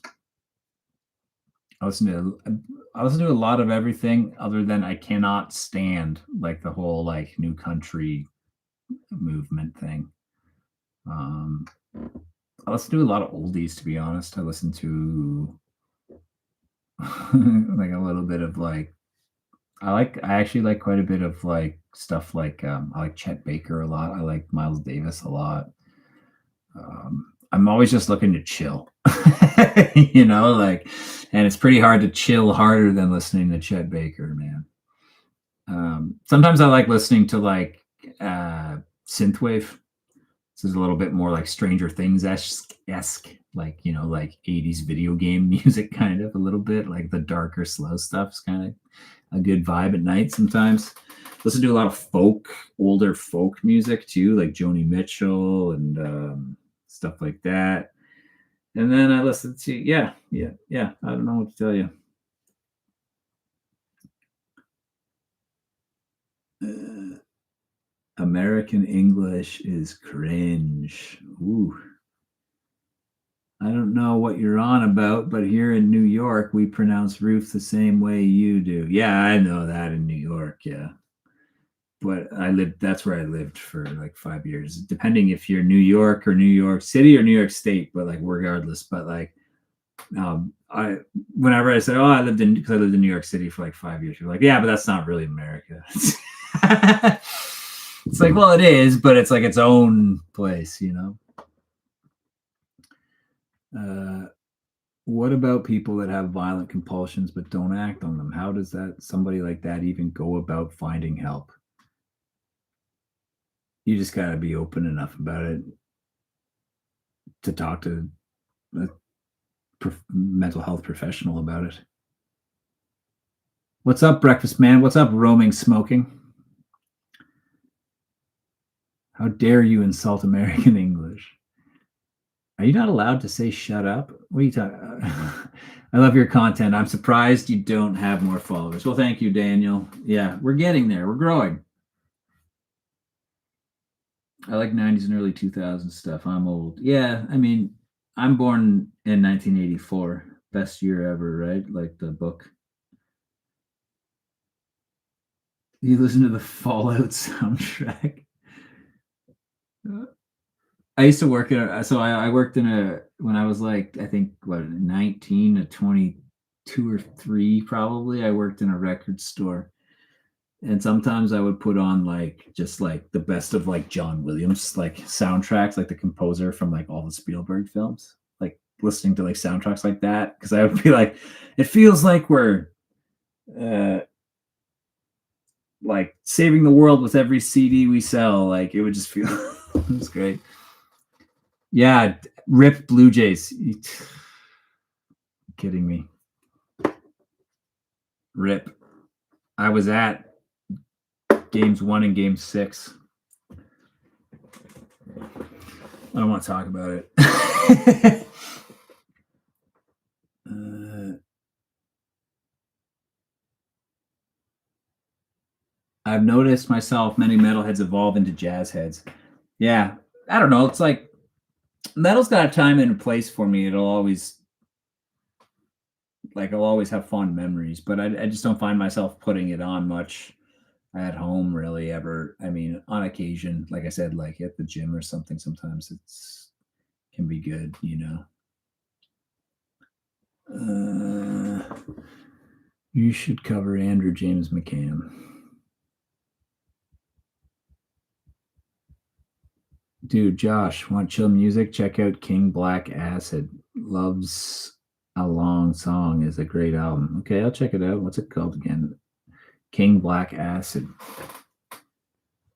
I listen to a lot of everything other than I cannot stand like the whole like new country movement thing. I listen to a lot of oldies, to be honest. I listen to like a little bit of like I actually like quite a bit of like stuff like I like Chet Baker a lot. I like Miles Davis a lot. I'm always just looking to chill, like, and it's pretty hard to chill harder than listening to Chet Baker, man. Sometimes I like listening to like synthwave. This is a little bit more like Stranger Things esque, like like 80s video game music, kind of a little bit like the darker, slow stuff's kind of a good vibe at night. Sometimes listen to a lot of older folk music too, like Joni Mitchell and stuff like that. And then I listen to yeah. I don't know what to tell you. American English is cringe. Ooh. I don't know what you're on about, but here in New York, we pronounce roof the same way you do. Yeah, I know that in New York. Yeah. But that's where I lived for like 5 years, depending if you're New York or New York City or New York State, but like regardless. But like, whenever I say, oh, because I lived in New York City for like 5 years, you're like, yeah, but that's not really America. It's like, well, it is, but it's like its own place, you know. What about people that have violent compulsions but don't act on them? How does that somebody like that even go about finding help? You just got to be open enough about it to talk to a mental health professional about it. What's up, breakfast man? What's up, roaming smoking? How dare you insult American English? Are you not allowed to say shut up? What are you talking? I love your content. I'm surprised you don't have more followers. Well, thank you, Daniel. Yeah, we're getting there. We're growing. I like 90s and early 2000s stuff. I'm old. Yeah, I mean, I'm born in 1984. Best year ever, right? Like the book. You listen to the Fallout soundtrack. I used to work I worked in a, when I was like, I think, what, 19 to 22 or 3, probably. I worked in a record store. And sometimes I would put on like just like the best of like John Williams like soundtracks, like the composer from like all the Spielberg films, like listening to like soundtracks like that, because I would be like, it feels like we're uh like saving the world with every CD we sell. Like it would just feel it was great. Yeah, rip Blue Jays. Kidding me. Rip. I was at games 1 and game 6. I don't want to talk about it. I've noticed myself, many metalheads evolve into jazz heads. Yeah, I don't know. It's like metal's got a time and a place for me. It'll always, like, I'll always have fond memories, but I just don't find myself putting it on much at home, really, ever. I mean, on occasion, like I said, like at the gym or something, sometimes it's can be good, you know. You should cover Andrew James McCann. Dude, Josh, want chill music? Check out King Black Acid. Loves a Long Song is a great album. Okay, I'll check it out. What's it called again? King Black Acid.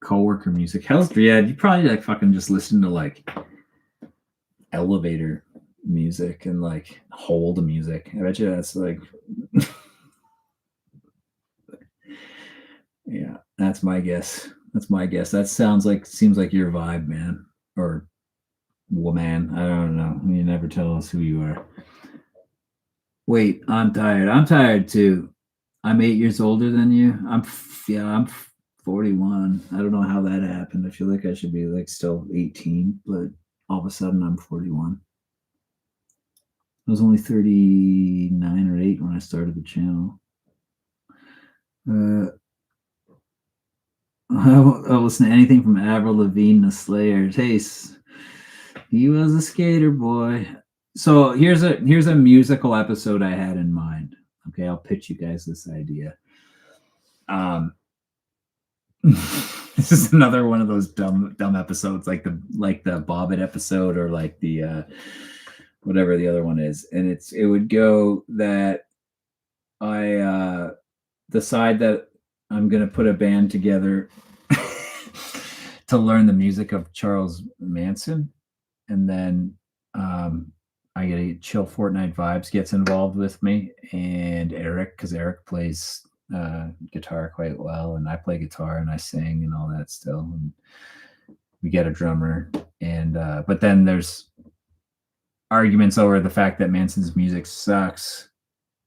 Coworker music. Hell's yeah, you probably like fucking just listen to like elevator music and like hold music. I bet you that's like yeah, that's my guess. That's my guess. That seems like your vibe, man. Or woman. I don't know. You never tell us who you are. Wait, I'm tired. I'm tired too. I'm 8 years older than you. I'm 41. I don't know how that happened. I feel like I should be like still 18, but all of a sudden I'm 41. I was only 39 or 8 when I started the channel. I'll listen to anything from Avril Lavigne to Slayer. Taste. He was a skater boy. So here's a musical episode I had in mind. Okay, I'll pitch you guys this idea. This is another one of those dumb episodes, like the Bobbit episode, or like the whatever the other one is. And it would go that I decide that I'm gonna put a band together to learn the music of Charles Manson, and then I get a Chill Fortnite Vibes gets involved with me, and Eric, because Eric plays guitar quite well, and I play guitar and I sing and all that still, and we get a drummer, and but then there's arguments over the fact that Manson's music sucks,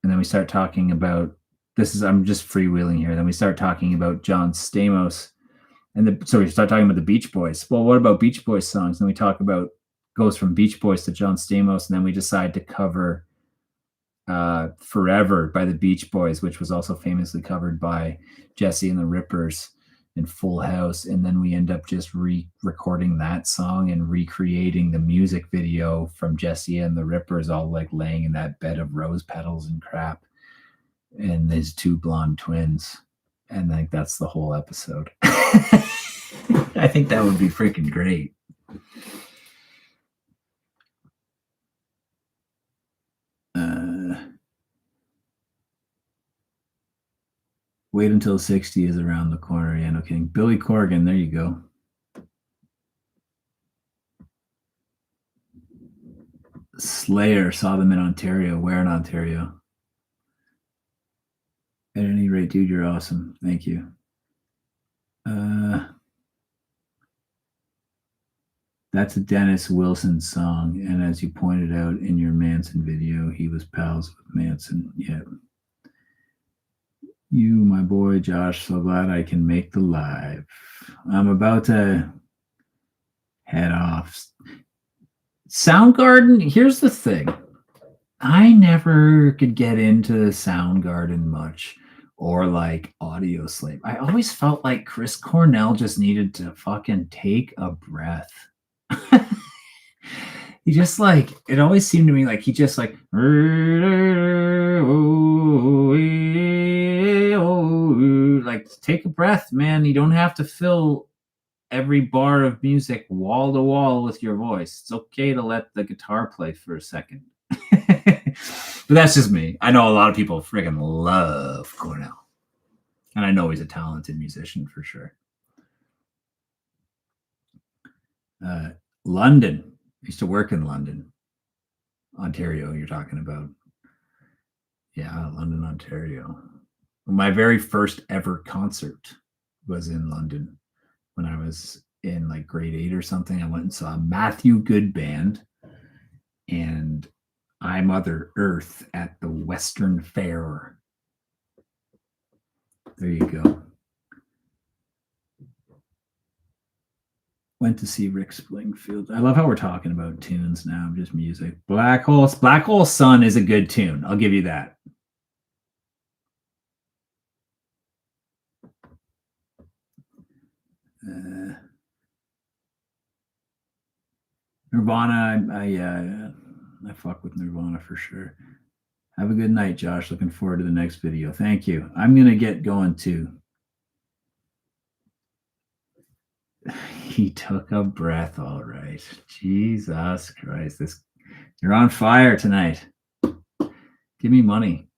and then we start talking about I'm just freewheeling here. Then we start talking about John Stamos, and so we start talking about the Beach Boys. Well, what about Beach Boys songs? And we talk about, goes from Beach Boys to John Stamos, and then we decide to cover Forever by the Beach Boys, which was also famously covered by Jesse and the Rippers in Full House. And then we end up just re-recording that song and recreating the music video from Jesse and the Rippers, all like laying in that bed of rose petals and crap, and his 2 blonde twins. And like that's the whole episode. I think that would be freaking great. Wait until 60 is around the corner. Yeah, no kidding. Billy Corgan, there you go. Slayer, saw them in Ontario. Where in Ontario? At any rate, dude, you're awesome. Thank you. That's a Dennis Wilson song. And as you pointed out in your Manson video, he was pals with Manson. Yeah. You, my boy, Josh, so glad I can make the live. I'm about to head off. Soundgarden, here's the thing. I never could get into Soundgarden much or like Audio Slave. I always felt like Chris Cornell just needed to fucking take a breath. He just like, it always seemed to me like he just like, like take a breath, man. You don't have to fill every bar of music wall to wall with your voice. It's okay to let the guitar play for a second. But that's just me. I know a lot of people friggin' love Cornell. And I know he's a talented musician for sure. London. I used to work in London. Ontario, you're talking about. Yeah, London, Ontario. My very first ever concert was in London when I was in like grade 8 or something. I went and saw Matthew Good Band and I Mother Earth at the Western Fair. There you go. Went to see Rick Springfield. I love how we're talking about tunes now, just music. Black Hole Sun is a good tune. I'll give you that. Nirvana, I fuck with Nirvana for sure. Have a good night, Josh. Looking forward to the next video. Thank you. I'm going to get going too. He took a breath, all right. Jesus Christ. You're on fire tonight. Give me money.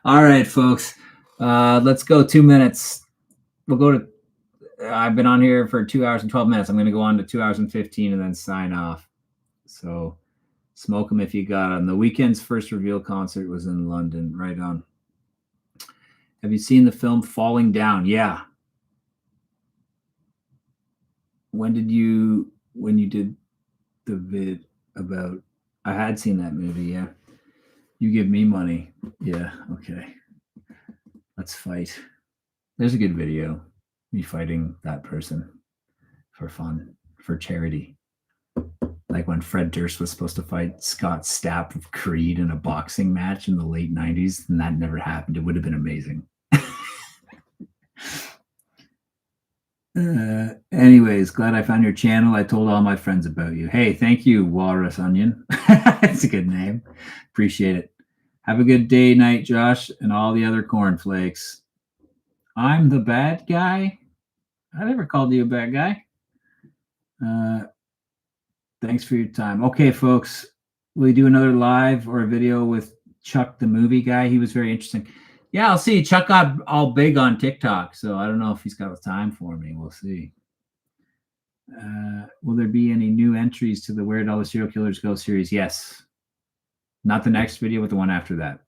All right, folks. Let's go 2 minutes. We'll go to I've been on here for 2 hours and 12 minutes. I'm going to go on to 2 hours and 15 and then sign off. So smoke them if you got them. The Weeknd's first reveal concert was in London. Right on. Have you seen the film Falling Down? Yeah. When you did the vid about, I had seen that movie. Yeah. You give me money. Yeah. Okay. Let's fight. There's a good video. Me fighting that person for fun, for charity. Like when Fred Durst was supposed to fight Scott Stapp of Creed in a boxing match in the late 90s, and that never happened. It would have been amazing. Anyways, glad I found your channel. I told all my friends about you. Hey, thank you, Walrus Onion. It's a good name. Appreciate it. Have a good day, night, Josh, and all the other cornflakes. I'm the bad guy. I never called you a bad guy. Thanks for your time. Okay, folks, will you do another live or a video with Chuck, the movie guy? He was very interesting. Yeah, I'll see. Chuck got all big on TikTok, so I don't know if he's got the time for me. We'll see. Will there be any new entries to the Where Did All the Serial Killers Go series? Yes. Not the next video, but the one after that.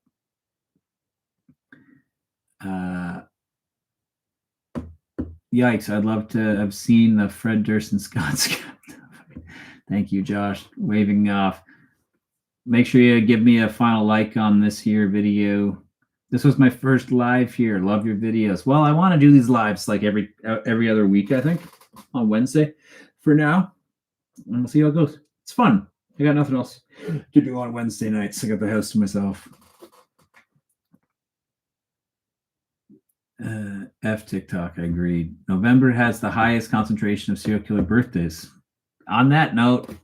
Yikes, I'd love to have seen the Fred Durst and Scott. Thank you, Josh. Waving off. Make sure you give me a final like on this here video. This was my first live here. Love your videos. Well, I want to do these lives like every other week, I think, on Wednesday for now. And we'll see how it goes. It's fun. I got nothing else to do on Wednesday nights. I got the house to myself. F TikTok, I agreed. November has the highest concentration of serial killer birthdays. On that note,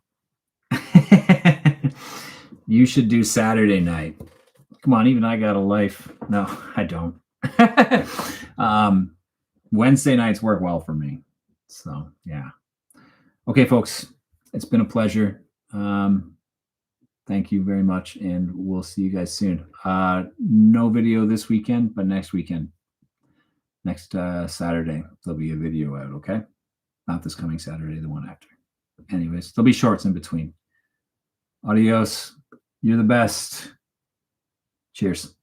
You should do Saturday night. Come on, even I got a life. No, I don't. Wednesday nights work well for me. So yeah. Okay, folks, it's been a pleasure. Thank you very much, and we'll see you guys soon. No video this weekend, but next weekend, next Saturday, there'll be a video out, okay? Not this coming Saturday, the one after. Anyways, there'll be shorts in between. Adios. You're the best. Cheers.